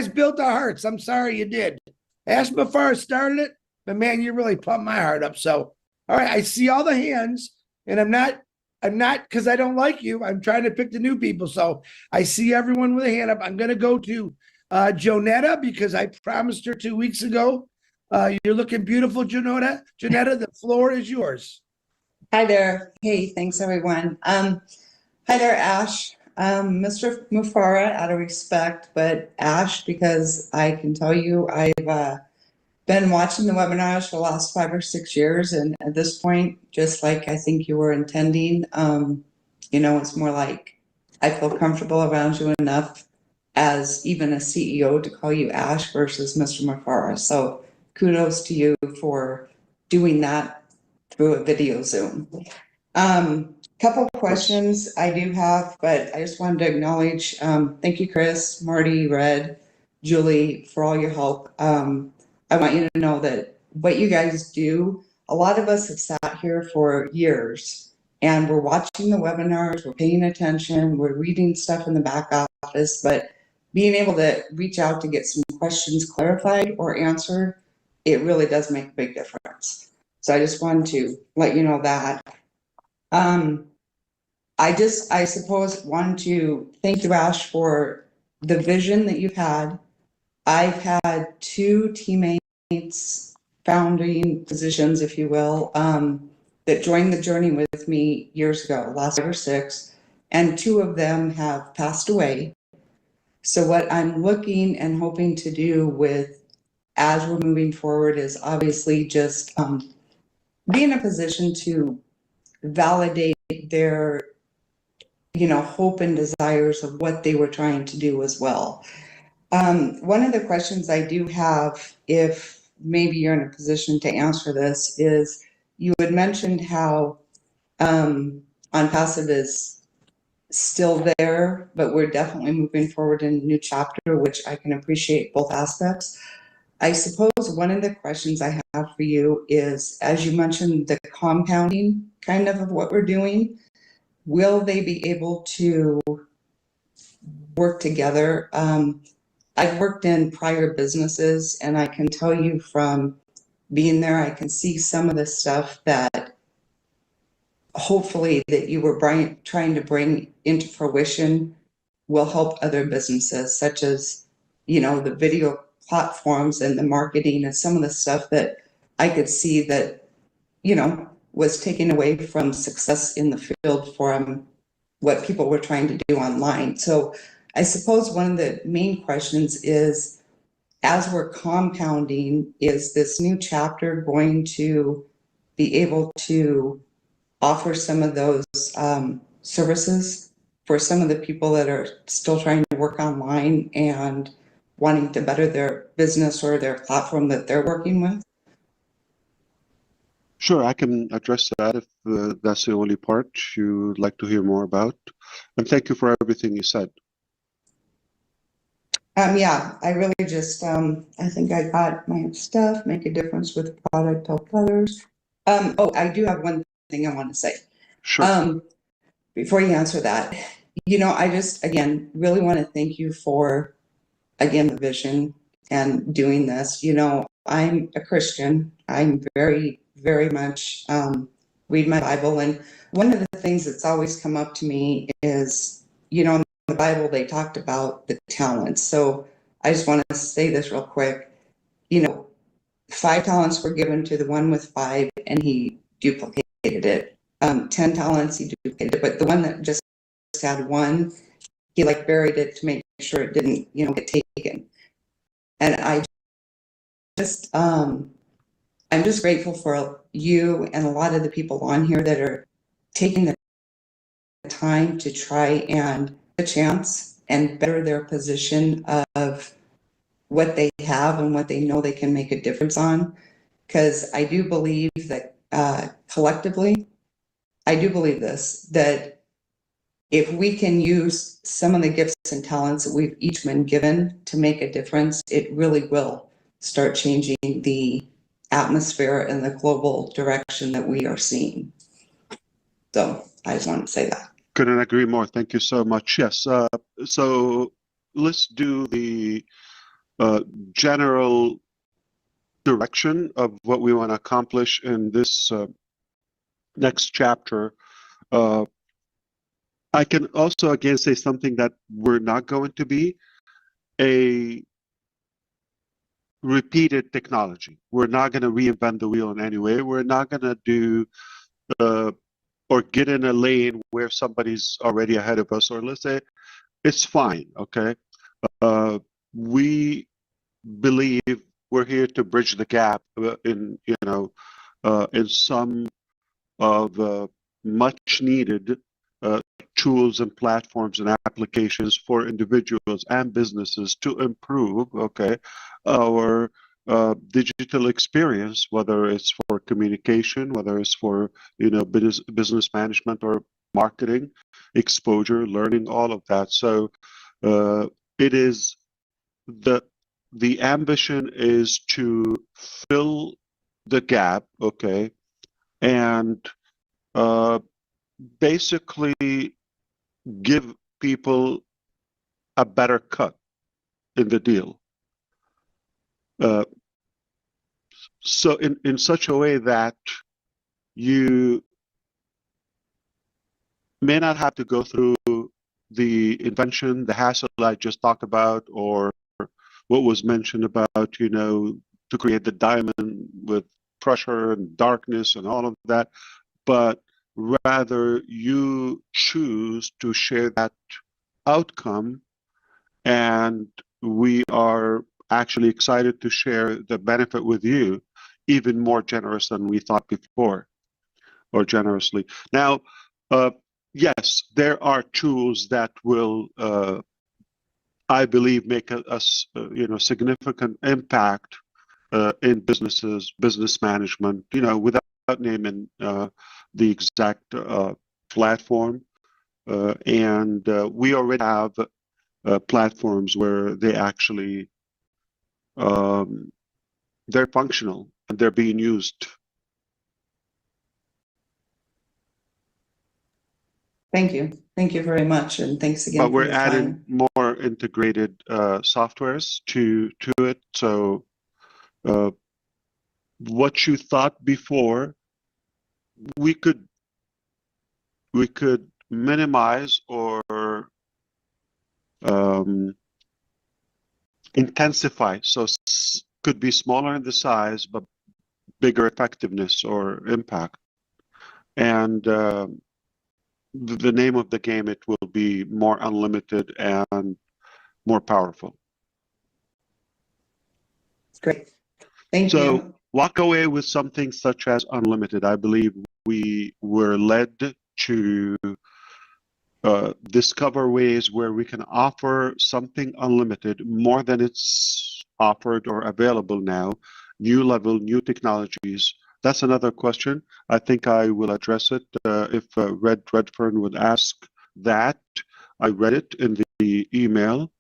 built our hearts. I'm sorry you did. ASH MUfreh started it, but man, you really pumped my heart up. So, all right, I see all the hands, and I'm not because I don't like you. I'm trying to pick the new people. So I see everyone with a hand up. I'm going to go to Jonetta, because I promised her 2 weeks ago. You're looking beautiful, Jonetta. Jonetta, the floor is yours. Hi there. Hey, thanks everyone. Hi there, Ash. Mr. Mufareh, out of respect, but Ash, because I can tell you I've been watching the webinars for the last 5 or 6 years, and at this point, just like I think you were intending, it's more like I feel comfortable around you enough as even a CEO to call you Ash versus Mr. Mufareh. So kudos to you for doing that through a video Zoom. Couple questions I do have, but I just wanted to acknowledge, thank you, Chris, Marty, Red, Julie, for all your help. I want you to know that what you guys do, a lot of us have sat here for years and we're watching the webinars, we're paying attention, we're reading stuff in the back office, but being able to reach out to get some questions clarified or answered, it really does make a big difference. So I just wanted to let you know that. I suppose, wanted to thank you, Ash, for the vision that you've had. I've had 2 teammates, founding physicians, if you will, that joined the journey with me years ago, last 5 or 6, and 2 of them have passed away. So what I'm looking and hoping to do with as we're moving forward is obviously just be in a position to validate their, hope and desires of what they were trying to do as well. One of the questions I do have, if maybe you're in a position to answer this, is you had mentioned how Onpassive is still there, but we're definitely moving forward in a new chapter, which I can appreciate both aspects. I suppose one of the questions I have for you is, as you mentioned, the compounding kind of what we're doing, will they be able to work together? I've worked in prior businesses, and I can tell you from being there, I can see some of the stuff that hopefully that you were trying to bring into fruition will help other businesses, such as, the video platforms and the marketing and some of the stuff that I could see that, was taken away from success in the field from what people were trying to do online. So I suppose one of the main questions is, as we're compounding, is this new chapter going to be able to offer some of those services for some of the people that are still trying to work online and wanting to better their business or their platform that they're working with? Sure, I can address that if that's the only part you'd like to hear more about. And thank you for everything you said. Yeah, I really just, I think I got my stuff, make a difference with the product, help others. I do have one thing I want to say. Sure. Before you answer that, I just, again, really want to thank you for, again, the vision and doing this. I'm a Christian. I'm very, very much read my Bible. And one of the things that's always come up to me is, in the Bible, they talked about the talents. So I just want to say this real quick. 5 talents were given to the one with 5, and he duplicated it. 10 talents, he duplicated it. But the one that just had 1, he buried it to make sure it didn't, get taken. And I just, I'm just grateful for you and a lot of the people on here that are taking the time to try and a chance and better their position of what they have and what they know they can make a difference on. Because I do believe that collectively, I do believe this, that if we can use some of the gifts and talents that we've each been given to make a difference, it really will start changing the atmosphere and the global direction that we are seeing. So I just wanted to say that. Couldn't agree more. Thank you so much. Yes. So let's do the general direction of what we want to accomplish in this next chapter. I can also again say something that we're not going to be a repeated technology. We're not going to reinvent the wheel in any way. We're not going to do or get in a lane where somebody's already ahead of us, or let's say it's fine. Okay. We believe we're here to bridge the gap in some of much needed tools and platforms and applications for individuals and businesses to improve, our digital experience, whether it's for communication, whether it's for business management or marketing, exposure, learning, all of that. So it is the ambition is to fill the gap, and basically give people a better cut in the deal. So in such a way that you may not have to go through the invention, the hassle I just talked about, or what was mentioned about, to create the diamond with pressure and darkness and all of that, but rather you choose to share that outcome, and we are actually excited to share the benefit with you, even more generous than we thought before, or generously. Now, yes, there are tools that will, I believe, make a significant impact in businesses, business management. Without naming the exact platform, and we already have platforms where they actually they're functional and they're being used. Thank you. Thank you very much. And thanks again But for we're your adding time. more integrated softwares to it. So what you thought before, we could minimize or intensify. So could be smaller in the size, but bigger effectiveness or impact. And the name of the game, it will be more unlimited and more powerful. Great. Thank So you. walk away with something such as unlimited. I believe we were led to discover ways where we can offer something unlimited more than it's offered or available now. New level, new technologies. That's another question. I think I will address it if Redfern would ask that. I read it in the email,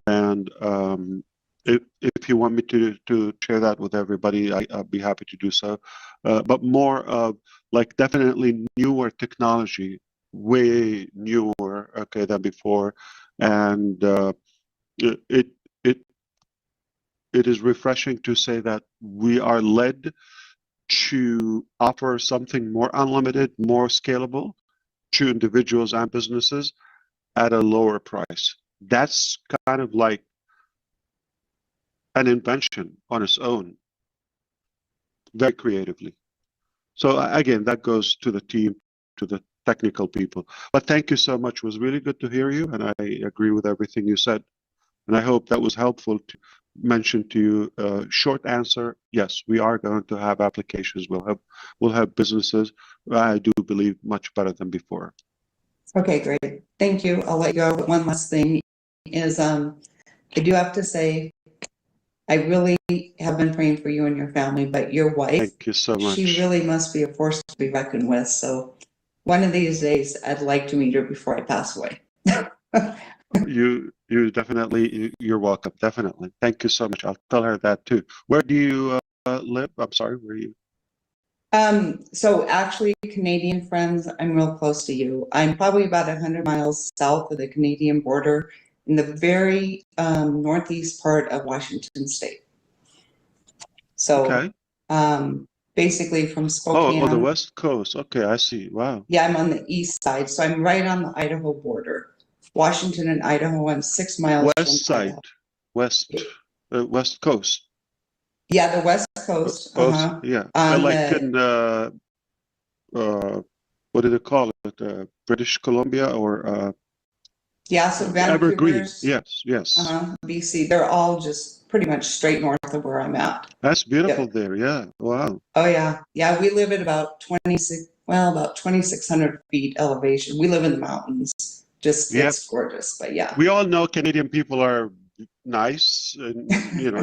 and if you want me to share that with everybody, I'll be happy to do so. But more of like definitely newer technology, way newer, okay, than before, and it is refreshing to say that we are led to offer something more unlimited, more scalable to individuals and businesses at a lower price. That's kind of like an invention on its own, very creatively. So again, that goes to the team, to the technical people. But thank you so much. It was really good to hear you, and I agree with everything you said. And I hope that was helpful to mention to you. Short answer: yes, we are going to have applications. We'll have businesses. I do believe much better than before. Okay, great. Thank you. I'll let you go. But one last thing is, I do have to say, I really have been praying for you and your family, but your wife, Thank you so much. she really must be a force to be reckoned with. So one of these days, I'd like to meet her before I pass away. You definitely, you're welcome. Definitely. Thank you so much. I'll tell her that too. Where do you live? I'm sorry, where are you? So actually, Canadian friends, I'm real close to you. I'm probably about 100 miles south of the Canadian border in the very northeast part of Washington State. So Okay. Basically from Spokane. Oh, the West Coast. Okay, I see. Wow. Yeah, I'm on the east side. So I'm right on the Idaho border. Washington and Idaho, I'm 6 miles West from side. Idaho. West Coast. Yeah, the West Coast. Yeah. On Like the, in what do they call it? British Columbia or yeah, so Evergreen. Vancouver's, Yes. BC, they're all just pretty much straight north of where I'm at. That's beautiful Yep. there. Yeah. Wow. Oh yeah. Yeah, we live at about 2,600 feet elevation. We live in the mountains. Just Yeah. it's gorgeous, but yeah. We all know Canadian people are nice, and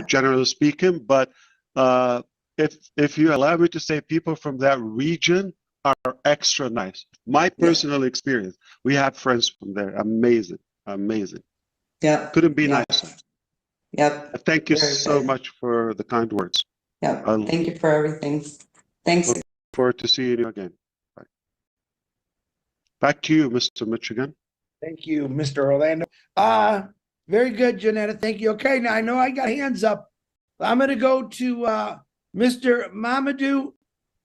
generally speaking, but if you allow me to say, people from that region are extra nice. My personal experience, we have friends from there. Amazing. Yeah. Couldn't be nicer. Yep. Thank you Very so good. much for the kind words. Yep. I Thank you for everything. Thanks. look forward to seeing you again. Bye. Back to you, Mr. Michigan. Thank you, Mr. Orlando. Very good, Janetta. Thank you. Okay, now I know I got hands up. I'm going to go to Mr. Mamadou,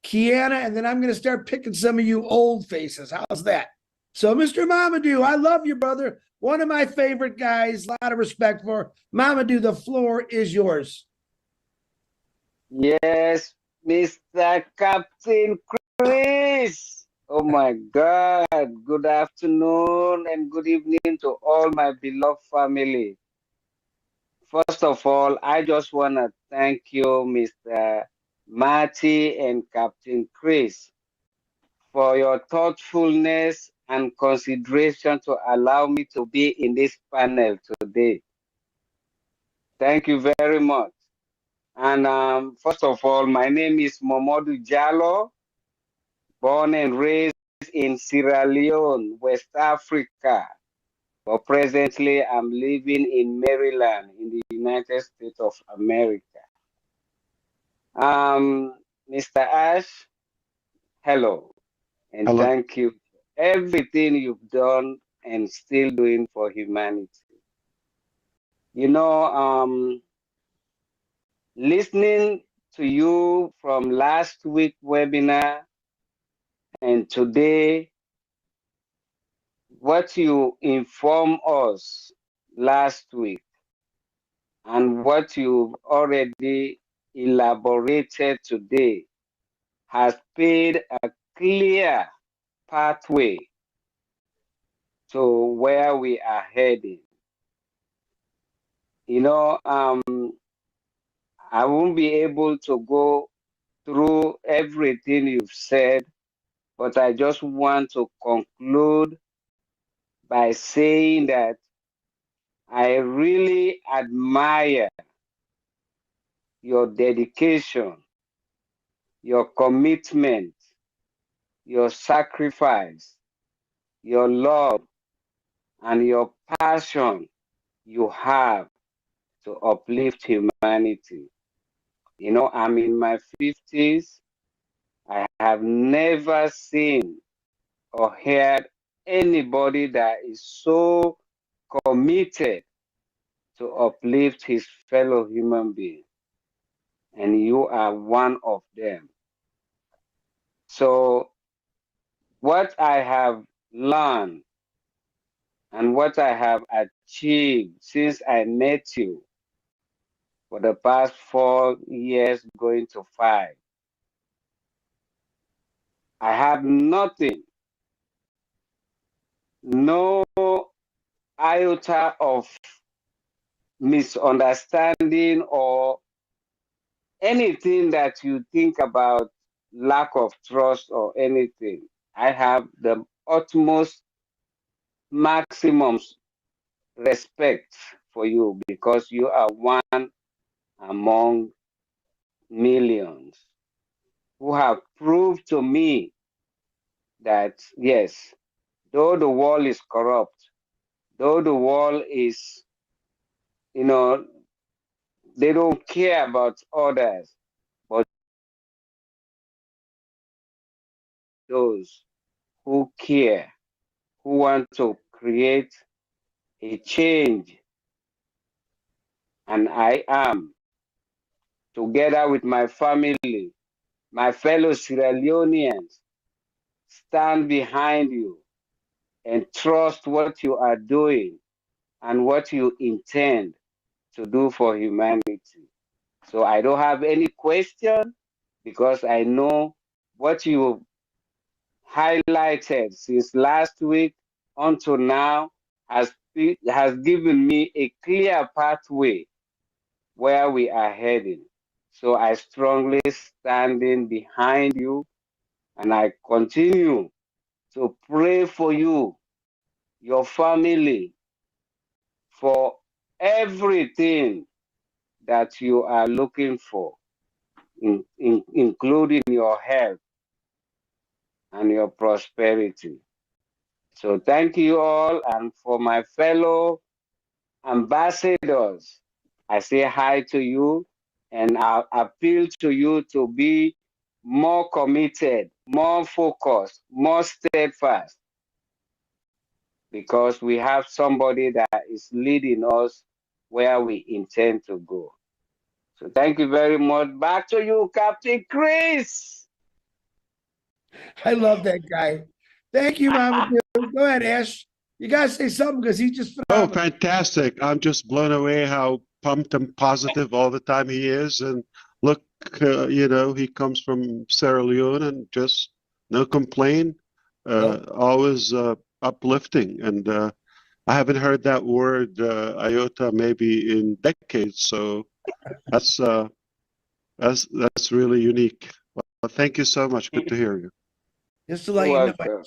Kiana, and then I'm going to start picking some of you old faces. How's that? So, Mr. Mamadou, I love you, brother. One of my favorite guys. A lot of respect for Mamadou. The floor is yours. Yes, Mr. Captain Chris. Oh my God. Good afternoon and good evening to all my beloved family. first of all, I just want to thank you, Mr. Marty and Captain Chris, for your thoughtfulness and consideration to allow me to be in this panel today. Thank you very much. And first of all, my name is Momodu Jallo, born and raised in Sierra Leone, West Africa. But presently, I'm living in Maryland in the United States of America. Mr. Ash, hello, and Hello. thank you for everything you've done and still doing for humanity. You know, listening to you from last week webinar and today, what you informed us last week and what you've already elaborated today has paid a clear pathway to where we are heading. You know, I won't be able to go through everything you've said, but I just want to conclude by saying that I really admire your dedication, your commitment, your sacrifice, your love, and your passion you have to uplift humanity. You know, I'm in my 50s. I have never seen or heard anybody that is so committed to uplift his fellow human being. And you are one of them. So what I have learned and what I have achieved since I met you for the past 4 years going to 5, I have nothing, no iota of misunderstanding or anything that you think about lack of trust or anything. I have the utmost maximum respect for you because you are one among millions who have proved to me that yes, though the world is corrupt, though the world is, you know, they don't care about others, but those who care, who want to create a change. And I am, together with my family, my fellow Sierra Leoneans, stand behind you and trust what you are doing and what you intend to do for humanity. So I don't have any question because I know what you highlighted since last week until now has given me a clear pathway where we are heading. So I strongly standing behind you, and I continue to pray for you, your family, for everything that you are looking for, including your health and your prosperity. So thank you all, and for my fellow ambassadors, I say hi to you, and I appeal to you to be more committed, more focused, more steadfast, because we have somebody that is leading us where we intend to go. So thank you very much. Back to you, Captain Chris. I love that guy. Thank you, Mama. Go ahead, Ash. You gotta say something because he just Oh, phenomenal. fantastic. I'm just blown away how pumped and positive all the time he is. And look, you know, he comes from Sierra Leone and just no complaint, always uplifting. And I haven't heard that word iota maybe in decades, so that's really unique. Well, thank you so much. Good to hear you. Just to let You're you know, welcome.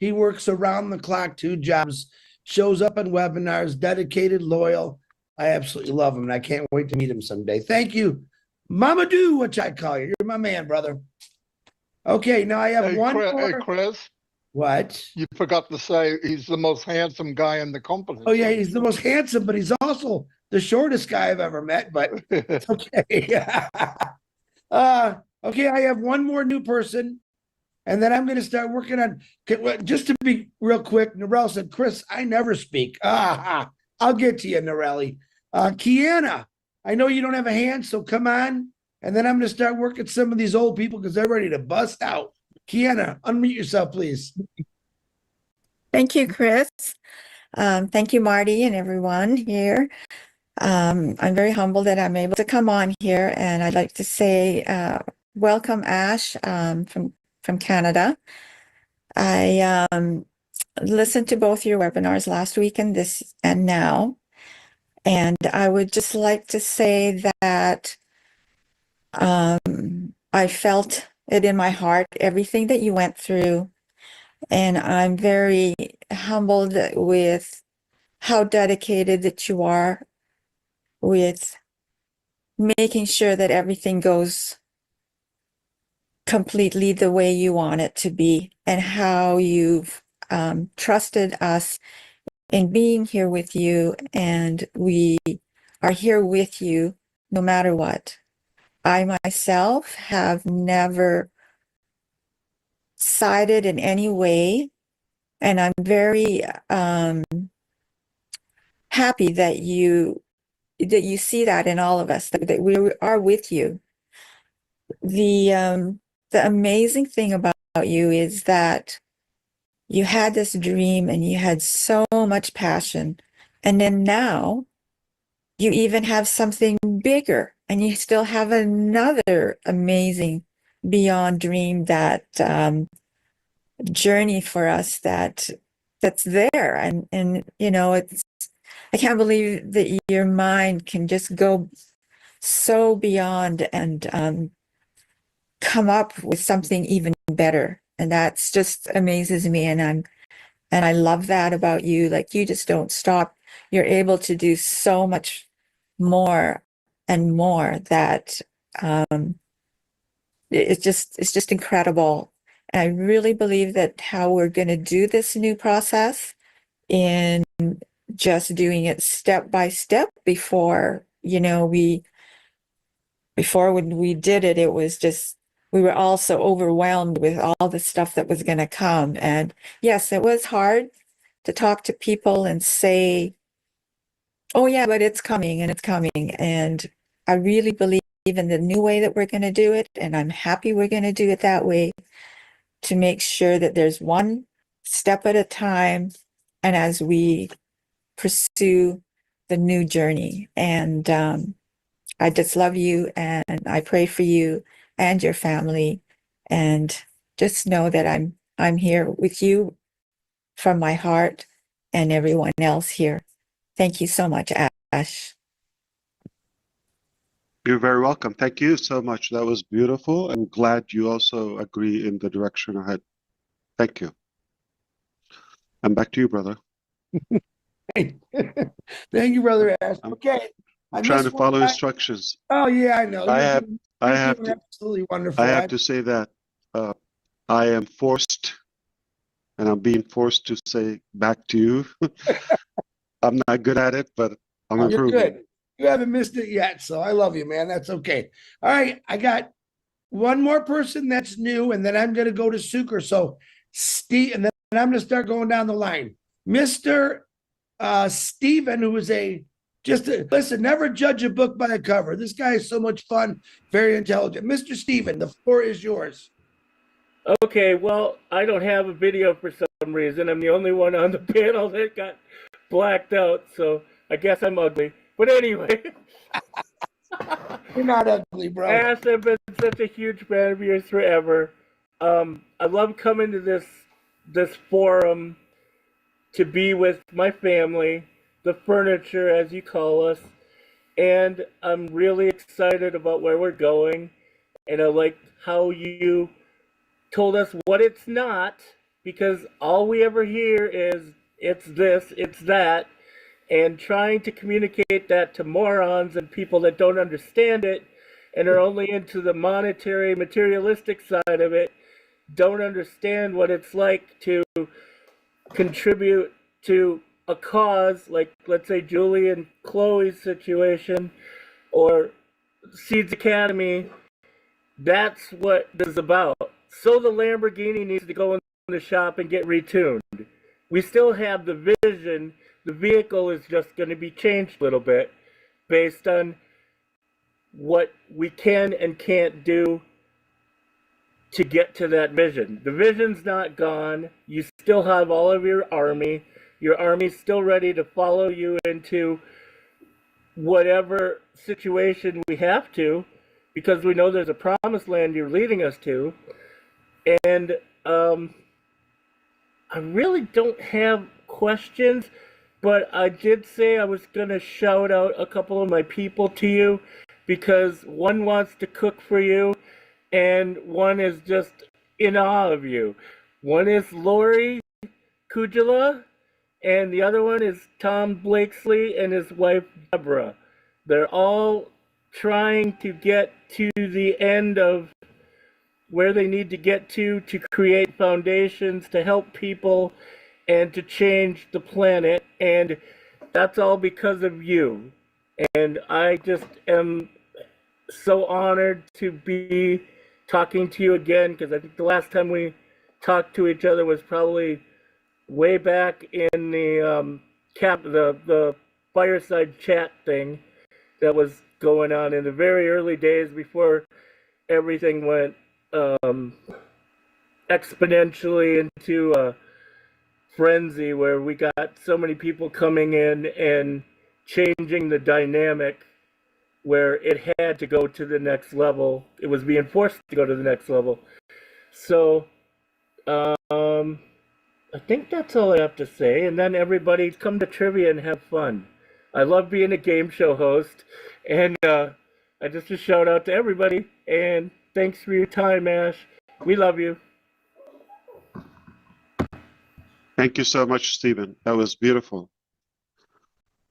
he works around the clock, 2 jobs, shows up in webinars, dedicated, loyal. I absolutely love him, and I can't wait to meet him someday. Thank you, Mamadou, which I call you. You're my man, brother. Okay, now I have Hey, one Chris, more. hey, Chris, What? you forgot to say he's the most handsome guy in the company. Oh yeah, he's the most handsome, but he's also the shortest guy I've ever met. But it's okay. Okay, I have one more new person, and then I'm going to start working on. Just to be real quick, Narelle said, "Chris, I never speak." I'll get to you, Narelli. Kiana, I know you don't have a hand, so come on. And then I'm going to start working some of these old people because they're ready to bust out. Kiana, unmute yourself, please. Thank you, Chris. Thank you, Marty, and everyone here. I'm very humbled that I'm able to come on here, and I'd like to say welcome, Ash, from Canada. I listened to both your webinars last week and this and now, and I would just like to say that I felt it in my heart, everything that you went through, and I'm very humbled with how dedicated that you are with making sure that everything goes completely the way you want it to be, and how you've trusted us in being here with you, and we are here with you no matter what. I myself have never sided in any way, and I'm very happy that you see that in all of us, that we are with you. The amazing thing about you is that you had this dream and you had so much passion, and then now you even have something bigger, and you still have another amazing beyond dream, that journey for us that's there, and you know, it's, I can't believe that your mind can just go so beyond and come up with something even better, and that's just amazes me, and I love that about you. Like, you just don't stop. You're able to do so much more and more, that it's just incredible. And I really believe that how we're going to do this new process, in just doing it step by step, before, you know, before when we did it, it was just, we were all so overwhelmed with all the stuff that was going to come. And yes, it was hard to talk to people and say, oh yeah, but it's coming and it's coming. And I really believe in the new way that we're going to do it. And I'm happy we're going to do it that way, to make sure that there's one step at a time, and as we pursue the new journey. And I just love you, and I pray for you and your family, and just know that I'm here with you from my heart, and everyone else here. Thank you so much, Ash. You're very welcome. Thank you so much. That was beautiful. I'm glad you also agree in the direction ahead. Thank you. And back to you, brother. Hey. Thank you, brother Ash. Okay. I'm trying to follow instructions. Oh yeah, I know. I have to absolutely wonderful. I have to say that I am forced, and I'm being forced to say back to you. I'm not good at it, but I'm improving. You're good. You haven't missed it yet, so I love you, man. That's okay. All right, I got one more person that's new, and then I'm going to go to Suker. So Steve, and then I'm going to start going down the line. Mr. Stephen, who is listen, never judge a book by a cover. This guy is so much fun, very intelligent. Mr. Stephen, the floor is yours. Okay, well, I don't have a video for some reason. I'm the only one on the panel that got blacked out, so I guess I'm ugly. But anyway. You're not ugly, bro. Ash, I've been such a huge fan of yours forever. I love coming to this forum to be with my family, the furniture, as you call us, and I'm really excited about where we're going. And I like how you told us what it's not, because all we ever hear is it's this, it's that, and trying to communicate that to morons and people that don't understand it and are only into the monetary, materialistic side of it, don't understand what it's like to contribute to a cause, like, let's say, Julie and Chloe's situation, or Seeds Academy. That's what this is about. So the Lamborghini needs to go in the shop and get retuned. We still have the vision. The vehicle is just going to be changed a little bit based on what we can and can't do to get to that vision. The vision's not gone. You still have all of your army. Your army's still ready to follow you into whatever situation we have to, because we know there's a promised land you're leading us to. And I really don't have questions, but I did say I was going to shout out a couple of my people to you, because one wants to cook for you and one is just in awe of you. One is Lori Kujala, and the other one is Tom Blakesley and his wife Deborah. They're all trying to get to the end of where they need to get to create foundations to help people and to change the planet, and that's all because of you. And I just am so honored to be talking to you again, because I think the last time we talked to each other was probably way back in the the fireside chat thing that was going on in the very early days before everything went exponentially into a frenzy, where we got so many people coming in and changing the dynamic, where it had to go to the next level. It was being forced to go to the next level. So I think that's all I have to say. And then everybody come to trivia and have fun. I love being a game show host. And I just a shout out to everybody. And thanks for your time, Ash. We love you. Thank you so much, Stephen. That was beautiful.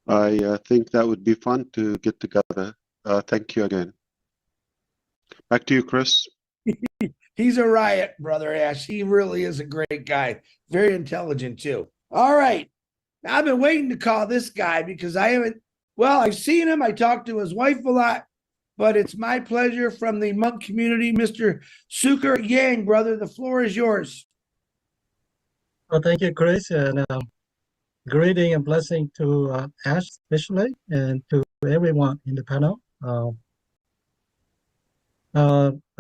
I think that would be fun to get together. Thank you again. Back to you, Chris. He's a riot, Brother Ash. He really is a great guy. Very intelligent, too. All right. Now, I've been waiting to call this guy because I've seen him. I talked to his wife a lot, but it's my pleasure from the monk community, Mr. Suker Yang, brother. The floor is yours. Well, thank you, Chris, and greeting and blessing to Ash especially, and to everyone in the panel.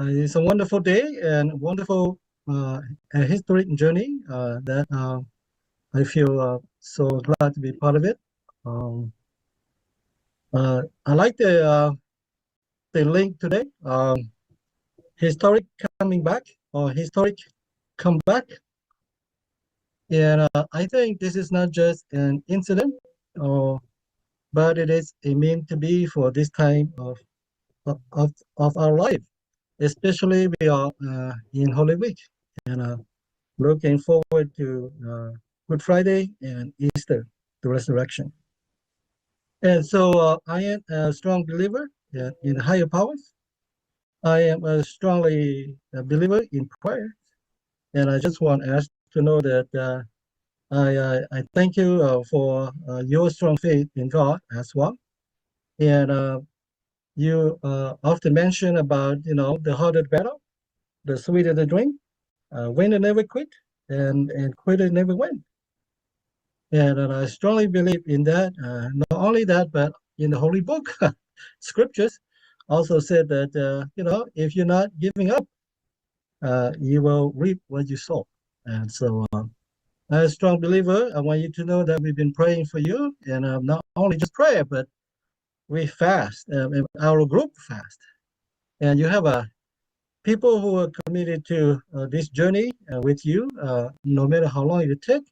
It's a wonderful day and wonderful historic journey that I feel so glad to be part of it. I like the link today, historic coming back, or historic comeback. And I think this is not just an incident, but it is a meant to be for this time of our life. Especially we are in Holy Week, and looking forward to Good Friday and Easter, the resurrection. And so I am a strong believer in higher powers. I am a strongly believer in prayer. And I just want Ash to know that I thank you for your strong faith in God as well. And you often mention about, the harder the battle, the sweeter the drink, win and never quit, and quit and never win. And I strongly believe in that. Not only that, but in the Holy Book, scriptures also said that, if you're not giving up, you will reap what you sow. And so as a strong believer, I want you to know that we've been praying for you, and not only just prayer, but we fast, our group fast. And you have people who are committed to this journey with you, no matter how long it takes.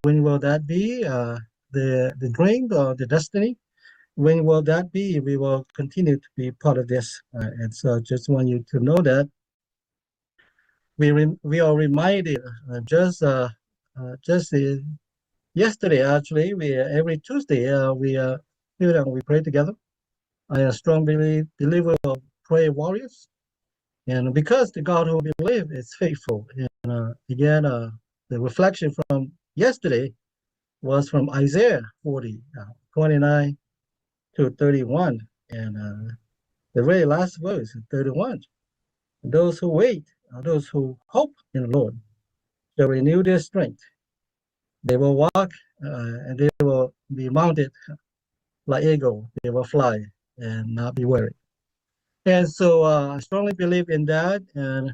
When will that be? The dream or the destiny? When will that be? We will continue to be part of this. And so just want you to know that we are reminded just yesterday, actually, we every Tuesday we pray together. I am a strong believer of prayer warriors. And because the God who we believe is faithful. And again, the reflection from yesterday was from Isaiah 40, 29 to 31. And the very last verse, 31. Those who wait, those who hope in the Lord, shall renew their strength. They will walk and they will be mounted like eagle. They will fly and not be weary. And so I strongly believe in that, and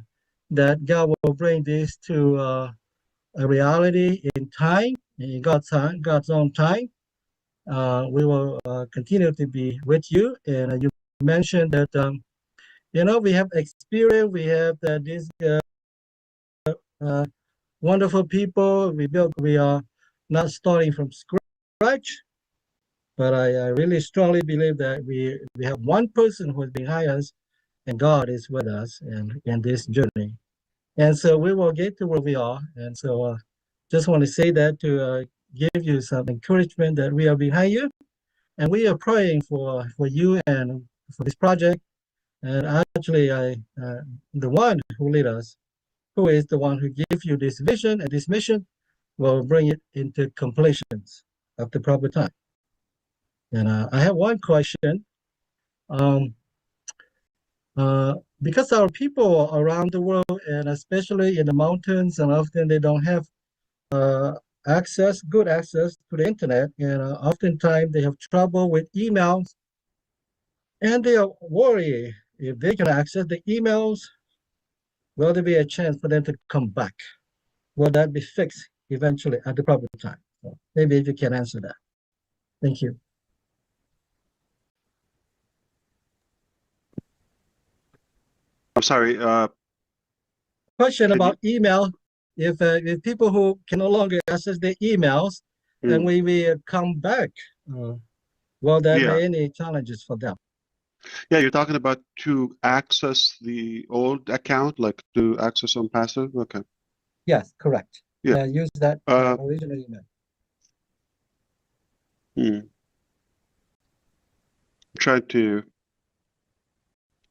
that God will bring this to a reality in time, in God's time, God's own time. We will continue to be with you. And you mentioned that, we have experience, we have these wonderful people we are not starting from scratch, but I really strongly believe that we have one person who is behind us, and God is with us in this journey. And so we will get to where we are. And so just want to say that to give you some encouragement that we are behind you, and we are praying for you and for this project. And actually, the one who lead us, who is the one who gives you this vision and this mission, will bring it into completion at the proper time. And I have one question. Because our people around the world, and especially in the mountains, and often they don't have good access to the internet, and oftentimes they have trouble with emails, and they are worried if they can access the emails, will there be a chance for them to come back? Will that be fixed eventually at the proper time? So maybe if you can answer that. Thank you. I'm sorry. Question about email. If people who can no longer access their emails, and we come back, will there be any challenges for them? Yeah, you're talking about to access the old account, like to access Onpassive? Okay. Yes, correct. Yeah. Use that original email. Trying to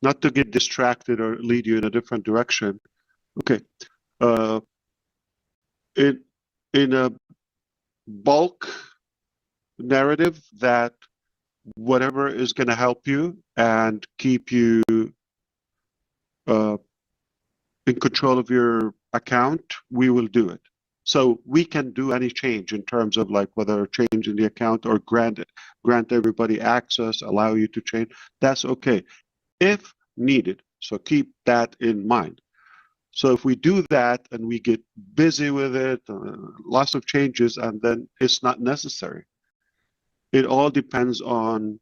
not to get distracted or lead you in a different direction. Okay. In a bulk narrative, that whatever is going to help you and keep you in control of your account, we will do it. So we can do any change in terms of like whether change in the account or grant everybody access, allow you to change. That's okay if needed. So keep that in mind. So if we do that and we get busy with it, lots of changes, and then it's not necessary. It all depends on,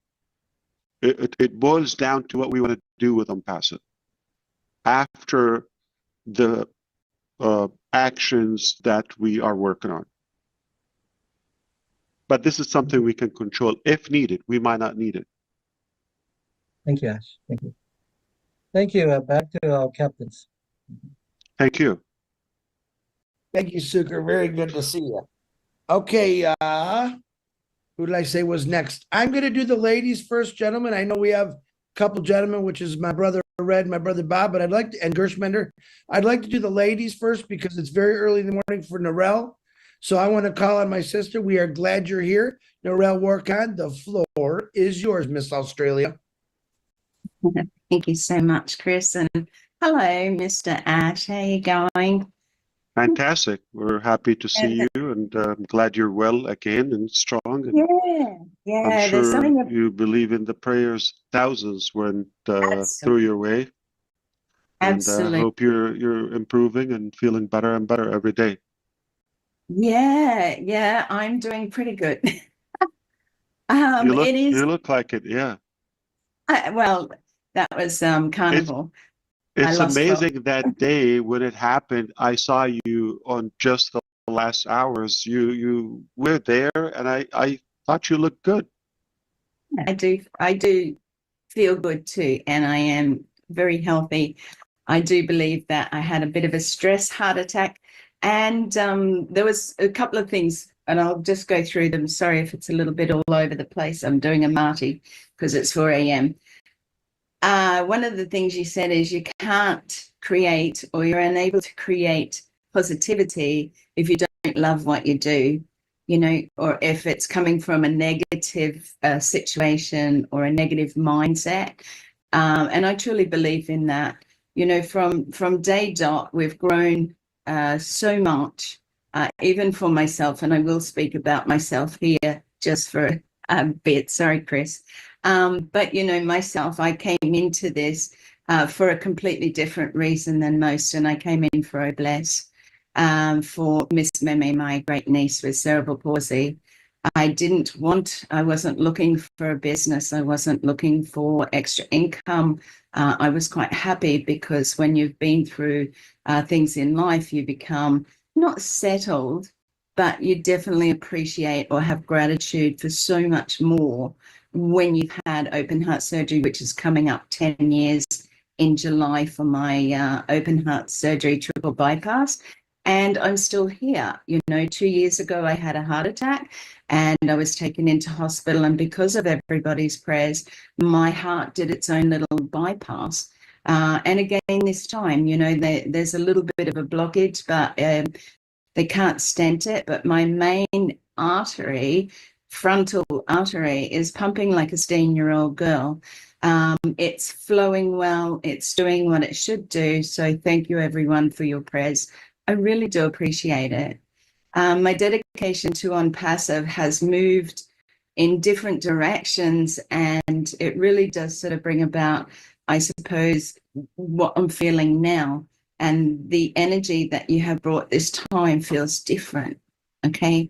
it boils down to what we want to do with Onpassive after the actions that we are working on. But this is something we can control if needed. We might not need it. Thank you, Ash. Thank you. Thank you. Back to our captains. Thank you. Thank you, Suker. Very good to see you. Okay, who did I say was next? I'm going to do the ladies first, gentlemen. I know we have a couple gentlemen, which is my brother Red, my brother Bob, but I'd like to, and Gershmender. I'd like to do the ladies first because it's very early in the morning for Narelle. So I want to call on my sister. We are glad you're here. Narelle Warkhan, the floor is yours, Miss Australia. Thank you so much, Chris. And hello, Mr. Ash. How are you going? Fantastic. We're happy to see you, and I'm glad you're well again and strong. And yeah. I'm sure you believe in the prayers thousands went through your way. Absolutely. And I hope you're improving and feeling better and better every day. Yeah, I'm doing pretty good. You look like it, yeah. Well, that was Carnival. It's amazing that day when it happened. I saw you on just the last hours. You were there, and I thought you looked good. I do feel good too, and I am very healthy. I do believe that I had a bit of a stress heart attack, and there was a couple of things, and I'll just go through them. Sorry if it's a little bit all over the place. I'm doing a Marty because it's 4 a.m. One of the things you said is you can't create, or you're unable to create positivity if you don't love what you do, you know, or if it's coming from a negative situation or a negative mindset. And I truly believe in that. You know, from day dot, we've grown so much, even for myself, and I will speak about myself here just for a bit. Sorry, Chris. But, you know, myself, I came into this for a completely different reason than most, and I came in for Obless, for Miss Meme, my great niece with cerebral palsy. I wasn't looking for a business. I wasn't looking for extra income. I was quite happy because when you've been through things in life, you become not settled, but you definitely appreciate or have gratitude for so much more when you've had open heart surgery, which is coming up 10 years in July for my open heart surgery triple bypass. And I'm still here. You know, 2 years ago, I had a heart attack and I was taken into hospital. And because of everybody's prayers, my heart did its own little bypass. And again, this time, you know, there's a little bit of a blockage, but they can't stent it. But my main artery, frontal artery, is pumping like a 16-year-old girl. It's flowing well. It's doing what it should do. So thank you, everyone, for your prayers. I really do appreciate it. My dedication to Onpassive has moved in different directions, and it really does sort of bring about, I suppose, what I'm feeling now. And the energy that you have brought this time feels different, okay?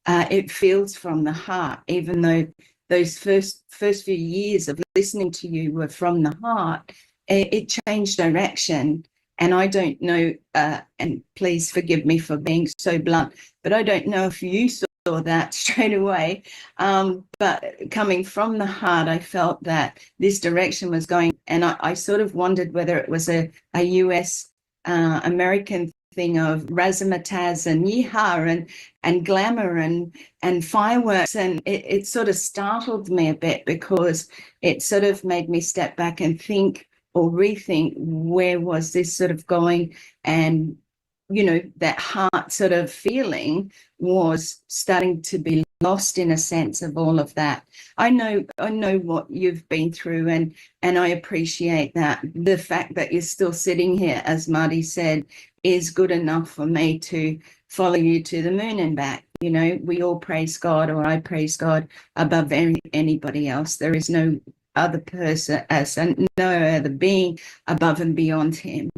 It feels from the heart, even though those first few years of listening to you were from the heart, it changed direction. And I don't know, and please forgive me for being so blunt, but I don't know if you saw that straight away. But coming from the heart, I felt that this direction was going, and I sort of wondered whether it was a US American thing of razzmatazz and yeehaw and glamour and fireworks. And it sort of startled me a bit because it sort of made me step back and think, or rethink, where was this sort of going? And, you know, that heart sort of feeling was starting to be lost in a sense of all of that. I know what you've been through, and I appreciate that. The fact that you're still sitting here, as Marty said, is good enough for me to follow you to the moon and back. You know, we all praise God, or I praise God above anybody else. There is no other person, no other being above and beyond him.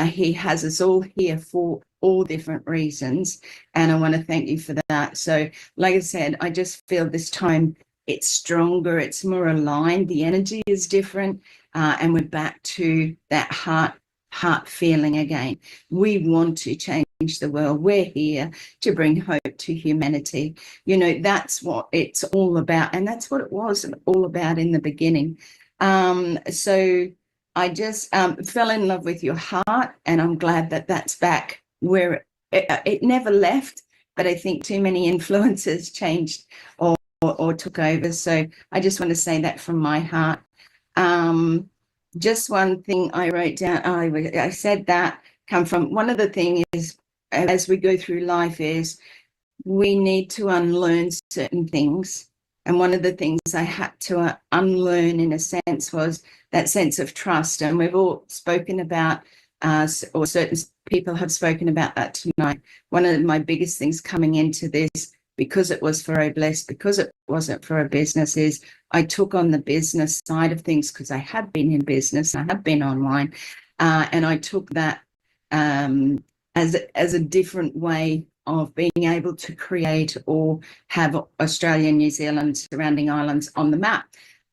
He has us all here for all different reasons, and I want to thank you for that. So, like I said, I just feel this time it's stronger, it's more aligned, the energy is different, and we're back to that heart feeling again. We want to change the world. We're here to bring hope to humanity. You know, that's what it's all about, and that's what it was all about in the beginning. So I just fell in love with your heart, and I'm glad that that's back where it never left, but I think too many influences changed or took over. So I just want to say that from my heart. Just one thing I wrote down, I said that come from, one of the things is, as we go through life, is we need to unlearn certain things. And one of the things I had to unlearn, in a sense, was that sense of trust. And we've all spoken about, or certain people have spoken about that tonight. One of my biggest things coming into this, because it was for Obless, because it wasn't for a business, is I took on the business side of things because I have been in business, I have been online, and I took that as a different way of being able to create or have Australia, New Zealand, surrounding islands on the map.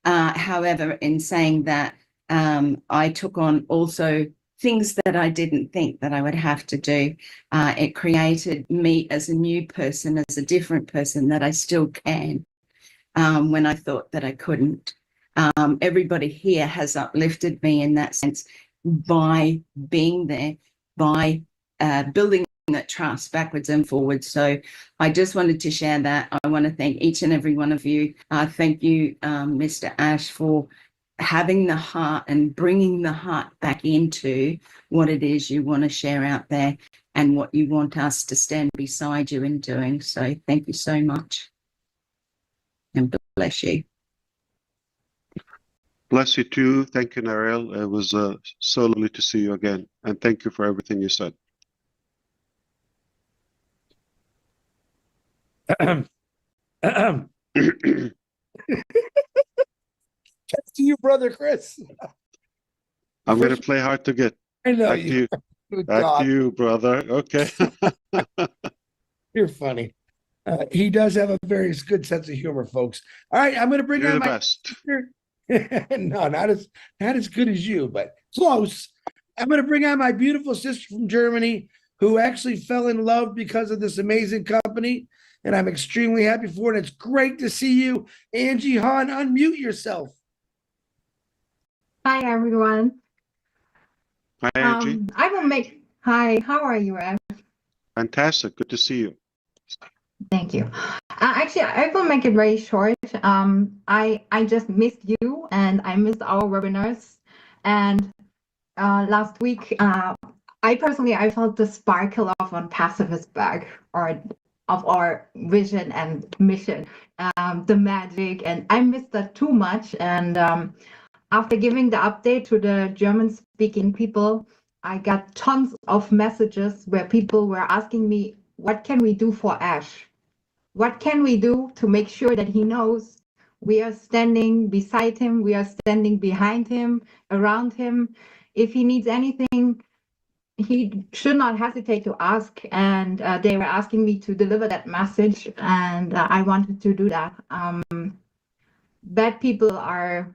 However, in saying that, I took on also things that I didn't think that I would have to do. It created me as a new person, as a different person that I still can when I thought that I couldn't. Everybody here has uplifted me in that sense by being there, by building that trust backwards and forwards. So I just wanted to share that. I want to thank each and every one of you. Thank you, Mr. Ash, for having the heart and bringing the heart back into what it is you want to share out there and what you want us to stand beside you in doing. So thank you so much. And bless you. Bless you too. Thank you, Narelle. It was so lovely to see you again. And thank you for everything you said. To you, brother Chris. I'm going to play hard to get. I know Back to you. Good Back God. to you, brother. Okay. You're funny. He does have a very good sense of humor, folks. All right, I'm going to bring You're on the my best. no, not as good as you, but close. I'm going to bring on my beautiful sister from Germany, who actually fell in love because of this amazing company, and I'm extremely happy for it. It's great to see you, Angie Hahn. Unmute yourself. Hi, everyone. Hi, Angie. I will make. Hi, how are you, Ash? Fantastic. Good to see you. Thank you. Actually, I will make it very short. I just missed you and I missed our webinars. And last week, I felt the sparkle of Onpassive is back, or of our vision and mission, the magic, and I missed that too much. And after giving the update to the German-speaking people, I got tons of messages where people were asking me, what can we do for Ash? What can we do to make sure that he knows we are standing beside him, we are standing behind him, around him. If he needs anything, he should not hesitate to ask. And they were asking me to deliver that message, and I wanted to do that. Bad people are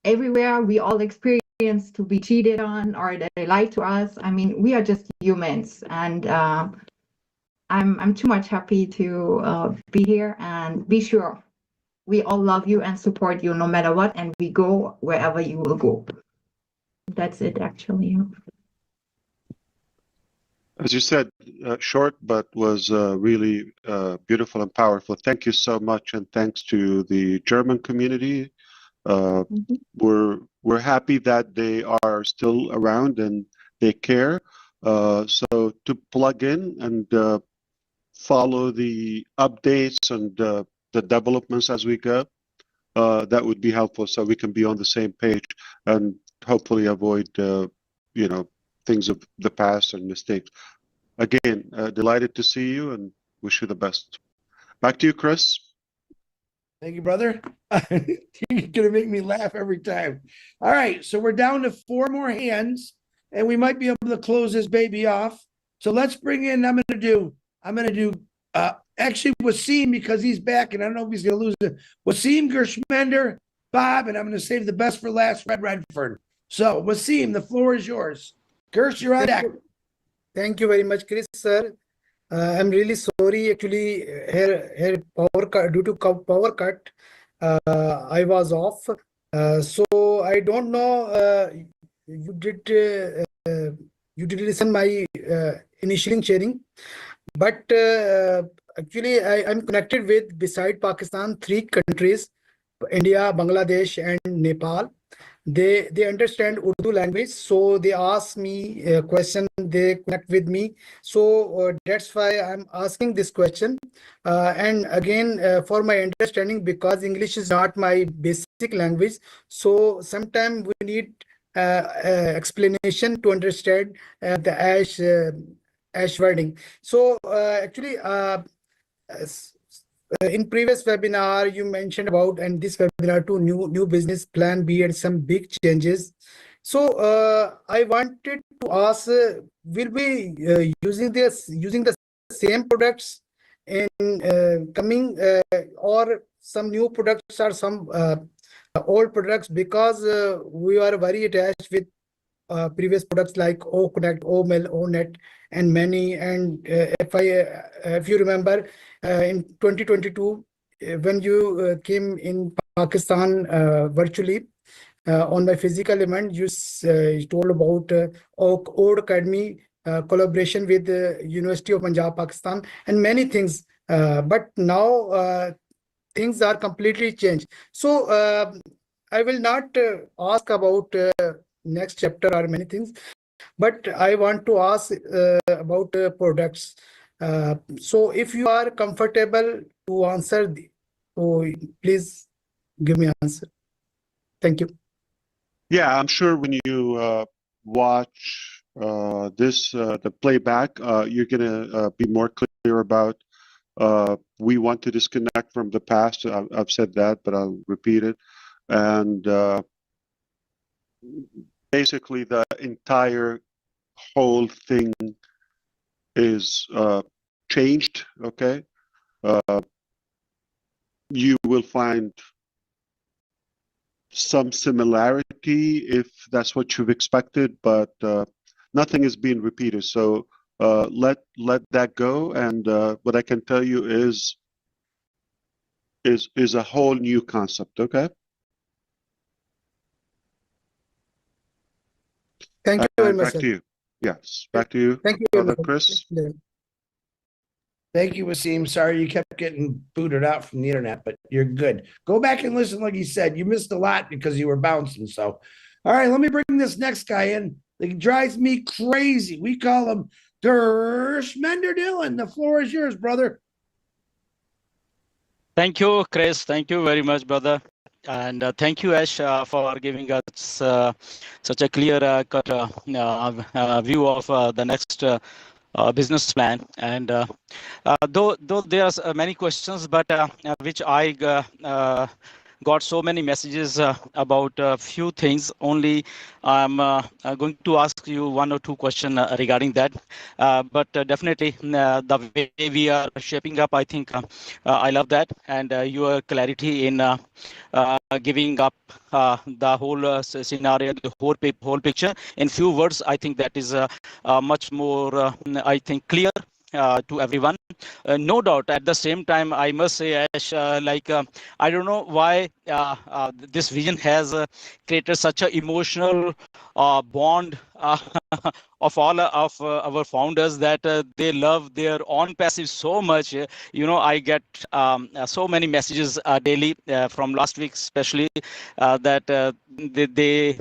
everywhere. We all experience to be cheated on or that they lie to us. I mean, we are just humans, and I'm too much happy to be here, and be sure we all love you and support you no matter what, and we go wherever you will go. That's it, actually. As you said, short, but was really beautiful and powerful. Thank you so much. And thanks to the German community. We're happy that they are still around and they care. So to plug in and follow the updates and the developments as we go, that would be helpful so we can be on the same page and hopefully avoid things of the past and mistakes. Again, delighted to see you and wish you the best. Back to you, Chris. Thank you, brother. You're going to make me laugh every time. All right, so we're down to 4 more hands, and we might be able to close this baby off. So let's bring in, I'm going to do actually Wasim, because he's back, and I don't know if he's going to lose it. Wasim, Gershmender, Bob, and I'm going to save the best for last, Red Redford. So Wasim, the floor is yours. Gersh, you're on deck. Thank you very much, Chris, sir. I'm really sorry. Actually, here power cut, due to power cut, I was off. So I don't know. You did listen my initial sharing, but actually I'm connected with, beside Pakistan, 3 countries: India, Bangladesh, and Nepal. They understand Urdu language, so they ask me a question, they connect with me. So that's why I'm asking this question. And again, for my understanding, because English is not my basic language, so sometimes we need explanation to understand the ASH wording. So actually, in previous webinar, you mentioned about, and this webinar too, new business plan B and some big changes. So I wanted to ask, will we using the same products in coming, or some new products or some old products, because we are very attached with previous products like O Connect, O Mail, O Net, and many. And if you remember, in 2022, when you came in Pakistan virtually on my physical event, you told about Ode Academy collaboration with the University of Punjab, Pakistan, and many things. But now things are completely changed. So I will not ask about next chapter or many things, but I want to ask about products. So if you are comfortable to answer, so please give me an answer. Thank you. Yeah, I'm sure when you watch the playback, you're gonna be more clear about we want to disconnect from the past. I've said that, but I'll repeat it. And basically, the entire whole thing is changed. Okay, you will find some similarity if that's what you've expected, but nothing is being repeated. So let that go. And what I can tell you is a whole new concept. Okay. Thank you very much, Back sir. to you. Yes, back to you. Thank you very much, Chris. Thank you, Wasim. Sorry you kept getting booted out from the internet, but you're good. Go back and listen, like you said. You missed a lot because you were bouncing. So, all right, let me bring this next guy in. He drives me crazy. We call him Dershmender Dillon. The floor is yours, brother. Thank you, Chris. Thank you very much, brother. And thank you, Ash, for giving us such a clear cut view of the next business plan. And though there are many questions, but which I got so many messages about a few things. Only I'm going to ask you one or two questions regarding that. But definitely the way we are shaping up, I think I love that. And your clarity in giving up the whole scenario, the whole picture in few words, I think that is much more, I think, clear to everyone. No doubt. At the same time, I must say, Ash, I don't know why this vision has created such an emotional bond of all of our founders that they love their Onpassive so much. I get so many messages daily from last week, especially that they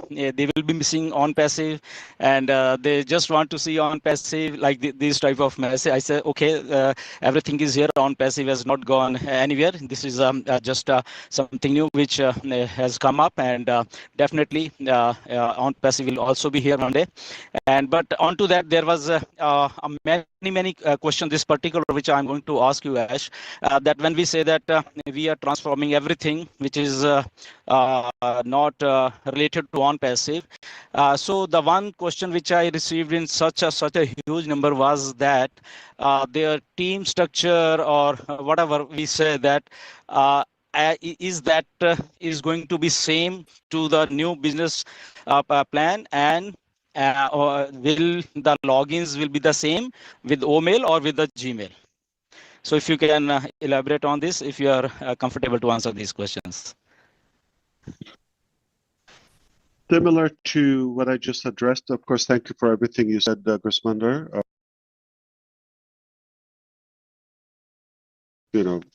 will be missing Onpassive, and they just want to see Onpassive, like this type of message. I say, okay, everything is here. Onpassive has not gone anywhere. This is just something new which has come up, and definitely Onpassive will also be here one day. And but onto that, there was many questions. This particular which I'm going to ask you, Ash, that when we say that we are transforming everything which is not related to Onpassive. So the one question which I received in such a huge number was that their team structure, or whatever we say, that is going to be same to the new business plan, and or will the logins will be the same with OMail or with the Gmail? So if you can elaborate on this, if you are comfortable to answer these questions. Similar to what I just addressed, of course, thank you for everything you said, Grismander.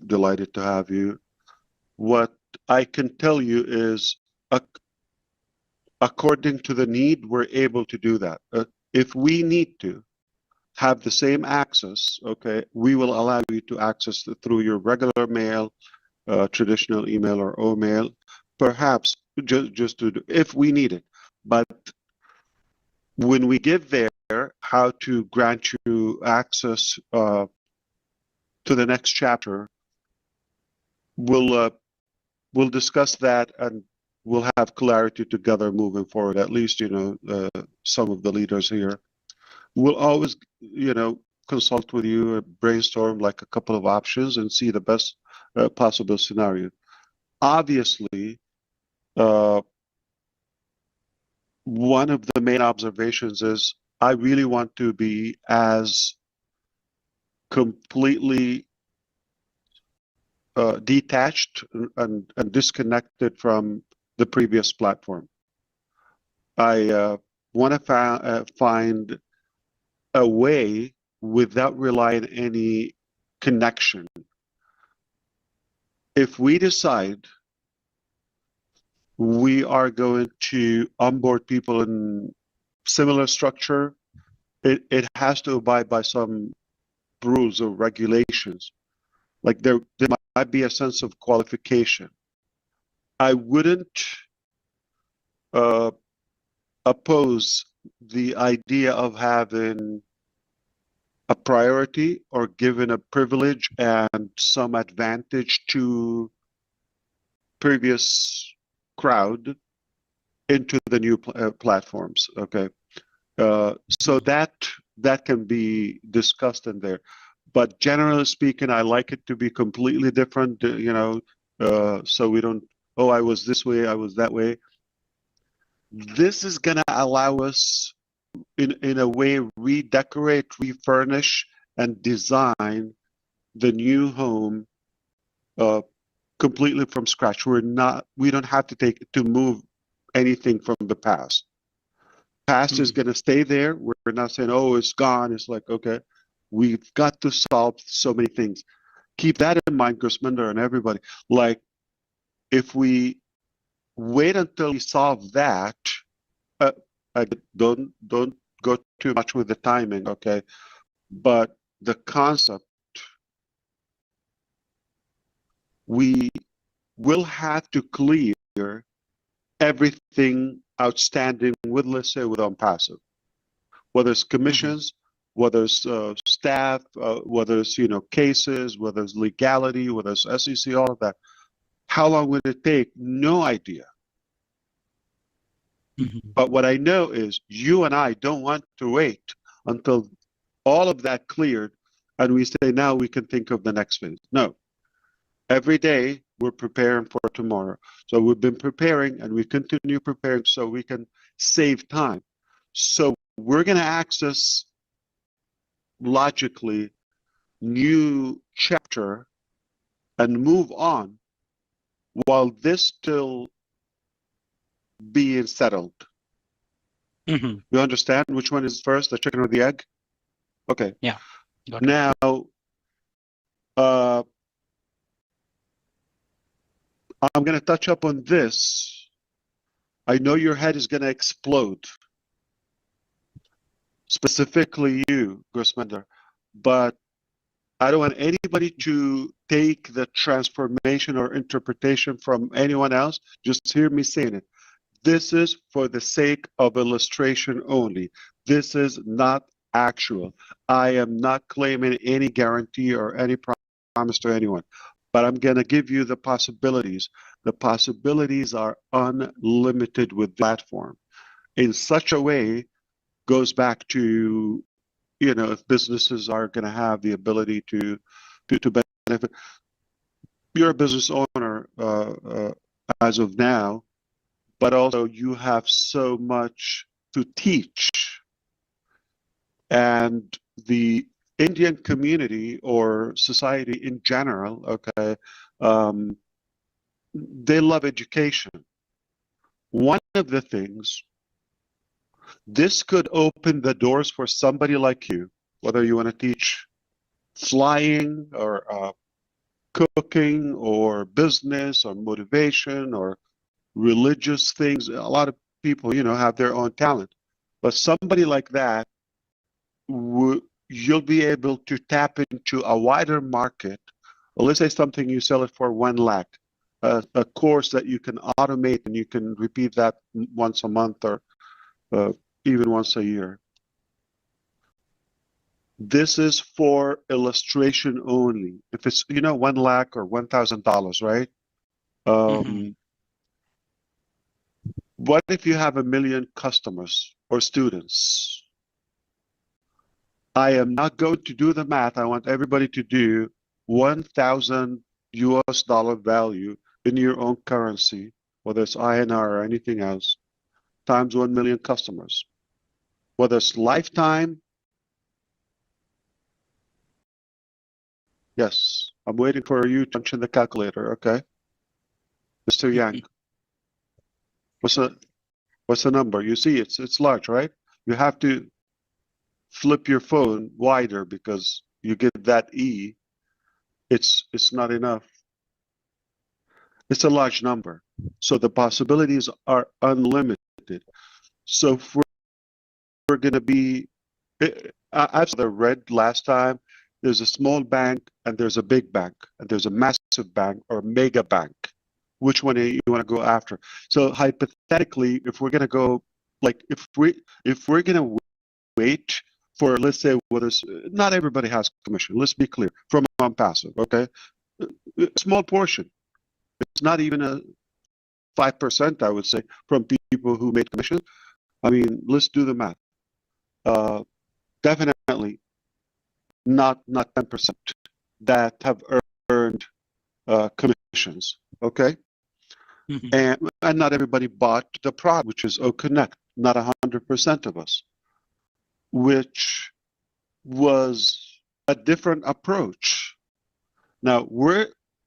Delighted to have you. What I can tell you is, according to the need, we're able to do that. If we need to have the same access, okay, we will allow you to access through your regular mail, traditional email or O-mail, perhaps just to do, if we need it. But when we get there, how to grant you access to the next chapter, we'll discuss that, and we'll have clarity together moving forward. At least, some of the leaders here will always, consult with you, brainstorm like a couple of options, and see the best possible scenario. Obviously, one of the main observations is I really want to be as completely detached and disconnected from the previous platform. I want to find a way without relying on any connection. If we decide we are going to onboard people in similar structure, it has to abide by some rules or regulations. Like there might be a sense of qualification. I wouldn't oppose the idea of having a priority or given a privilege and some advantage to previous crowd into the new platforms. Okay, so that can be discussed in there, but generally speaking, I like it to be completely different. So we don't. Oh, I was this way. I was that way. This is gonna allow us, in a way, redecorate, refurnish, and design the new home completely from scratch. We don't have to move anything from the past. Past is going to stay there. We're not saying, oh, it's gone. It's like, okay, we've got to solve so many things. Keep that in mind, Gusminder and everybody. Like, if we wait until we solve that, don't go too much with the timing, okay? But the concept, we will have to clear everything outstanding with, let's say, with Onpassive, whether it's commissions, whether it's staff, whether it's cases, whether it's legality, whether it's SEC, all of that. How long would it take? No idea. But what I know is you and I don't want to wait until all of that cleared and we say, now we can think of the next phase. No. Every day we're preparing for tomorrow. So we've been preparing and we continue preparing so we can save time. So we're going to access logically new chapter and move on while this still being settled. You understand which one is first, the chicken or the egg? Okay. Yeah. Now, I'm going to touch up on this. I know your head is going to explode, specifically you, Gusminder, but I don't want anybody to take the transformation or interpretation from anyone else. Just hear me saying it. This is for the sake of illustration only. This is not actual. I am not claiming any guarantee or any promise to anyone, but I'm going to give you the possibilities. The possibilities are unlimited with the platform. In such a way, goes back to, if businesses are going to have the ability to benefit. You're a business owner as of now, but also you have so much to teach. And the Indian community or society in general, okay, they love education. One of the things, this could open the doors for somebody like you, whether you want to teach flying or cooking or business or motivation or religious things. A lot of people, have their own talent. But somebody like that, you'll be able to tap into a wider market. Well, let's say something you sell it for 1 lakh, a course that you can automate and you can repeat that once a month or even once a year. This is for illustration only. If it's 1 lakh or $1,000, right? What if you have 1 million customers or students? I am not going to do the math. I want everybody to do $1,000 value in your own currency, whether it's INR or anything else, times 1 million customers. Whether it's lifetime. Yes, I'm waiting for you to punch in the calculator, okay? Mr. Yang. What's the number? You see it's large, right? You have to flip your phone wider because you get that E. It's not enough. It's a large number. So the possibilities are unlimited. So if we're going to be, I saw the red last time, there's a small bank and there's a big bank and there's a massive bank or mega bank. Which one you want to go after? So hypothetically, if we're going to go, like if we're going to wait for, let's say, not everybody has commission. Let's be clear, from Onpassive, okay? A small portion. It's not even a 5%, I would say, from people who made commission. I mean, let's do the math. Definitely not 10% that have earned commissions, okay? And not everybody bought the product, which is OConnect, not 100% of us, which was a different approach. Now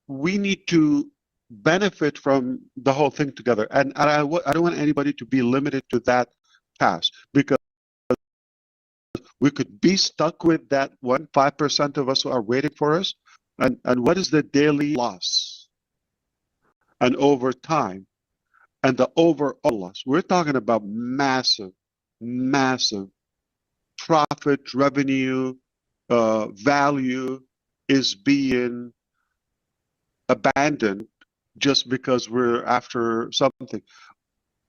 we need to benefit from the whole thing together, and I don't want anybody to be limited to that path, because we could be stuck with that 5% of us who are waiting for us, and what is the daily loss? And over time, and the overall loss, we're talking about massive profit, revenue, value is being abandoned just because we're after something.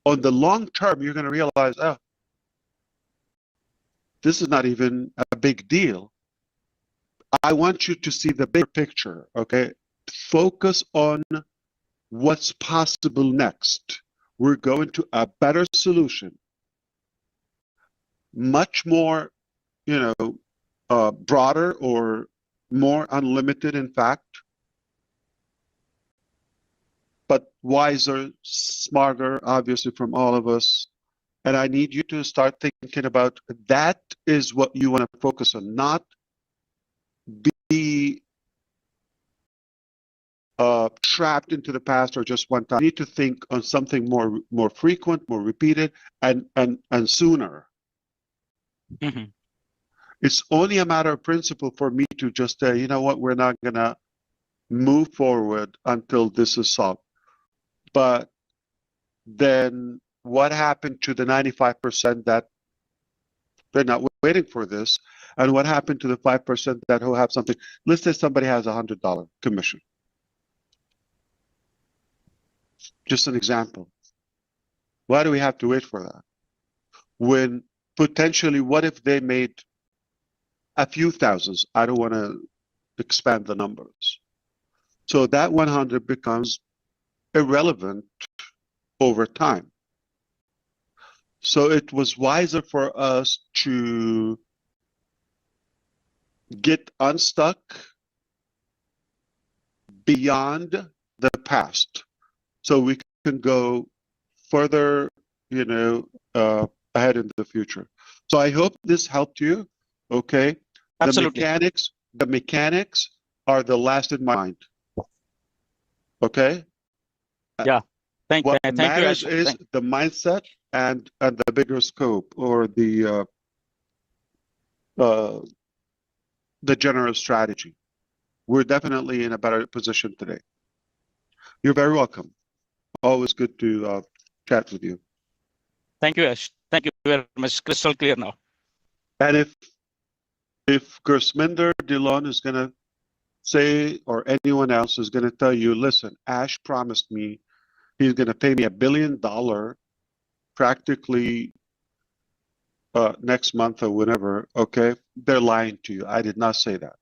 On the long term, you're going to realize, oh, this is not even a big deal. I want you to see the bigger picture, okay? Focus on what's possible next. We're going to a better solution, much more, broader or more unlimited, in fact, but wiser, smarter, obviously, from all of us. And I need you to start thinking about that is what you want to focus on, not be trapped into the past or just one time. You need to think on something more frequent, more repeated, and sooner. It's only a matter of principle for me to just say, you know what, we're not going to move forward until this is solved. But then what happened to the 95% that they're not waiting for this? And what happened to the 5% that who have something? Let's say somebody has $100 commission. Just an example. Why do we have to wait for that? When potentially, what if they made a few thousands? I don't want to expand the numbers. So that 100 becomes irrelevant over time. So it was wiser for us to get unstuck beyond the past, so we can go further, ahead in the future. So I hope this helped you. Okay. Absolutely. The mechanics are the last in my mind. Okay. Yeah. Thank you, matters Ash. is the mindset and the bigger scope, or the general strategy. We're definitely in a better position today. You're very welcome. Always good to chat with you. Thank you, Ash. Thank you very much. Crystal clear now. And if Gursminder Dillon is going to say, or anyone else is going to tell you, listen, Ash promised me he's going to pay me $1 billion practically next month or whenever, okay, they're lying to you. I did not say that.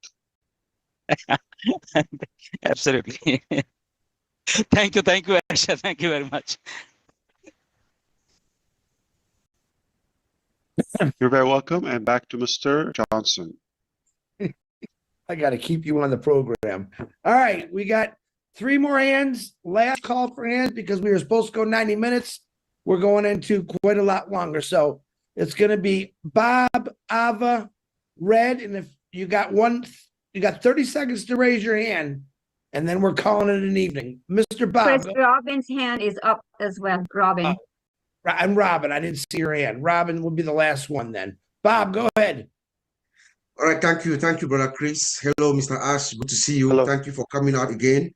Absolutely. Thank you, Asha. Thank you very much. You're very welcome. And back to Mr. Johnson. I got to keep you on the program. All right, we got 3 more hands. Last call for hands because we were supposed to go 90 minutes. we're going into quite a lot longer. So it's going to be Bob, Ava, Red, and if you got 30 seconds to raise your hand, and then we're calling it an evening. Mr. Bob. Chris, Robin's hand is up as well. Robin. I'm Robin. I didn't see your hand. Robin will be the last one then. Bob, go ahead. All right, thank you, Brother Chris. Hello, Mr. Ash. Good to see you. Hello. Thank you for coming out again.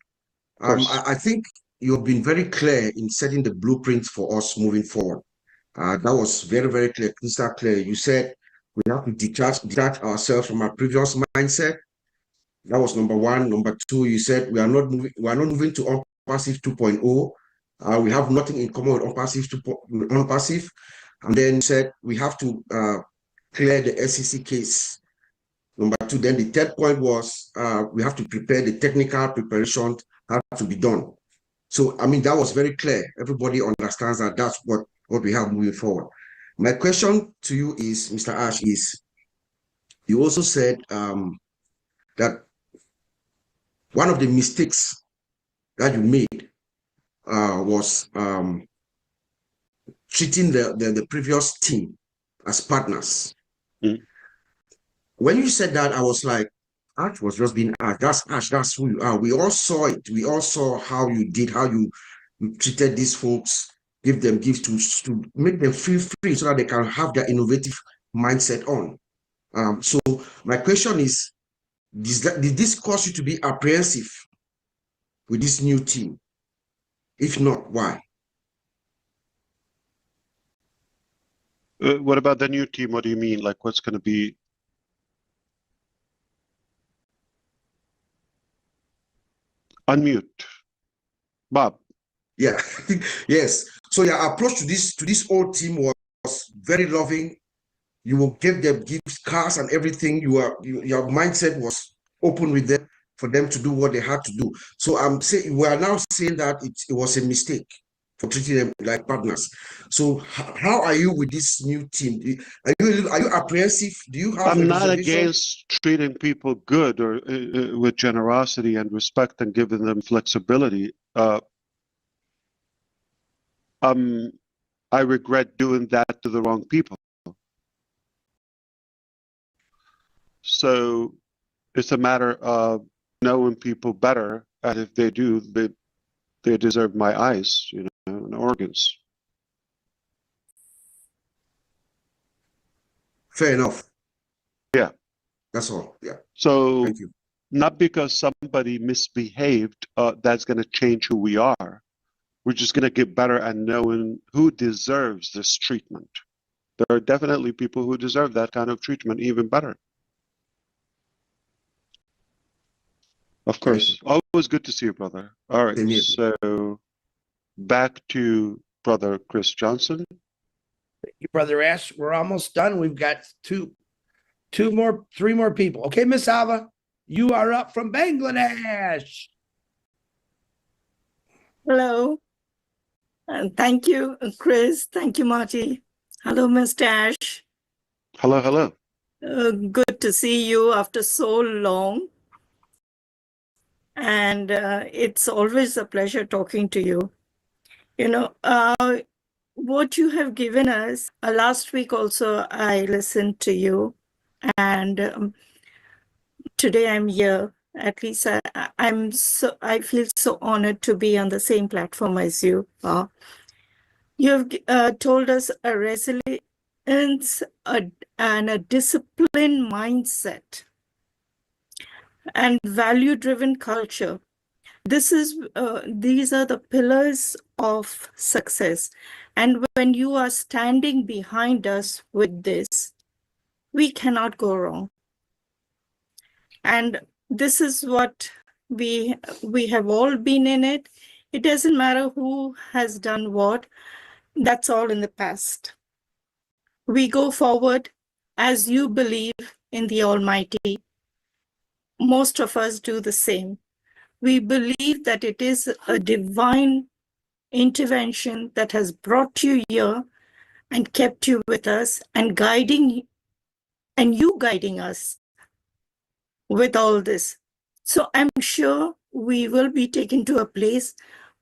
I think you've been very clear in setting the blueprint for us moving forward. That was very, very clear, crystal clear. You said we have to detach ourselves from our previous mindset. That was number one. Number two, you said we are not moving to Onpassive 2.0. We have nothing in common with Onpassive. And then you said we have to clear the SEC case. Number two, then the third point was we have to prepare the technical preparation that to be done. So, I mean, that was very clear. Everybody understands that that's what we have moving forward. My question to you is, Mr. Ash, is you also said that one of the mistakes that you made was treating the previous team as partners. Mm. When you said that, I was like, Ash was just being Ash. That's Ash. That's who you are. We all saw it. We all saw how you did, how you treated these folks, give them gifts to make them feel free so that they can have their innovative mindset on. So my question is, did this cause you to be apprehensive with this new team? If not, why? What about the new team? What do you mean? Like, what's going to be? Unmute. Bob. Yeah, yes. So your approach to this old team was very loving. You will give them gifts, cars, and everything. Your mindset was open with them for them to do what they had to do. So I'm saying we are now saying that it was a mistake for treating them like partners. So how are you with this new team? Are you apprehensive? Do you have? I'm not against treating people good or with generosity and respect and giving them flexibility. I regret doing that to the wrong people. So it's a matter of knowing people better, and if they do, they deserve my eyes, and organs. Fair enough. Yeah. That's all. Yeah. So Thank you. not because somebody misbehaved, that's going to change who we are. We're just going to get better at knowing who deserves this treatment. There are definitely people who deserve that kind of treatment even better. Of course. Always good to see you, brother. All right. So back to Brother Chris Johnson. Thank you, Brother Ash. We're almost done. We've got three more people. Okay, Miss Ava, you are up from Bangladesh. Hello. And thank you, Chris. Thank you, Marty. Hello, Mr. Ash. Hello, hello. Good to see you after so long. And it's always a pleasure talking to you. What you have given us, last week also I listened to you, and today I'm here. At least I feel so honored to be on the same platform as you are. You have told us a resilience and a disciplined mindset and value-driven culture. These are the pillars of success. And when you are standing behind us with this, we cannot go wrong. And this is what we have all been in it. It doesn't matter who has done what. That's all in the past. We go forward as you believe in the Almighty. Most of us do the same. We believe that it is a divine intervention that has brought you here and kept you with us and guiding us with all this. So I'm sure we will be taken to a place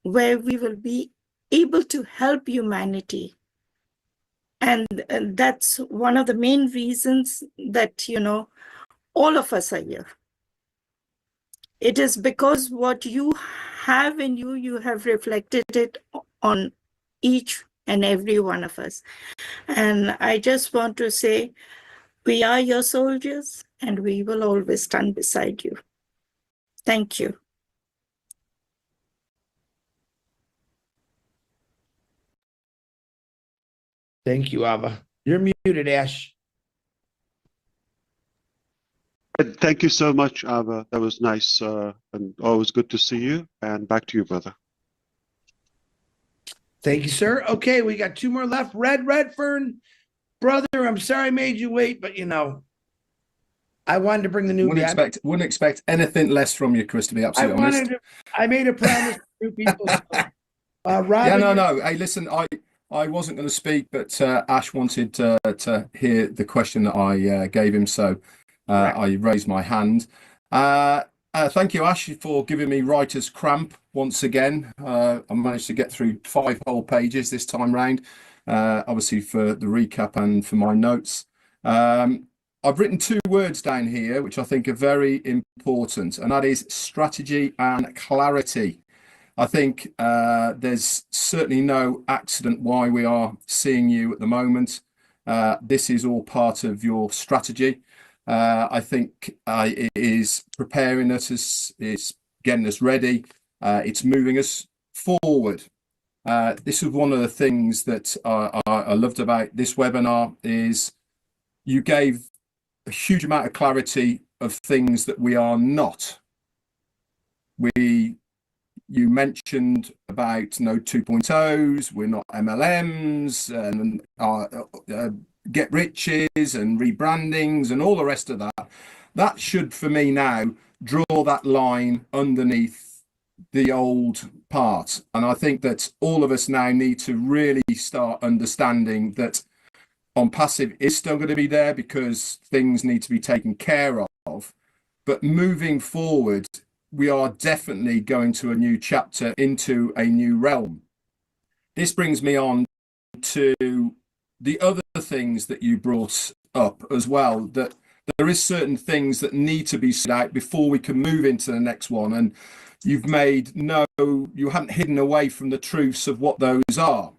where we will be able to help humanity. And that's one of the main reasons that, all of us are here. It is because what you have in you, you have reflected it on each and every one of us. And I just want to say, we are your soldiers and we will always stand beside you. Thank you. Thank you, Ava. You're muted, Ash. Thank you so much, Ava. That was nice, and always good to see you. And back to you, brother. Thank you, sir. Okay, we got two more left. Redfern, brother, I'm sorry I made you wait, but I wanted to bring the new Wouldn't expect anything less from you, Chris, to be absolutely honest. I made a promise to new people. Robin, Yeah, no. Hey, listen, I wasn't going to speak, but Ash wanted to hear the question that I gave him, so I raised my hand. Thank you, Ash, for giving me writer's cramp once again. I managed to get through 5 whole pages this time round, obviously for the recap and for my notes. I've written 2 words down here, which I think are very important, and that is strategy and clarity. I think there's certainly no accident why we are seeing you at the moment. This is all part of your strategy. I think it is preparing us, it's getting us ready, it's moving us forward. This is one of the things that I loved about this webinar is you gave a huge amount of clarity of things that we are not. You mentioned about no 2.0s, we're not MLMs and get riches and rebrandings and all the rest of that. That should, for me now, draw that line underneath the old part. And I think that all of us now need to really start understanding that Onpassive is still going to be there because things need to be taken care of. But moving forward, we are definitely going to a new chapter, into a new realm. This brings me on to the other things that you brought up as well, that there is certain things that need to be set out before we can move into the next one. And you haven't hidden away from the truths of what those are.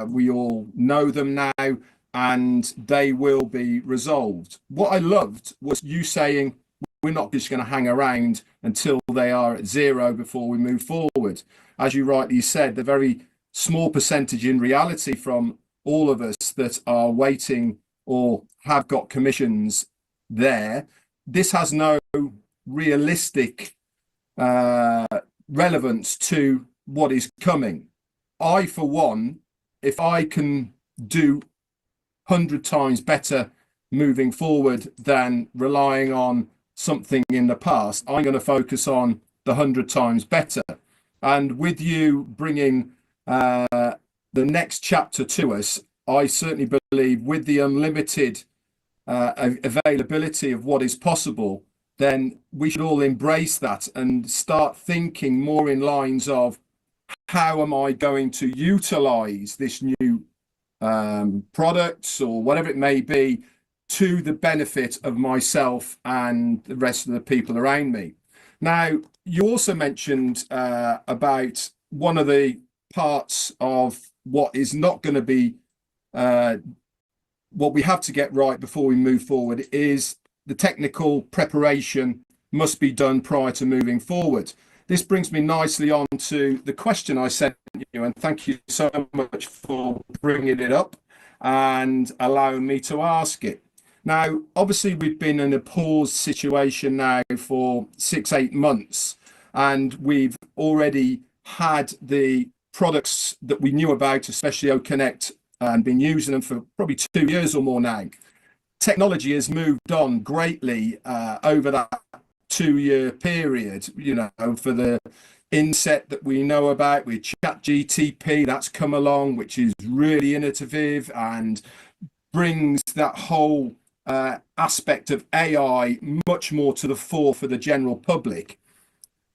We all know them now and they will be resolved. What I loved was you saying, we're not just going to hang around until they are at 0 before we move forward. As you rightly said, the very small percentage in reality from all of us that are waiting or have got commissions there, this has no realistic relevance to what is coming. I, for one, if I can do 100 times better moving forward than relying on something in the past, I'm going to focus on the 100 times better. And with you bringing the next chapter to us, I certainly believe with the unlimited availability of what is possible, then we should all embrace that and start thinking more in lines of how am I going to utilize this new products or whatever it may be to the benefit of myself and the rest of the people around me. Now, you also mentioned about one of the parts of what is not going to be what we have to get right before we move forward is the technical preparation must be done prior to moving forward. This brings me nicely on to the question I sent you, and thank you so much for bringing it up and allowing me to ask it. Now, obviously, we've been in a pause situation now for 6-8 months, and we've already had the products that we knew about, especially OConnect, and been using them for probably 2 years or more now. Technology has moved on greatly over that 2-year period, for the inset that we know about with ChatGTP, that's come along, which is really innovative and brings that whole aspect of AI much more to the fore for the general public.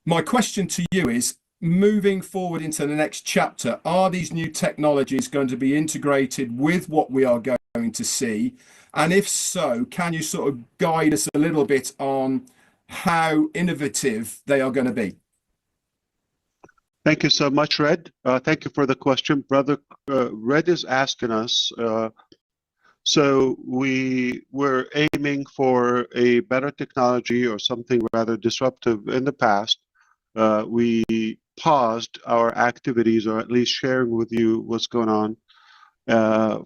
My question to you is, moving forward into the next chapter, are these new technologies going to be integrated with what we are going to see? And if so, can you sort of guide us a little bit on how innovative they are going to be? Thank you so much, Red. Thank you for the question. Brother Red is asking us, so we were aiming for a better technology or something rather disruptive in the past. We paused our activities, or at least sharing with you what's going on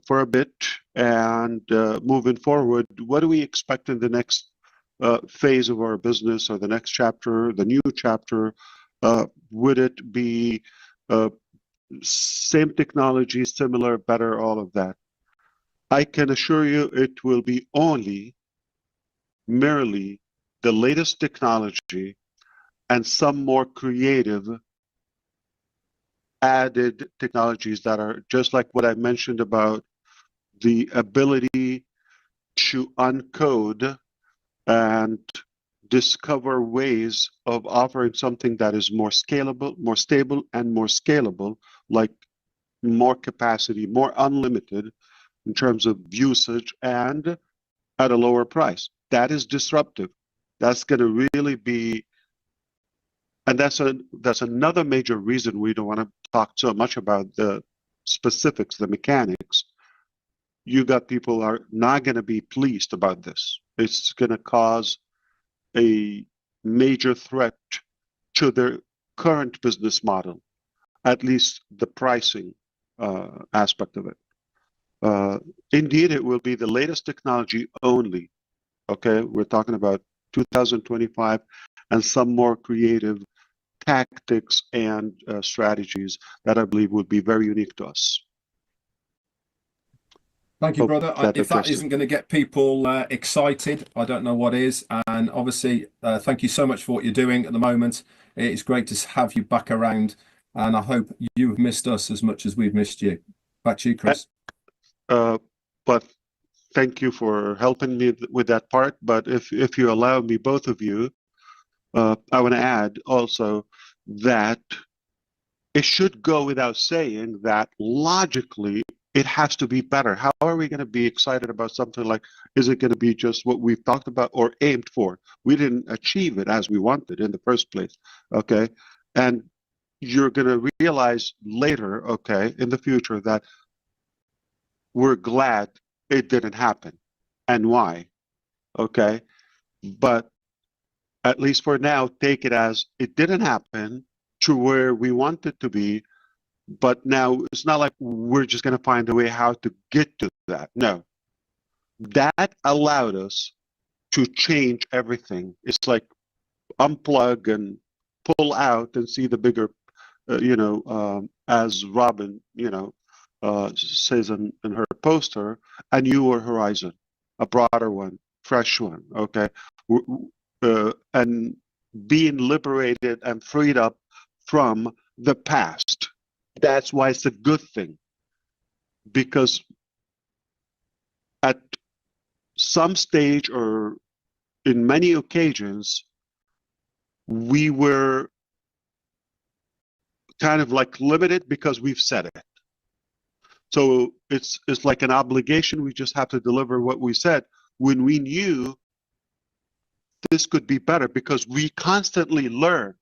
for a bit. And moving forward, what do we expect in the next phase of our business, or the next chapter, the new chapter? Would it be same technology, similar, better, all of that? I can assure you it will be only merely the latest technology and some more creative added technologies that are just like what I mentioned about the ability to uncode and discover ways of offering something that is more scalable, more stable, and more scalable, like more capacity, more unlimited in terms of usage, and at a lower price. That is disruptive. That's going to really be, and that's another major reason we don't want to talk so much about the specifics, the mechanics. You got people are not going to be pleased about this. It's going to cause a major threat to their current business model, at least the pricing aspect of it. Indeed, it will be the latest technology only. Okay, we're talking about 2025 and some more creative tactics and strategies that I believe would be very unique to us. Thank you, brother. If that isn't going to get people excited, I don't know what is. And obviously, thank you so much for what you're doing at the moment. It's great to have you back around, and I hope you've missed us as much as we've missed you. Back to you, Chris. But thank you for helping me with that part. But if you allow me, both of you, I want to add also that it should go without saying that logically it has to be better. How are we going to be excited about something like, is it going to be just what we've talked about or aimed for? We didn't achieve it as we wanted in the first place, okay? And you're going to realize later, okay, in the future that we're glad it didn't happen. And why, okay? But at least for now, take it as it didn't happen to where we want it to be. But now it's not like we're just going to find a way how to get to that. No, that allowed us to change everything. It's like unplug and pull out and see the bigger, as Robin, says in her poster, a newer horizon, a broader one, fresh one. Okay. And being liberated and freed up from the past. That's why it's a good thing, because at some stage or in many occasions, we were kind of like limited because we've said it. So it's like an obligation. We just have to deliver what we said when we knew this could be better, because we constantly learn.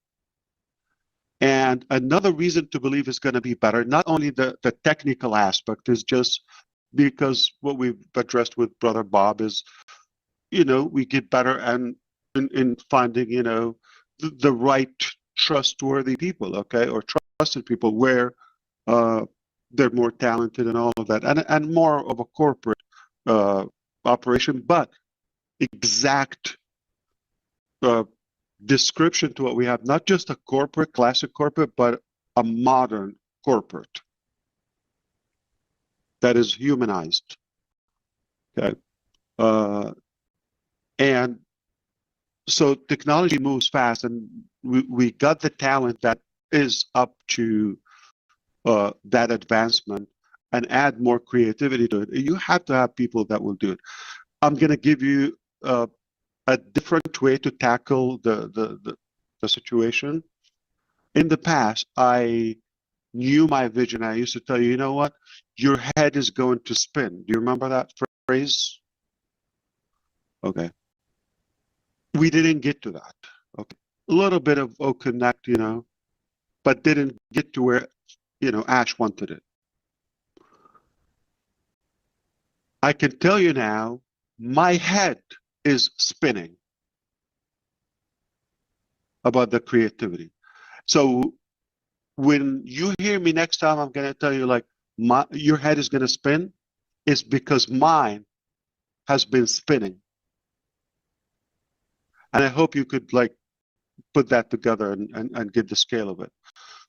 And another reason to believe it's going to be better, not only the technical aspect, is just because what we've addressed with Brother Bob is, we get better and in finding, the right trustworthy people, okay, or trusted people where they're more talented and all of that, and more of a corporate operation, but exact description to what we have, not just a corporate, classic corporate, but a modern corporate that is humanized. Okay. And so technology moves fast, and we got the talent that is up to that advancement and add more creativity to it. You have to have people that will do it. I'm going to give you a different way to tackle the situation. In the past, I knew my vision. I used to tell you, you know what? Your head is going to spin. Do you remember that phrase? Okay. We didn't get to that. Okay. A little bit of connect, but didn't get to where, Ash wanted it. I can tell you now, my head is spinning about the creativity. So when you hear me next time, I'm going to tell you like, your head is going to spin. It's because mine has been spinning. And I hope you could like put that together and get the scale of it.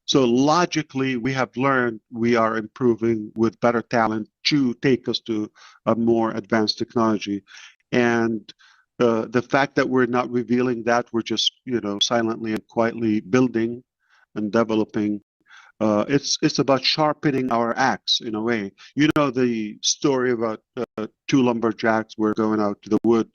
So logically, we have learned we are improving with better talent to take us to a more advanced technology. And the fact that we're not revealing that, we're just, silently and quietly building and developing. It's about sharpening our axe in a way. You know the story about two lumberjacks were going out to the wood,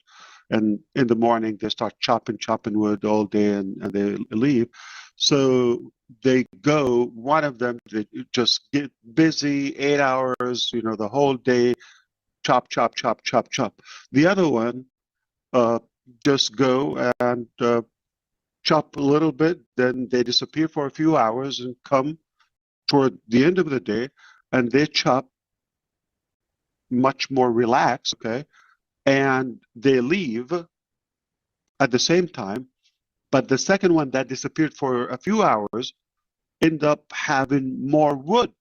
and in the morning they start chopping wood all day, and they leave. So they go. One of them, they just get busy 8 hours, the whole day, chop. The other one just go and chop a little bit, then they disappear for a few hours and come toward the end of the day, and they chop much more relaxed, okay? And they leave at the same time, but the second one that disappeared for a few hours end up having more wood.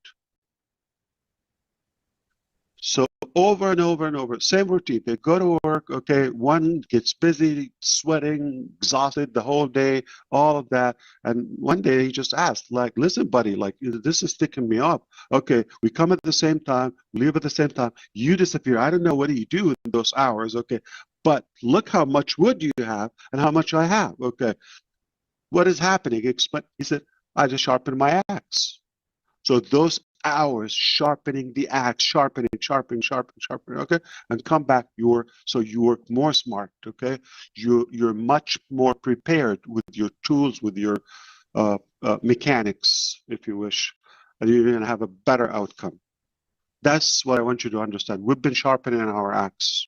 So over and over and over, same routine. They go to work, okay, one gets busy, sweating, exhausted the whole day, all of that. And one day he just asked, like, listen, buddy, like, this is sticking me up. Okay, we come at the same time, leave at the same time. You disappear. I don't know what do you do in those hours, okay? But look how much wood you have and how much I have, okay? What is happening? He said, I just sharpened my axe. So those hours sharpening the axe, sharpening, okay, and come back. You're more smart, okay. You're much more prepared with your tools, with your mechanics, if you wish, and you're going to have a better outcome. That's what I want you to understand. We've been sharpening our axe.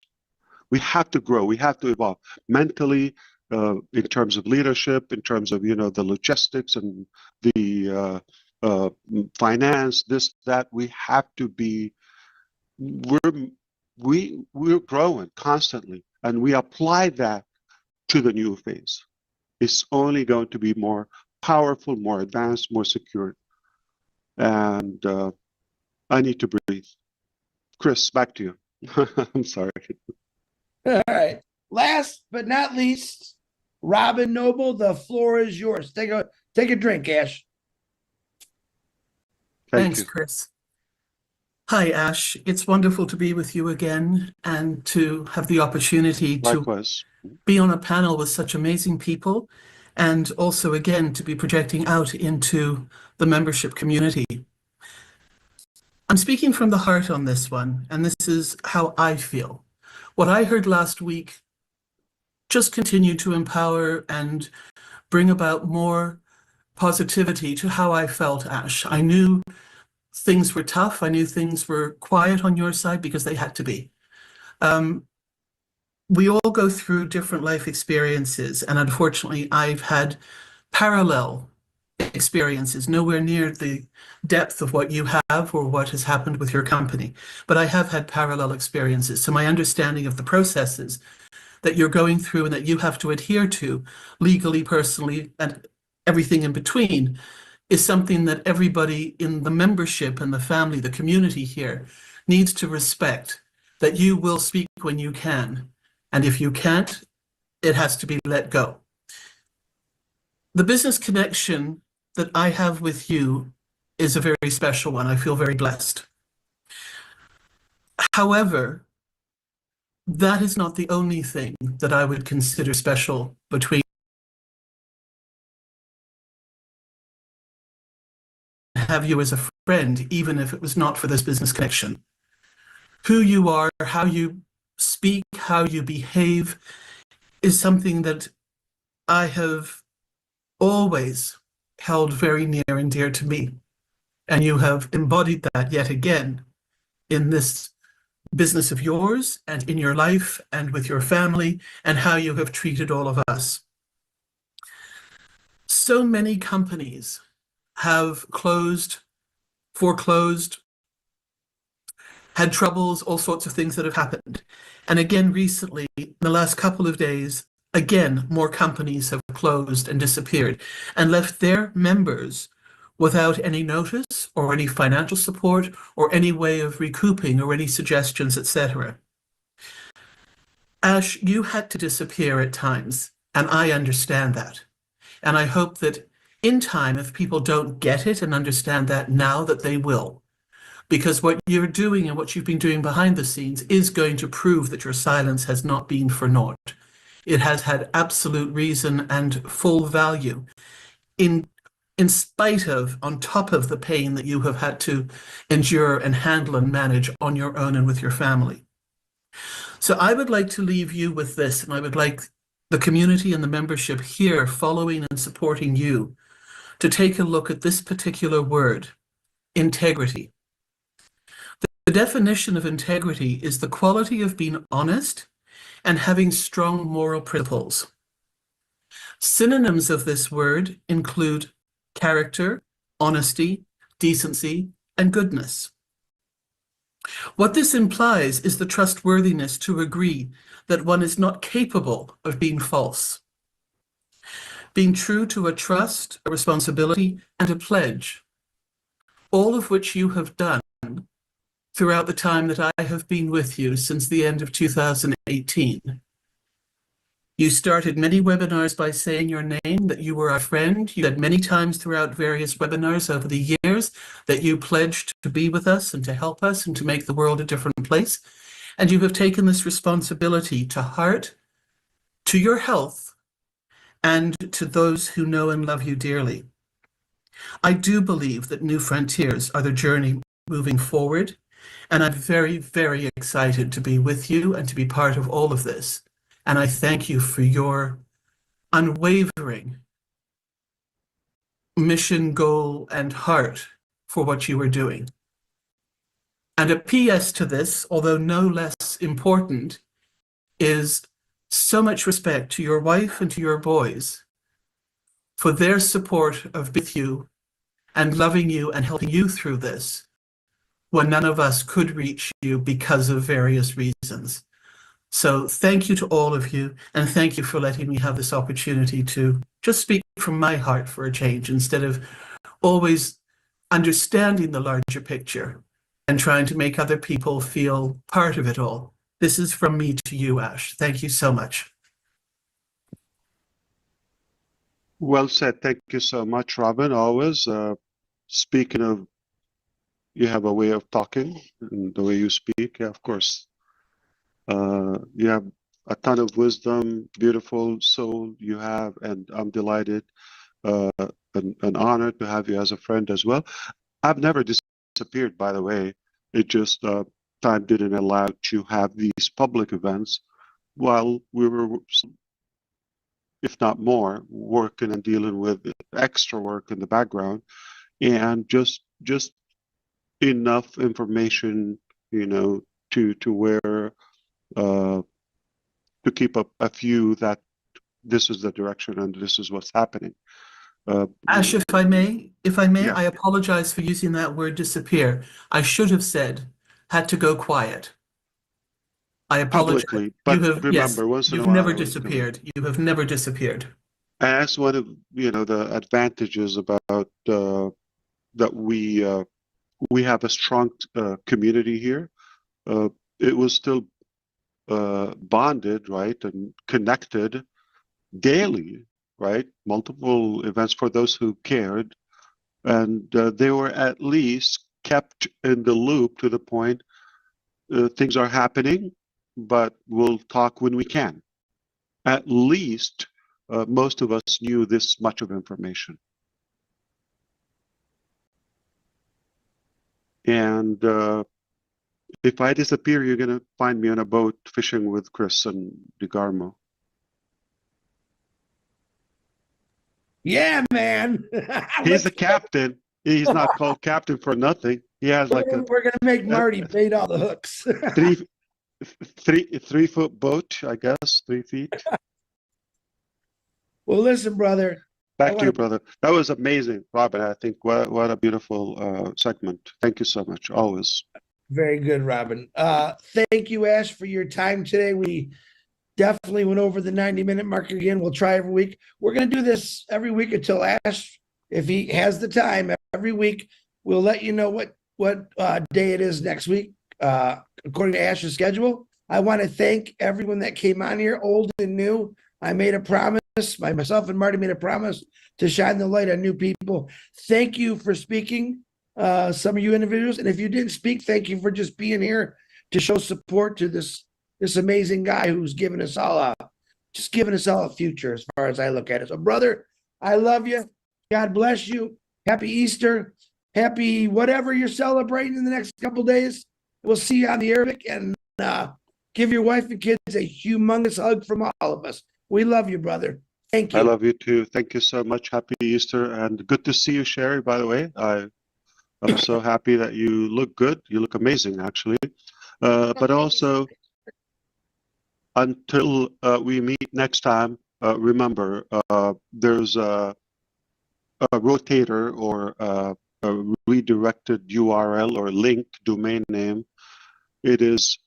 We have to grow. We have to evolve mentally, in terms of leadership, in terms of the logistics and the finance, this, that. We have to be. We're growing constantly, and we apply that to the new phase. It's only going to be more powerful, more advanced, more secure. And I need to breathe. Chris, back to you. I'm sorry. All right. Last but not least, Robin Noble, the floor is yours. Take a drink, Ash. Thanks, Chris. Hi, Ash. It's wonderful to be with you again and to have the opportunity to be on a panel with such amazing people, and also, again, to be projecting out into the membership community. I'm speaking from the heart on this one, and this is how I feel. What I heard last week just continued to empower and bring about more positivity to how I felt, Ash. I knew things were tough. I knew things were quiet on your side because they had to be. We all go through different life experiences, and unfortunately, I've had parallel experiences, nowhere near the depth of what you have or what has happened with your company. But I have had parallel experiences. So my understanding of the processes that you're going through and that you have to adhere to legally, personally, and everything in between is something that everybody in the membership and the family, the community here, needs to respect, that you will speak when you can. And if you can't, it has to be let go. The business connection that I have with you is a very special one. I feel very blessed. However, that is not the only thing that I would consider special between have you as a friend, even if it was not for this business connection. Who you are, how you speak, how you behave is something that I have always held very near and dear to me. And you have embodied that yet again in this business of yours and in your life and with your family and how you have treated all of us. So many companies have closed, foreclosed, had troubles, all sorts of things that have happened. And again, recently, in the last couple of days, again, more companies have closed and disappeared and left their members without any notice or any financial support or any way of recouping or any suggestions, etc. Ash, you had to disappear at times, and I understand that. And I hope that in time, if people don't get it and understand that now, that they will. Because what you're doing and what you've been doing behind the scenes is going to prove that your silence has not been for naught. It has had absolute reason and full value in spite of, on top of the pain that you have had to endure and handle and manage on your own and with your family. So I would like to leave you with this, and I would like the community and the membership here following and supporting you to take a look at this particular word, integrity. The definition of integrity is the quality of being honest and having strong moral principles. Synonyms of this word include character, honesty, decency, and goodness. What this implies is the trustworthiness to agree that one is not capable of being false. Being true to a trust, a responsibility, and a pledge, all of which you have done throughout the time that I have been with you since the end of 2018. You started many webinars by saying your name, that you were our friend. You said many times throughout various webinars over the years that you pledged to be with us and to help us and to make the world a different place. And you have taken this responsibility to heart, to your health, and to those who know and love you dearly. I do believe that new frontiers are the journey moving forward, and I'm very, very excited to be with you and to be part of all of this. And I thank you for your unwavering mission, goal, and heart for what you are doing. And a PS to this, although no less important, is so much respect to your wife and to your boys for their support of with you and loving you and helping you through this when none of us could reach you because of various reasons. So thank you to all of you, and thank you for letting me have this opportunity to just speak from my heart for a change instead of always understanding the larger picture and trying to make other people feel part of it all. This is from me to you, Ash. Thank you so much. Well said. Thank you so much, Robin. Always. Speaking of, you have a way of talking and the way you speak. Yeah, of course. You have a ton of wisdom, beautiful soul you have, and I'm delighted and honored to have you as a friend as well. I've never disappeared, by the way. It just time didn't allow to have these public events while we were, if not more, working and dealing with extra work in the background, and just enough information, you know, to where to keep up a few that this is the direction and this is what's happening. Ash, if I may, yeah. I apologize for using that word disappear. I should have said, had to go quiet. I apologize. Publicly, but remember, once in a you've while, never I was disappeared. You have never disappeared. And that's one of, you know, the advantages about that we have a strong community here. It was still bonded, right, and connected daily, right? Multiple events for those who cared, and they were at least kept in the loop to the point things are happening, but we'll talk when we can. At least most of us knew this much of information. And if I disappear, you're going to find me on a boat fishing with Chris and DeGarmo. Yeah, man. He's the captain. He's not called captain for nothing. He has like We're gonna make Marty bait all the hooks. three 3 foot boat, I guess, 3 feet. Well, listen, brother. Back to you, brother. That was amazing, Robin. I think what a beautiful segment. Thank you so much. Always. Very good, Robin. Thank you, Ash, for your time today. We definitely went over the 90-minute mark again. We'll try every week. We're going to do this every week until Ash, if he has the time, every week, we'll let you know what day it is next week, according to Ash's schedule. I want to thank everyone that came on here, old and new. I made a promise, myself and Marty made a promise to shine the light on new people. Thank you for speaking, some of you individuals. And if you didn't speak, thank you for just being here to show support to this amazing guy who's given us all a future as far as I look at it. So, brother, I love you. God bless you. Happy Easter. Happy whatever you're celebrating in the next couple days. We'll see you on the Arabic, and give your wife and kids a humongous hug from all of us. We love you, brother. Thank you. I love you too. Thank you so much. Happy Easter, and good to see you, Sherry, by the way. I'm so happy that you look good. You look amazing, actually. But also, until we meet next time, remember, there's a rotator or a redirected URL or link domain name. It is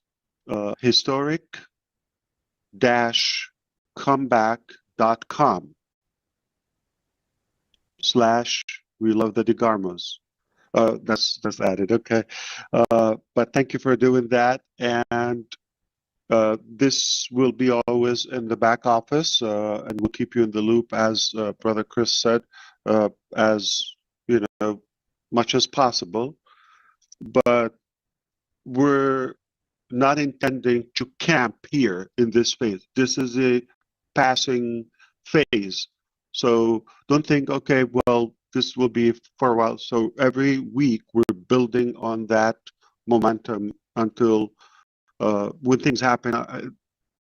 historic-comeback.com/we love the DeGarmos. That's added, okay. But thank you for doing that. And this will be always in the back office, and we'll keep you in the loop, as Brother Chris said, as much as possible. But we're not intending to camp here in this phase. This is a passing phase. So don't think, okay, well, this will be for a while. So every week we're building on that momentum until when things happen,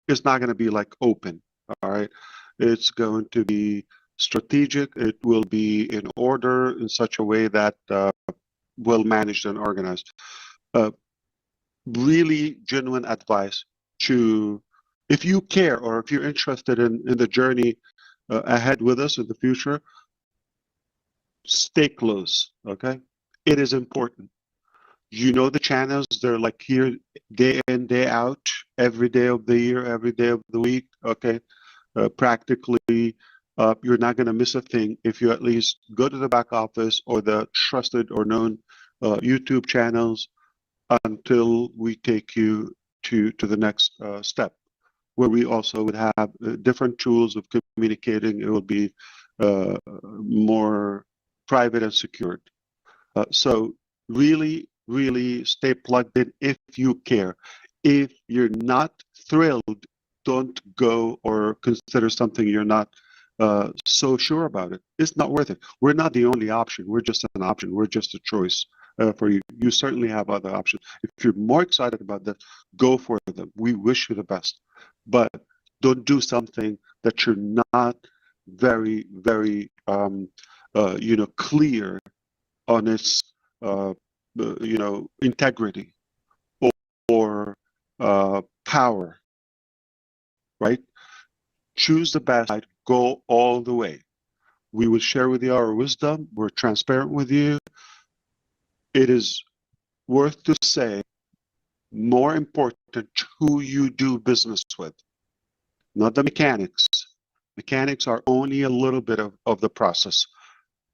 it's not going to be like open. All right. It's going to be strategic. It will be in order in such a way that well managed and organized. Really genuine advice to, if you care or if you're interested in the journey ahead with us in the future, stay close. Okay. It is important. You know the channels, they're like here day in, day out, every day of the year, every day of the week. Okay. Practically, you're not going to miss a thing if you at least go to the back office or the trusted or known YouTube channels until we take you to the next step, where we also would have different tools of communicating. It will be more private and secured. So really stay plugged in if you care. If you're not thrilled, don't go or consider something you're not so sure about it. It's not worth it. We're not the only option. We're just an option. We're just a choice for you. You certainly have other options. If you're more excited about that, go for them. We wish you the best. But don't do something that you're not very clear on its integrity or power, right? Choose the best side, go all the way. We will share with you our wisdom. We're transparent with you. It is worth to say, more important who you do business with, not the mechanics. Mechanics are only a little bit of the process.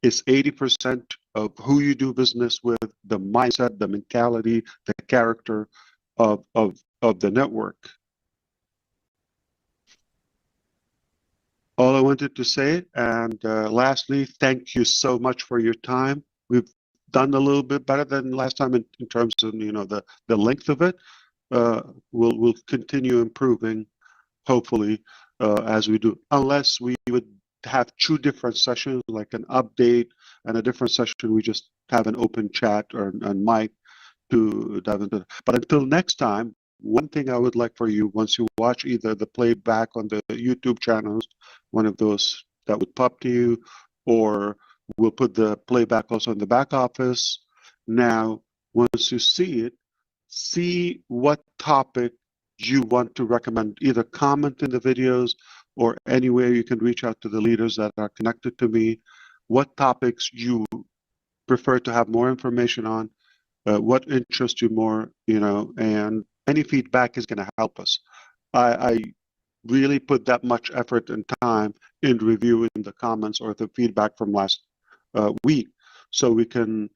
It's 80% of who you do business with, the mindset, the mentality, the character of the network. All I wanted to say, and lastly, thank you so much for your time. We've done a little bit better than last time in terms of the length of it. We'll continue improving, hopefully, as we do, unless we would have 2 different sessions, like an update and a different session. We just have an open chat and mic to dive into. But until next time, one thing I would like for you, once you watch either the playback on the YouTube channels, one of those that would pop to you, or we'll put the playback also in the back office. Now, once you see it, see what topic you want to recommend. Either comment in the videos or anywhere you can reach out to the leaders that are connected to me. What topics you prefer to have more information on, what interests you more, and any feedback is going to help us. I really put that much effort and time in reviewing the comments or the feedback from last week, so we can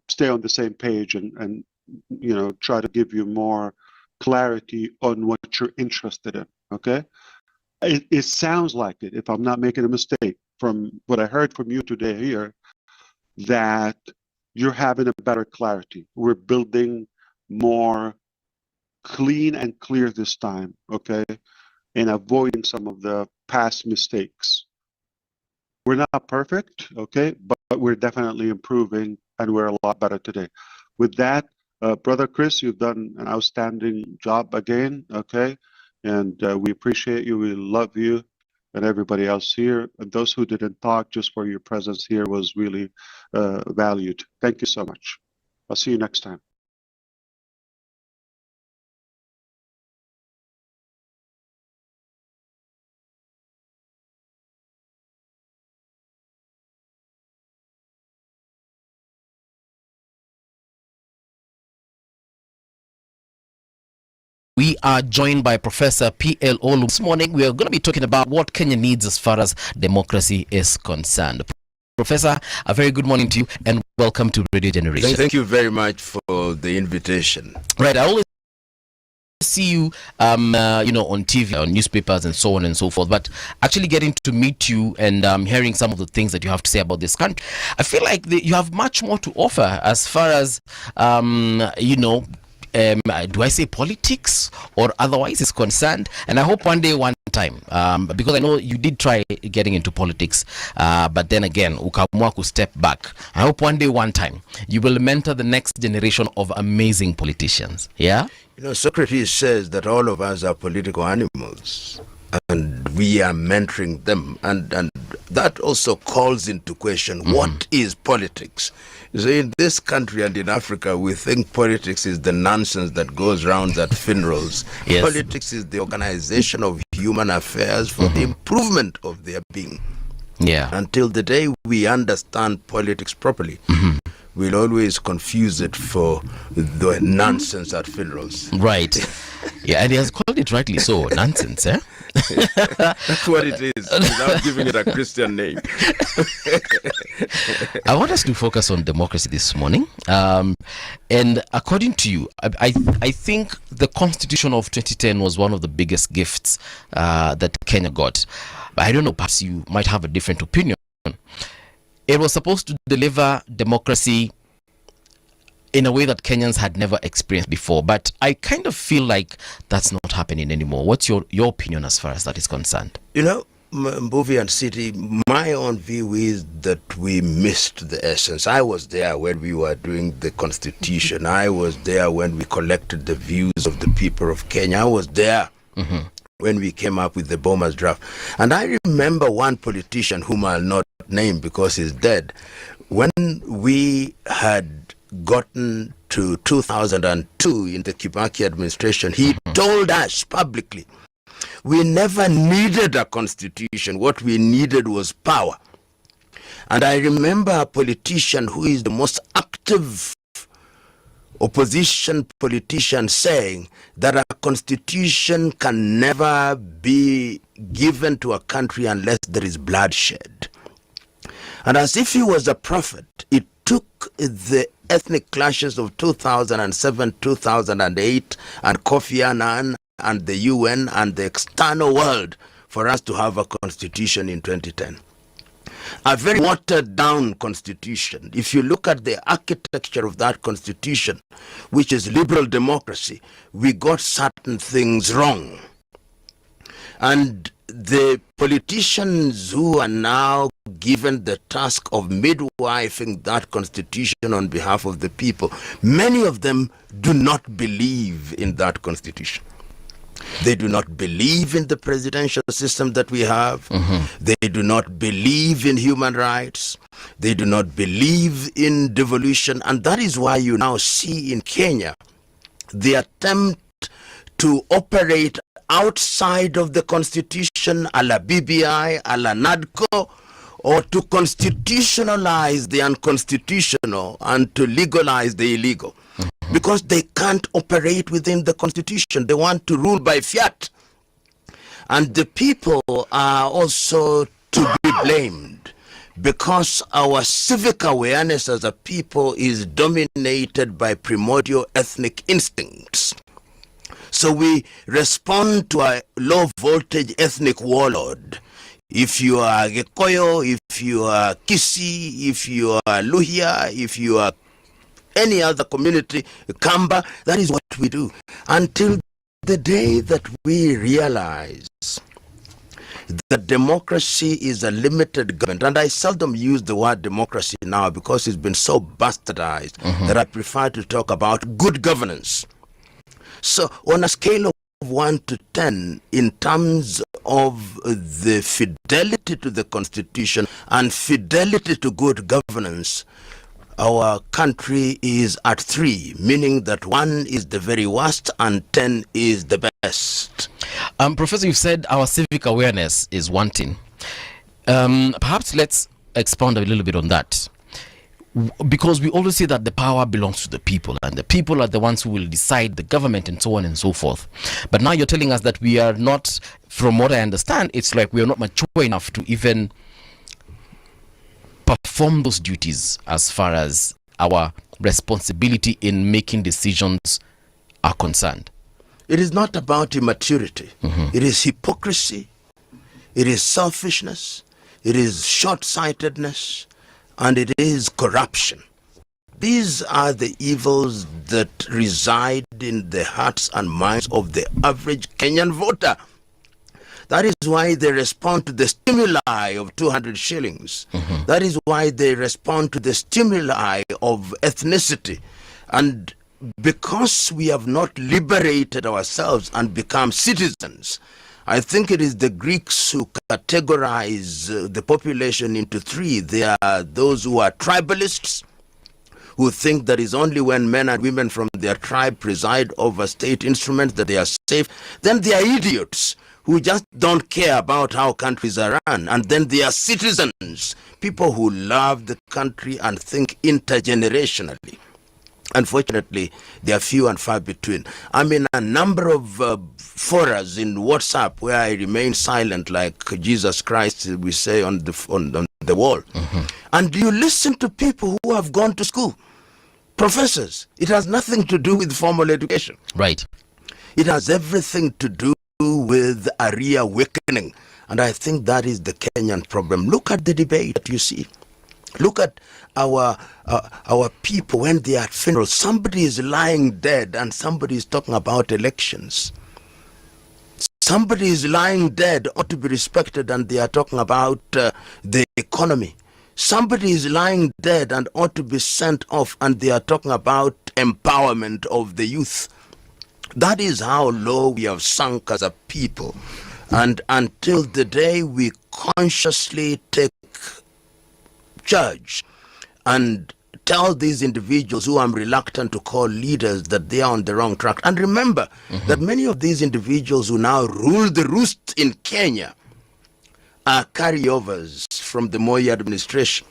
stay on the same page and try to give you more clarity on what you're interested in. Okay, it sounds like it, if I'm not making a mistake from what I heard from you today here, that you're having a better clarity. We're building more clean and clear this time, okay, and avoiding some of the past mistakes. We're not perfect, okay, but we're definitely improving, and we're a lot better today. With that, Brother Chris, you've done an outstanding job again, okay, and we appreciate you, we love you, and everybody else here. And those who didn't talk, just for your presence here was really valued. Thank you so much. I'll see you next time. We are joined by Professor P.L. Olu. This morning, we are going to be talking about what Kenya needs as far as democracy is concerned. Professor, a very good morning to you and welcome to Radio Generation. Thank you very much for the invitation. Right, I always see you, on TV, on newspapers and so on and so forth, but actually getting to meet you and hearing some of the things that you have to say about this country, I feel like you have much more to offer as far as, do I say politics or otherwise is concerned? And I hope one day, one time, because I know you did try getting into politics, but then again, ukaamua ku step back. I hope one day, one time, you will mentor the next generation of amazing politicians. Yeah? Socrates says that all of us are political animals, and we are mentoring them. And that also calls into question, what is politics? So in this country and in Africa, we think politics is the nonsense that goes round at funerals. Yes. Politics is the organization of human affairs for the improvement of their being. Yeah. Until the day we understand politics properly, we'll always confuse it for the nonsense at funerals. Right. Yeah, and he has called it rightly so, nonsense, eh? That's what it is, without giving it a Christian name. I want us to focus on democracy this morning. And according to you, I think the Constitution of 2010 was one of the biggest gifts that Kenya got. But I don't know, perhaps you might have a different opinion. It was supposed to deliver democracy in a way that Kenyans had never experienced before. But I kind of feel like that's not happening anymore. What's your opinion as far as that is concerned? Mbuvi and City, my own view is that we missed the essence. I was there when we were doing the Constitution. I was there when we collected the views of the people of Kenya. I was there when we came up with the Bomas draft. And I remember one politician whom I'll not name because he's dead. When we had gotten to 2002 in the Kibaki administration, he told us publicly, we never needed a constitution. What we needed was power. And I remember a politician who is the most active opposition politician saying that a constitution can never be given to a country unless there is bloodshed. And as if he was a prophet, it took the ethnic clashes of 2007, 2008, and Kofi Annan, and the UN, and the external world for us to have a constitution in 2010. A very watered down constitution. If you look at the architecture of that constitution, which is liberal democracy, we got certain things wrong. And the politicians who are now given the task of midwifing that constitution on behalf of the people, many of them do not believe in that constitution. They do not believe in the presidential system that we have. They do not believe in human rights. They do not believe in devolution. And that is why you now see in Kenya the attempt to operate outside of the constitution, a la BBI, a la NADCO, or to constitutionalize the unconstitutional and to legalize the illegal. Because they can't operate within the constitution. They want to rule by fiat. And the people are also to be blamed, because our civic awareness as a people is dominated by primordial ethnic instincts. So we respond to a low voltage ethnic warlord. If you are Gikoyo, if you are Kisi, if you are Luhya, if you are any other community, Kamba, that is what we do. Until the day that we realize that democracy is a limited government, and I seldom use the word democracy now because it's been so bastardized that I prefer to talk about good governance. So on a scale of 1 to 10, in terms of the fidelity to the Constitution and fidelity to good governance, our country is at 3, meaning that 1 is the very worst and 10 is the best. Professor, you've said our civic awareness is wanting. Perhaps let's expound a little bit on that. Because we always say that the power belongs to the people, and the people are the ones who will decide the government and so on and so forth. But now you're telling us that we are not, from what I understand, it's like we are not mature enough to even perform those duties as far as our responsibility in making decisions are concerned. It is not about immaturity. It is hypocrisy. It is selfishness. It is short-sightedness. And it is corruption. These are the evils that reside in the hearts and minds of the average Kenyan voter. That is why they respond to the stimuli of 200 shillings. That is why they respond to the stimuli of ethnicity. And because we have not liberated ourselves and become citizens, I think it is the Greeks who categorize the population into 3. There are those who are tribalists, who think that it's only when men and women from their tribe preside over state instruments that they are safe. Then there are idiots who just don't care about how countries are run. And then there are citizens, people who love the country and think intergenerationally. Unfortunately, they are few and far between. I'm in a number of forums in WhatsApp where I remain silent, like Jesus Christ, we say on the wall. And you listen to people who have gone to school, professors. It has nothing to do with formal education. Right. It has everything to do with a reawakening. And I think that is the Kenyan problem. Look at the debate that you see. Look at our people when they are at funerals. Somebody is lying dead and somebody is talking about elections. Somebody is lying dead, ought to be respected, and they are talking about the economy. Somebody is lying dead and ought to be sent off, and they are talking about empowerment of the youth. That is how low we have sunk as a people. And until the day we consciously take charge and tell these individuals who I'm reluctant to call leaders that they are on the wrong track. And remember that many of these individuals who now rule the roost in Kenya are carryovers from the Moi administration.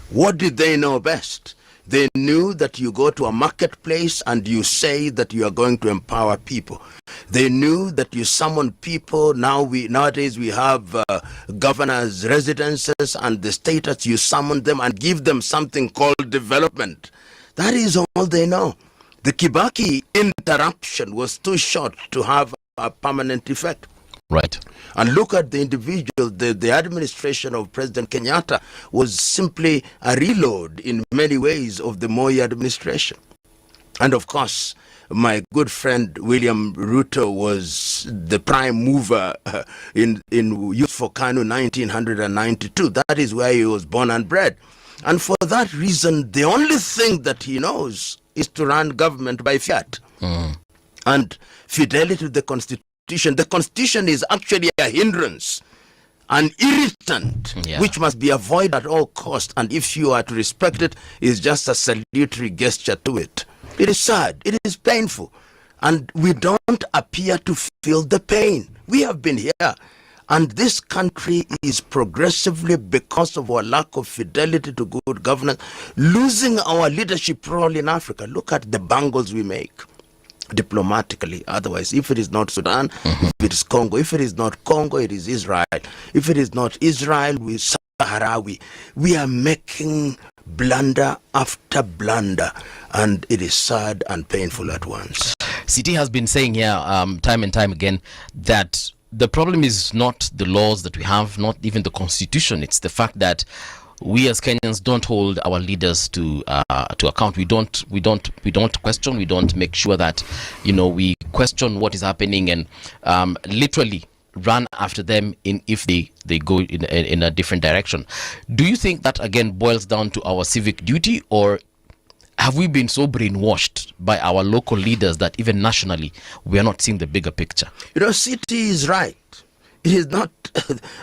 What did they know best? They knew that you go to a marketplace and you say that you are going to empower people. They knew that you summon people. Nowadays we have governors' residences and the status. You summon them and give them something called development. That is all they know. The Kibaki interruption was too short to have a permanent effect. Right. And look at the individual, the administration of President Kenyatta was simply a reload in many ways of the Moi administration. And of course, my good friend William Ruto was the prime mover in Youth for KANU 1992. That is where he was born and bred. And for that reason, the only thing that he knows is to run government by fiat. and fidelity to the Constitution. The Constitution is actually a hindrance, an irritant, which must be avoided at all costs. And if you are to respect it, it's just a salutary gesture to it. It is sad. It is painful. And we don't appear to feel the pain. We have been here. And this country is progressively, because of our lack of fidelity to good governance, losing our leadership role in Africa. Look at the bangles we make diplomatically. Otherwise, if it is not Sudan, if it is Congo, if it is not Congo, it is Israel. If it is not Israel, we Sahrawi. We are making blunder after blunder, and it is sad and painful at once. CT has been saying here time and time again that the problem is not the laws that we have, not even the Constitution. It's the fact that we as Kenyans don't hold our leaders to account. We don't question. We don't make sure that we question what is happening and literally run after them if they go in a different direction. Do you think that again boils down to our civic duty, or have we been so brainwashed by our local leaders that even nationally we are not seeing the bigger picture? City is right. It is not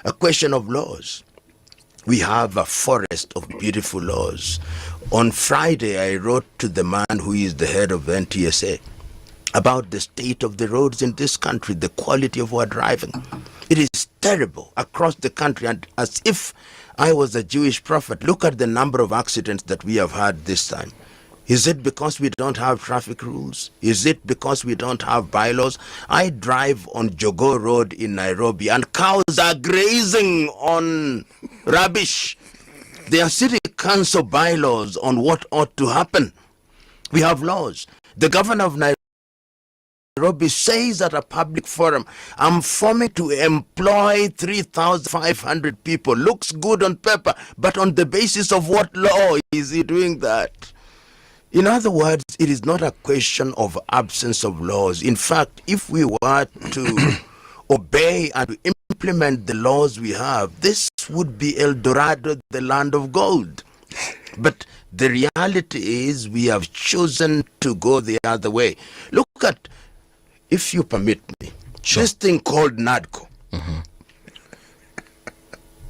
a question of laws. We have a forest of beautiful laws. On Friday, I wrote to the man who is the head of NTSA about the state of the roads in this country, the quality of our driving. It is terrible across the country. And as if I was a Jewish prophet, look at the number of accidents that we have had this time. Is it because we don't have traffic rules? Is it because we don't have bylaws? I drive on Jogoo Road in Nairobi and cows are grazing on rubbish. There are city council bylaws on what ought to happen. We have laws. The governor of Nairobi says at a public forum, I'm forming to employ 3,500 people. Looks good on paper, but on the basis of what law is he doing that? In other words, it is not a question of absence of laws. In fact, if we were to obey and to implement the laws we have, this would be El Dorado, the land of gold. But the reality is we have chosen to go the other way. Look at, if you permit me, this thing called NADCO.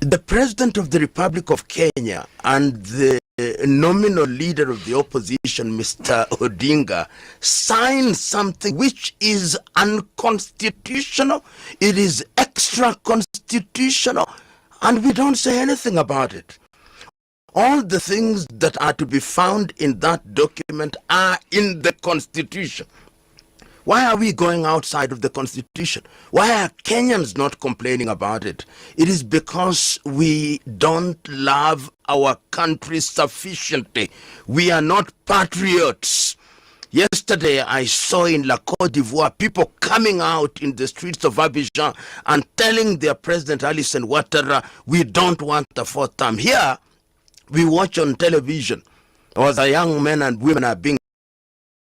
The President of the Republic of Kenya and the nominal leader of the opposition, Mr. Odinga, signed something which is unconstitutional. It is extra constitutional, and we don't say anything about it. All the things that are to be found in that document are in the Constitution. Why are we going outside of the Constitution? Why are Kenyans not complaining about it? It is because we don't love our country sufficiently. We are not patriots. Yesterday, I saw in La Côte d'Ivoire people coming out in the streets of Abidjan and telling their president, Alassane Ouattara, we don't want a fourth term. Here, we watch on television as the young men and women are being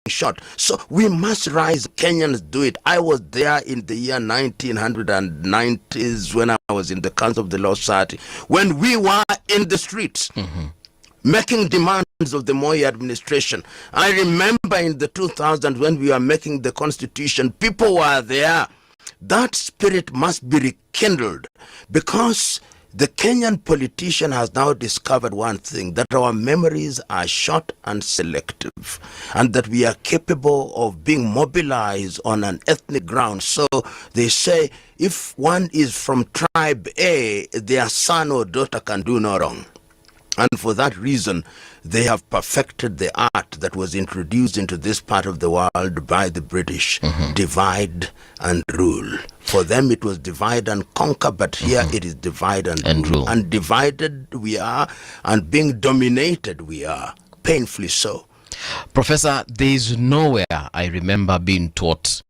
shot. So we must rise. Kenyans do it. I was there in the year 1990s when I was in the Council of the Law Society, when we were in the streets making demands of the Moi administration. I remember in the 2000s when we were making the Constitution, people were there. That spirit must be rekindled, because the Kenyan politician has now discovered one thing, that our memories are short and selective, and that we are capable of being mobilized on an ethnic ground. So they say if one is from tribe A, their son or daughter can do no wrong. And for that reason, they have perfected the art that was introduced into this part of the world by the British, divide and rule. For them, it was divide and conquer, but here it is divide and rule. And divided we are, and being dominated we are, painfully so. Professor, there is nowhere I remember being taught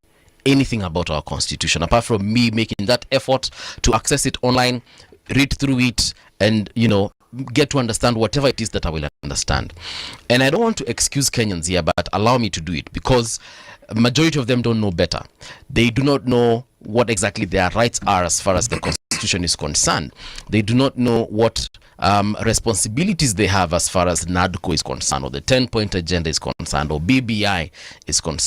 anything about our Constitution, apart from me making that effort to access it online, read through it, and, get to understand whatever it is that I will understand. And I don't want to excuse Kenyans here, but allow me to do it, because a majority of them don't know better. They do not know what exactly their rights are as far as the Constitution is concerned. They do not know what responsibilities they have as far as NADCO is concerned, or the 10-point agenda is concerned, or BBI is concerned.